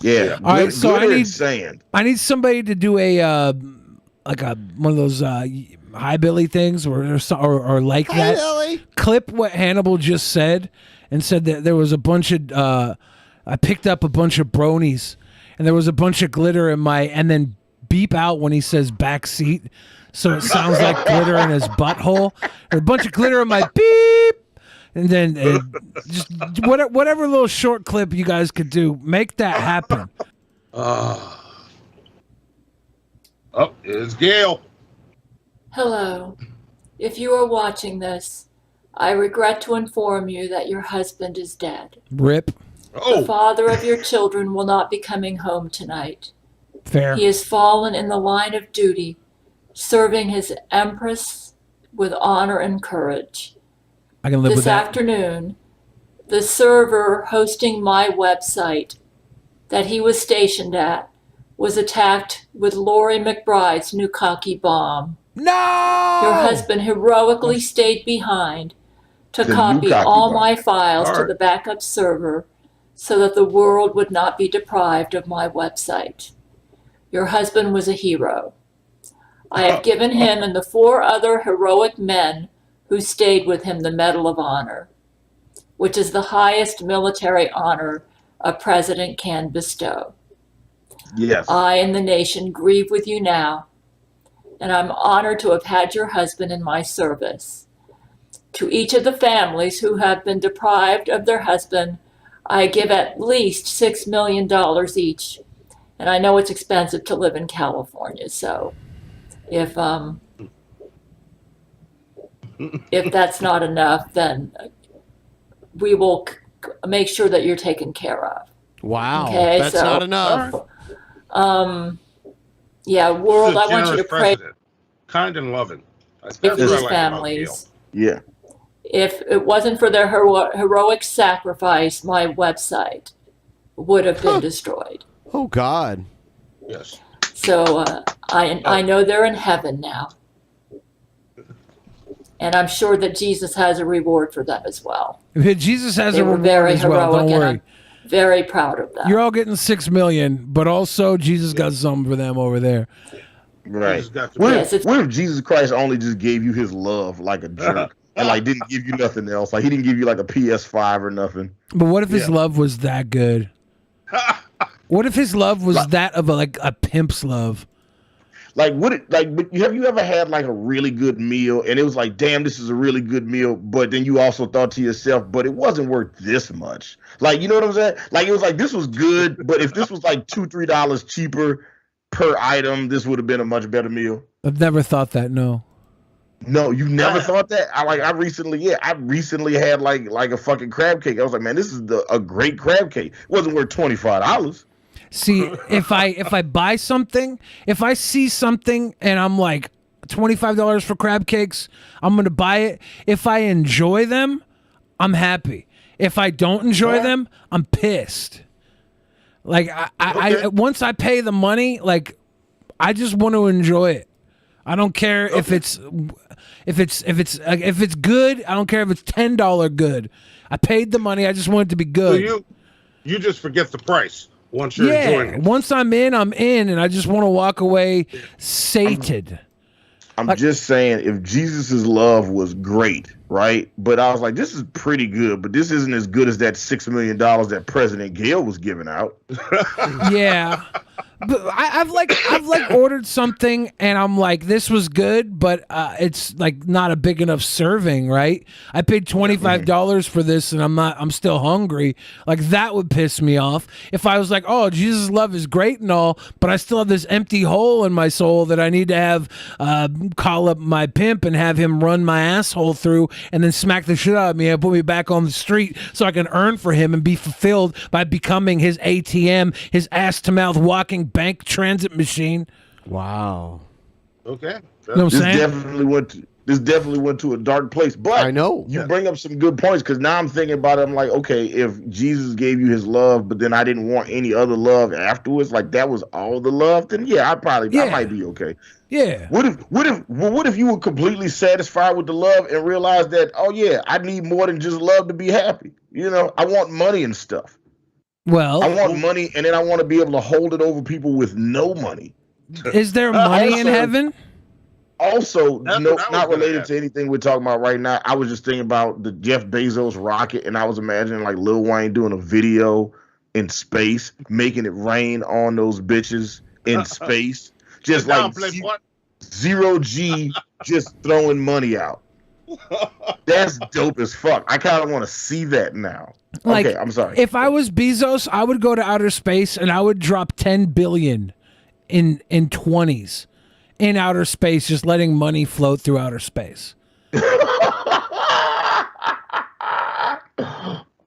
Yeah. All right, so glitter and sand. I need somebody to do a one of those hillbilly things or like that. Billy. Clip what Hannibal just said and said that there was a bunch of I picked up a bunch of bronies and there was a bunch of glitter in my, and then beep out when he says back seat, so it sounds like glitter in his butthole. Or a bunch of glitter in my beep. And then just whatever little short clip you guys could do, make that happen. Oh, it's Gail. Hello. If you are watching this, I regret to inform you that your husband is dead. Rip. The father of your children will not be coming home tonight. Fair. He has fallen in the line of duty, serving his empress with honor and courage. I can live This with that. afternoon, the server hosting my website that he was stationed at was attacked with Lori McBride's Nukaki bomb. No! Your husband heroically stayed behind to copy all my files to the backup server so that the world would not be deprived of my website. Your husband was a hero. I have given him and the 4 other heroic men who stayed with him the Medal of Honor, which is the highest military honor a president can bestow. Yes. I and the nation grieve with you now, and I'm honored to have had your husband in my service. To each of the families who have been deprived of their husband, I give at least $6 million each. And I know it's expensive to live in California, so if that's not enough, then we will make sure that you're taken care of. Wow, okay, that's not enough. Yeah, world, I want you to pray. Kind and loving. For these families. Yeah. If it wasn't for their heroic sacrifice, my website would have been destroyed. Oh, God. Yes. So I know they're in heaven now. And I'm sure that Jesus has a reward for them as well. Jesus has They a were reward very as well. heroic, Don't and worry. I'm very proud of them. You're all getting $6 million, but also Jesus got something for them over there. Right. What if Jesus Christ only just gave you his love like a jerk and like didn't give you nothing else? Like he didn't give you like a PS5 or nothing. But what if his love was that good? What if his love was that of a pimp's love? Like have you ever had like a really good meal and it was like, damn, this is a really good meal, but then you also thought to yourself, but it wasn't worth this much. Like, you know what I'm saying? Like it was like, this was good, but if this was like $2-3 cheaper per item, this would have been a much better meal. I've never thought that. No. No, you never thought that? I recently had like a fucking crab cake. I was like, man, this is a great crab cake. It wasn't worth $25. See, if I buy something, if I see something and I'm like $25 for crab cakes, I'm gonna buy it. If I enjoy them, I'm happy. If I don't enjoy them, I'm pissed. Like I once I pay the money, like I just want to enjoy it. I don't care if it's good. I don't care if it's $10 good. I paid the money. I just want it to be good. So you just forget the price once you're enjoying it. Once I'm in, and I just want to walk away sated. I'm just saying, if Jesus's love was great, right? But I was like, this is pretty good, but this isn't as good as that $6 million that President Gale was giving out. Yeah. But I've ordered something and I'm like, this was good, but it's like not a big enough serving, right? I paid $25 for this and I'm still hungry. Like that would piss me off. If I was like, oh, Jesus' love is great and all, but I still have this empty hole in my soul that I need to have call up my pimp and have him run my asshole through and then smack the shit out of me and put me back on the street so I can earn for him and be fulfilled by becoming his ATM, his ass to mouth walking bank transit machine. Wow. Okay. You know what I'm saying? This definitely went to a dark place. But I know you bring up some good points because now I'm thinking about it. I'm like, okay, if Jesus gave you his love, but then I didn't want any other love afterwards, like that was all the love, then yeah, I might be okay. Yeah. What if you were completely satisfied with the love and realized that, oh yeah, I need more than just love to be happy. You know, I want money and stuff. Well, I want money, and then I want to be able to hold it over people with no money. Is there money in heaven? Also, not related to anything we're talking about right now. I was just thinking about the Jeff Bezos rocket, and I was imagining like Lil Wayne doing a video in space, making it rain on those bitches in space, just like zero G, just throwing money out. That's dope as fuck. I kind of want to see that now. Like, okay, I'm sorry. If I was Bezos, I would go to outer space and I would drop 10 billion in 20s in outer space, just letting money float through outer space.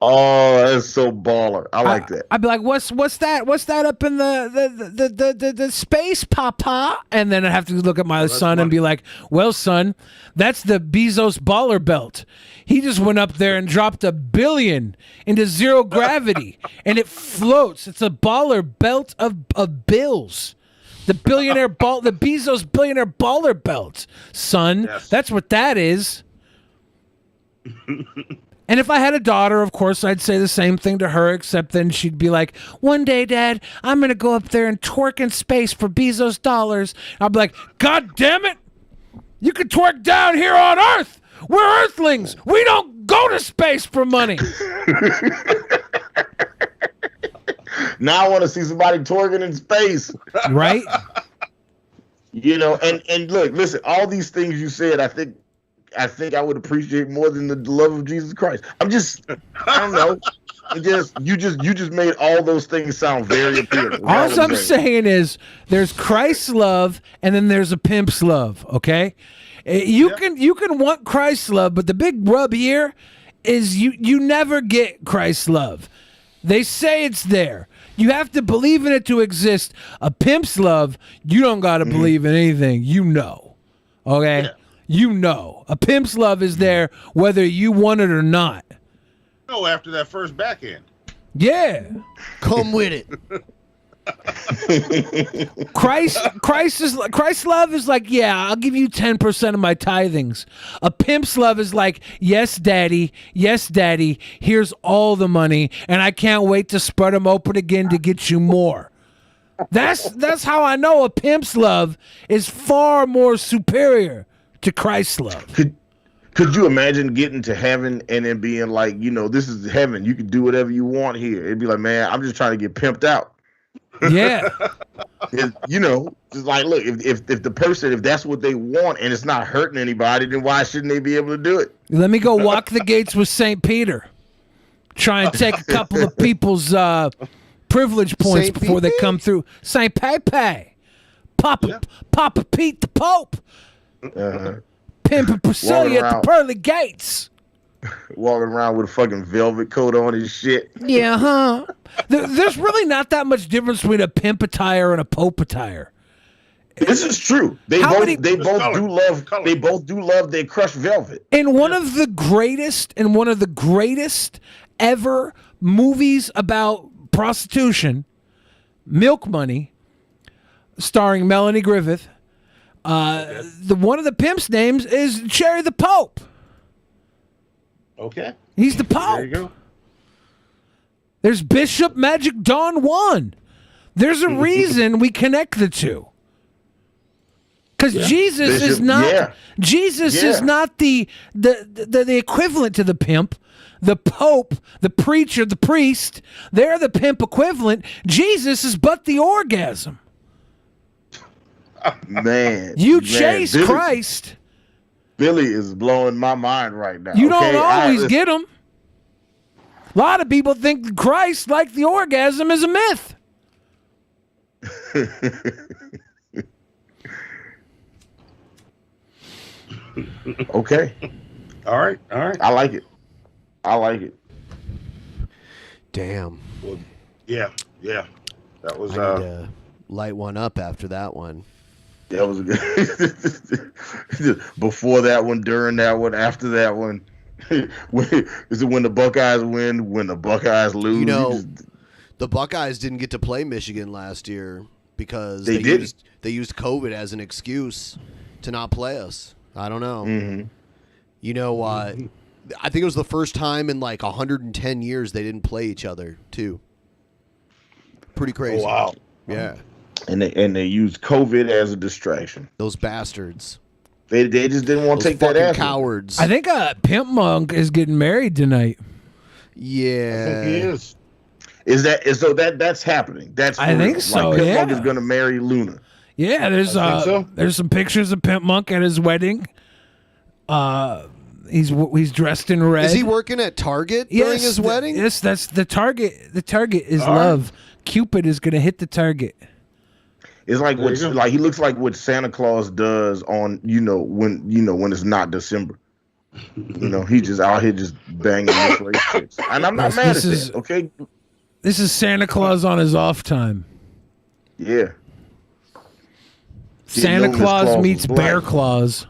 Oh, that's so baller. I like that. I'd be like, what's that? What's that up in the space, Papa? And then I'd have to look at my son and be like, well, son, that's the Bezos baller belt. He just went up there and dropped $1 billion into zero gravity, and it floats. It's a baller belt of bills. The Bezos billionaire baller belt, son. Yes. That's what that is. And if I had a daughter, of course, I'd say the same thing to her, except then she'd be like, one day, Dad, I'm going to go up there and twerk in space for Bezos dollars. I'd be like, God damn it. You can twerk down here on Earth. We're Earthlings. We don't go to space for money. Now I want to see somebody twerking in space. Right? You know, and look, listen, all these things you said, I think I would appreciate more than the love of Jesus Christ. I don't know. You just made all those things sound very appealing. All I'm saying is there's Christ's love and then there's a pimp's love, okay? You can want Christ's love, but the big rub here is you never get Christ's love. They say it's there. You have to believe in it to exist. A pimp's love, you don't got to believe in anything. You know. Okay? Yeah. You know. A pimp's love is there whether you want it or not. No, after that first backhand. Yeah. Come with it. Christ's love is like, yeah, I'll give you 10% of my tithings. A pimp's love is like, yes, daddy, here's all the money, and I can't wait to spread them open again to get you more. That's how I know a pimp's love is far more superior to Christ's love. Could you imagine getting to heaven and then being like, you know, this is heaven, you can do whatever you want here? It'd be like, man, I'm just trying to get pimped out. Yeah. You know, just like, look, if the person, if that's what they want and it's not hurting anybody, then why shouldn't they be able to do it? Let me go walk the gates with St. Peter. Try and take a couple of people's privilege points before they come through. St. Pepe. Papa Pete the Pope. Pimpin' Priscilla at the pearly gates. Walking around with a fucking velvet coat on and shit. Yeah, huh? There's really not that much difference between a pimp attire and a pope attire. This is true. They both do love their crushed velvet. In one of the greatest ever movies about prostitution, Milk Money, starring Melanie Griffith, one of the pimp's names is Cherry the Pope. Okay. He's the Pope. There you go. There's Bishop Magic Don Juan. There's a reason we connect the two. Because Jesus is not the equivalent to the pimp. The Pope, the preacher, the priest, they're the pimp equivalent. Jesus is but the orgasm. Man. You chase Christ. Billy is blowing my mind right now. You don't always get them. A lot of people think Christ, like the orgasm, is a myth. Okay. All right. I like it. Damn. Well, yeah. That was I need to light one up after that one. That was good. Before that one, during that one, after that one. Is it when the Buckeyes win, when the Buckeyes lose? You know, the Buckeyes didn't get to play Michigan last year because they used COVID as an excuse to not play us. I don't know. Mm-hmm. You know, I think it was the first time in like 110 years they didn't play each other, too. Pretty crazy. Oh, wow. Yeah. And they used COVID as a distraction. Those bastards. They just didn't want to take that ass. Cowards. I think Pimp Monk is getting married tonight. Yeah. I think he is. That's happening. I think so. Like, Pimp yeah. Monk is going to marry Luna. Yeah, there's some pictures of Pimp Monk at his wedding. He's dressed in red. Is he working at Target during his wedding? Yes, that's the target. The target is love. Cupid is going to hit the target. It's like he looks like what Santa Claus does on when it's not December. He's just out here just banging this race. And I'm not mad at that. Okay, this is Santa Claus on his off time. Yeah. Santa Claus meets Bear Claus.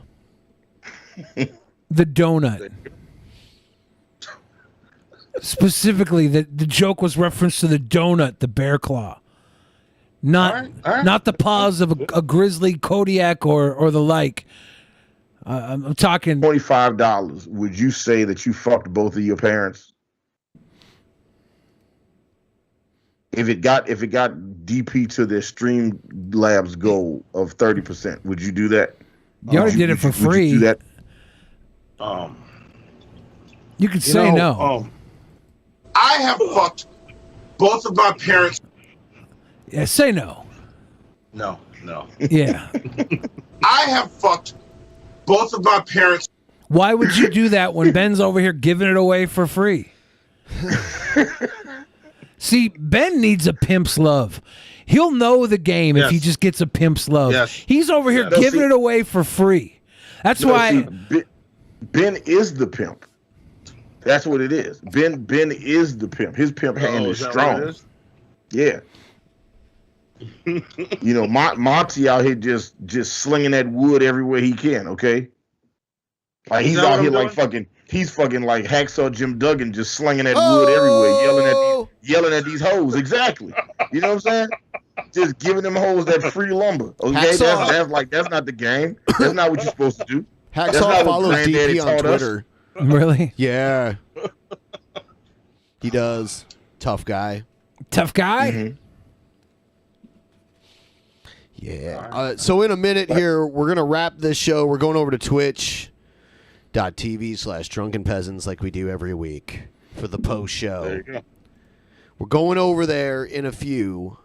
The donut. Specifically, the joke was reference to the donut, the bear claw. Not the paws of a grizzly Kodiak or the like. I'm talking $25. Would you say that you fucked both of your parents? If it got DP to their Streamlabs goal of 30%, would you do that? You already did it for free. Would you do that? You could say no. I have fucked both of my parents. Yeah, say no. No. Yeah. I have fucked both of my parents. Why would you do that when Ben's over here giving it away for free? See, Ben needs a pimp's love. He'll know the game if he just gets a pimp's love. Yes. He's over here giving it away for free. That's why Ben is the pimp. That's what it is. Ben is the pimp. His pimp hand is strong. Yeah. You know, Monty out here just slinging that wood everywhere he can. Okay. Like he's out here like fucking. He's fucking like Hacksaw Jim Duggan, just slinging that wood everywhere, yelling at these hoes. Exactly. You know what I'm saying? Just giving them hoes that free lumber. Okay, that's not the game. That's not what you're supposed to do. Hacksaw follows DP on Twitter. Really? Yeah. He does. Tough guy. Tough guy? Mm-hmm. Yeah. So in a minute here, we're going to wrap this show. We're going over to twitch.tv/Drunken Peasants like we do every week for the post show. There you go. We're going over there in a few.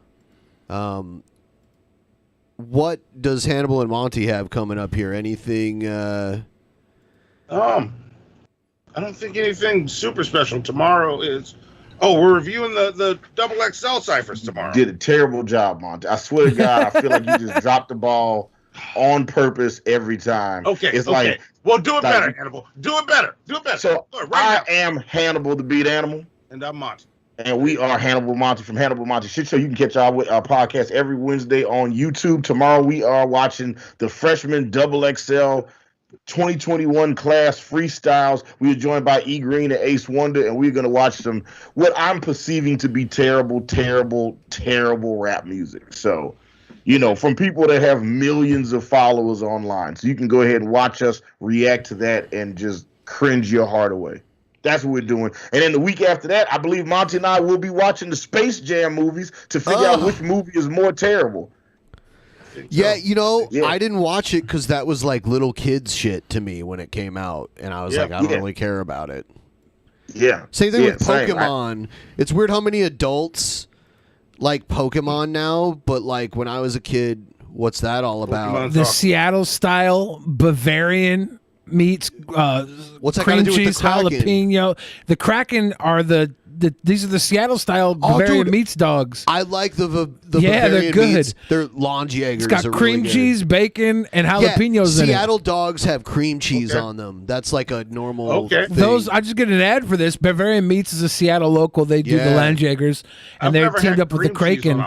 What does Hannibal and Monty have coming up here? Anything? I don't think anything super special. Tomorrow is. Oh, we're reviewing the double XL ciphers tomorrow. Did a terrible job, Monty. I swear to God, I feel like you just dropped the ball on purpose every time. Okay, it's okay. like, Well, do it better, Hannibal. Do it better. Do it better. So I am Hannibal the Beat Animal. And I'm Monty. And we are Hannibal Monty from Hannibal Monty Shit Show. You can catch our podcast every Wednesday on YouTube. Tomorrow we are watching the Freshman Double XL 2021 class freestyles. We are joined by E Green and Ace Wonder, and we're going to watch some what I'm perceiving to be terrible rap music. So, you know, from people that have millions of followers online. So you can go ahead and watch us react to that and just cringe your heart away. That's what we're doing. And then the week after that, I believe Monty and I will be watching the Space Jam movies to figure out which movie is more terrible. Yeah, you know, I didn't watch it because that was like little kids shit to me when it came out, and I was like, I don't really care about it. Yeah. Same thing with Pokemon. It's weird how many adults like Pokemon now, but like when I was a kid, what's that all about? The Seattle style Bavarian meats, what's that cream got to do with cheese, the Kraken? jalapeno. The Kraken are these are the Seattle style Bavarian meats dogs. I like the yeah, Bavarian they're good. meats. They're Longjägers. It's got are cream really cheese, bacon, and jalapenos in it. Seattle dogs have cream cheese on them. That's like a normal thing. Those I just get an ad for this. Bavarian Meats is a Seattle local. They do the Landjägers, and they're teamed up with the Kraken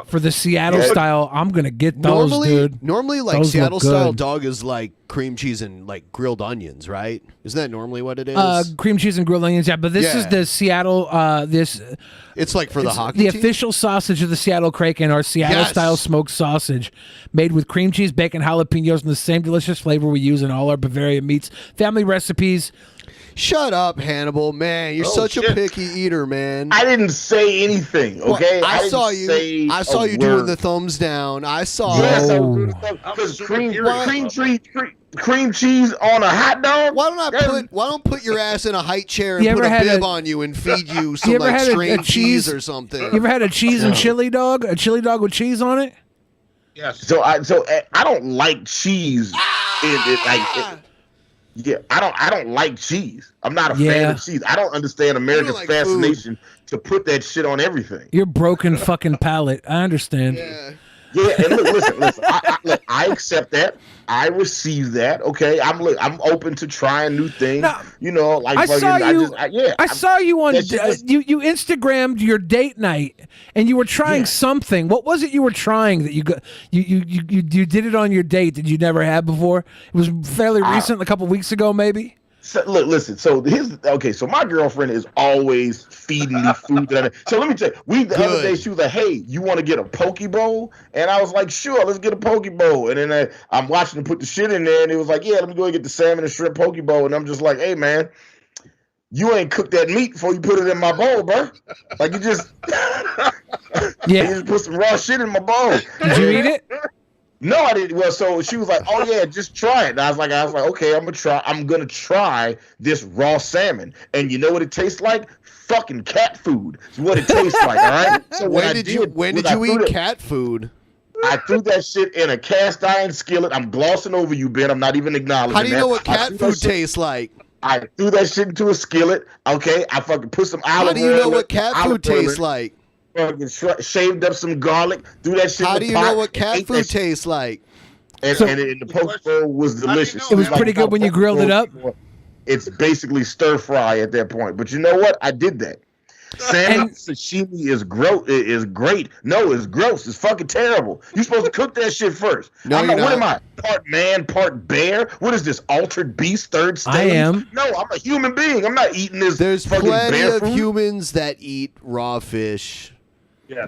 for the Seattle style. I'm gonna get those, dude. Normally, like Those Seattle look good. style dog is like cream cheese and like grilled onions, right? Isn't that normally what it is? Cream cheese and grilled onions, yeah. But this is the Seattle. It's like for the hockey The team? official sausage of the Seattle Kraken, or Seattle style smoked sausage, made with cream cheese, bacon, jalapenos, and the same delicious flavor we use in all our Bavarian meats. Family recipes. Shut up, Hannibal. Man, you're such a picky eater, man. I didn't say anything, okay? Well, I saw you doing the thumbs down. I saw it. Because cream cheese on a hot dog? Why don't put your ass in a height chair and put a bib on you and feed you some like string cheese or something? You ever had a cheese and chili dog? A chili dog with cheese on it? Yes. So I don't like cheese. I don't like cheese. I'm not a fan of cheese. I don't understand America's fascination to put that shit on everything. Your broken fucking palate. I understand. Yeah, and listen. I accept that. I receive that. Okay, I'm open to trying new things. Now, you know, like I saw you on you Instagrammed your date night, and you were trying something. What was it you were trying that you did it on your date that you never had before? It was fairly recent, a couple weeks ago, maybe. So, look, listen. So so my girlfriend is always feeding me food. So let me tell you, the other day she was like, "Hey, you want to get a poke bowl?" And I was like, "Sure, let's get a poke bowl." And then I'm watching them put the shit in there, and it was like, "Yeah, let me go and get the salmon and shrimp poke bowl." And I'm just like, "Hey, man, you ain't cooked that meat before you put it in my bowl, bro. Like you just, you just put some raw shit in my bowl." Did you eat it? No, I didn't. Well, so she was like, "Oh yeah, just try it." And I was like, "Okay, I'm gonna try this raw salmon." And you know what it tastes like? Fucking cat food. Is what it tastes like. All right. So when did you eat cat food? I threw that shit in a cast iron skillet. I'm glossing over you, Ben. I'm not even acknowledging. How do you know what cat food tastes like? I threw that shit into a skillet. Okay, I fucking put some olive oil. How do you know what cat food tastes like? Fucking shaved up some garlic. Threw that shit. How in do the you pot, know what cat food tastes like? And the poke bowl was delicious. It was pretty good when you grilled it up. It's basically stir fry at that point. But you know what? I did that. Salmon sashimi is great. No, it's gross. It's fucking terrible. You're supposed to cook that shit first. No, what am I? Part man, part bear? What is this? Altered beast, third stage? I am. No, I'm a human being. I'm not eating this. There's fucking plenty bear of food. humans that eat raw fish. Yeah.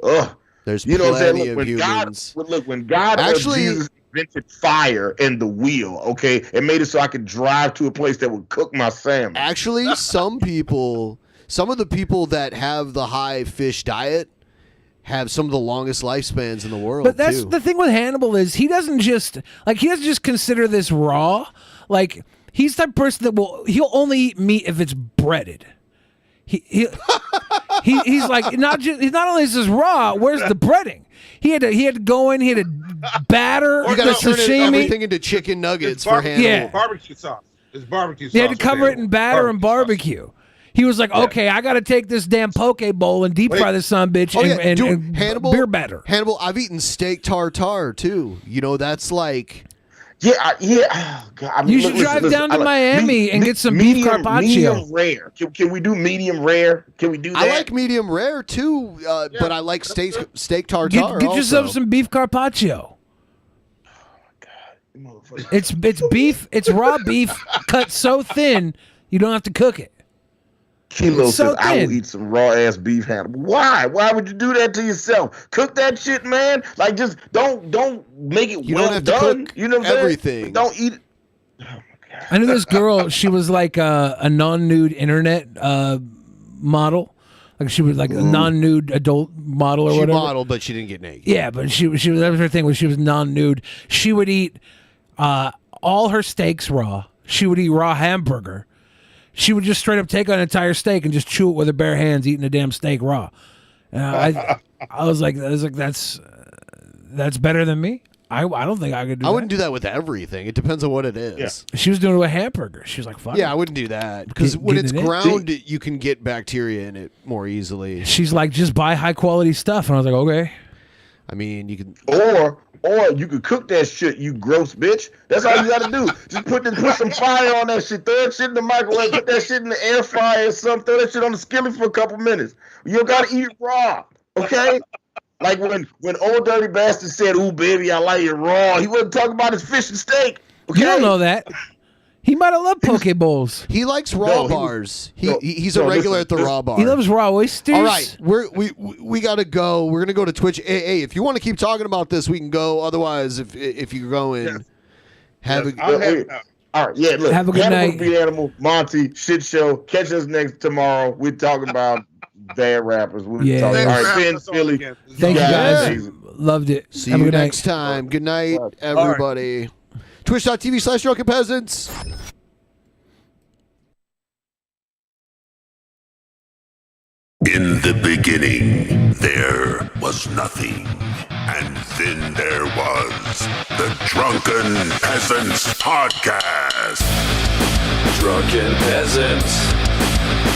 Ugh. There's you know what I'm plenty saying? of humans. When God Actually, Jesus invented fire and the wheel, okay, it made it so I could drive to a place that would cook my salmon. Actually, some of the people that have the high fish diet have some of the longest lifespans in the world. But that's the thing with Hannibal is he doesn't just consider this raw. Like he's the type of person that he'll only eat meat if it's breaded. He's like not only is this raw, where's the breading? He had to go in, he had to batter you the gotta turn sashimi. everything into chicken nuggets for Hannibal. Yeah. Barbecue sauce. It's barbecue sauce. They had to cover it in batter and barbecue. He was like, okay, I got to take this damn poke bowl and deep fry this son bitch and Hannibal, beer batter. Hannibal, I've eaten steak tartare too. You know, that's like... Oh, God. I mean, you should drive down to Miami and get some beef carpaccio. Medium rare. Can we do medium rare? Can we do that? I like medium rare too, but I like steak tartare. Get yourself some beef carpaccio. It's beef. It's raw beef cut so thin you don't have to cook it. Kilo says, "I will eat some raw ass beef Hannibal." Why? Why would you do that to yourself? Cook that shit, man. Like, just don't make it you well don't have done. To cook you know what everything. Don't eat it. I knew this girl. She was like a non-nude internet model. Like she was like a non-nude adult model or whatever. She modeled, but she didn't get naked. Yeah, but she was that was her thing. Was she was non-nude. She would eat all her steaks raw. She would eat raw hamburger. She would just straight up take an entire steak and just chew it with her bare hands, eating a damn steak raw. I was like, that's better than me. I don't think I could do that. I wouldn't do that with everything. It depends on what it is. Yeah. She was doing it with hamburger. She was like, fuck. Yeah, I wouldn't do that. Because when it's ground, you can get bacteria in it more easily. She's like, just buy high quality stuff. And I was like, okay. I mean, you can... Or you could cook that shit, you gross bitch. That's all you gotta do. Just put some fire on that shit. Throw that shit in the microwave. Put that shit in the air fryer or something. Throw that shit on the skillet for a couple minutes. You don't gotta eat it raw, okay? Like when old dirty bastard said, "Ooh, baby, I like it raw," he wasn't talking about his fish and steak. Okay? You don't know that. He might have loved poke bowls. He likes raw bars. He's a regular at the raw bar. He loves raw oysters. All right, we gotta go. We're gonna go to Twitch. Hey, if you want to keep talking about this, we can go. Otherwise, if you're going, all right, yeah. Look, have a good night. Beat Animal, Monty, shit show. Catch us next tomorrow. We're talking about bad rappers. All right, Ben, Philly. Thank you guys. Loved it. See you next time. Good night, everybody. Twitch.tv/Drunken Peasants. In the beginning, there was nothing. And then there was the Drunken Peasants Podcast. Drunken Peasants.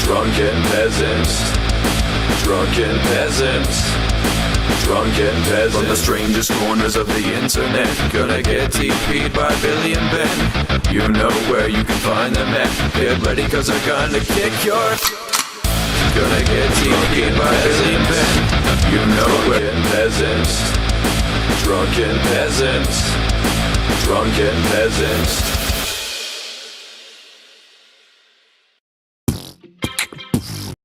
Drunken Peasants. Drunken Peasants. Drunken Peasants. From the strangest corners of the internet, gonna get TP'd by Billy and Ben. You know where you can find them at. Get ready, cause they're gonna kick your... Gonna get TP'd by Billy and Ben. You know where... Drunken Peasants. Drunken Peasants. Drunken Peasants.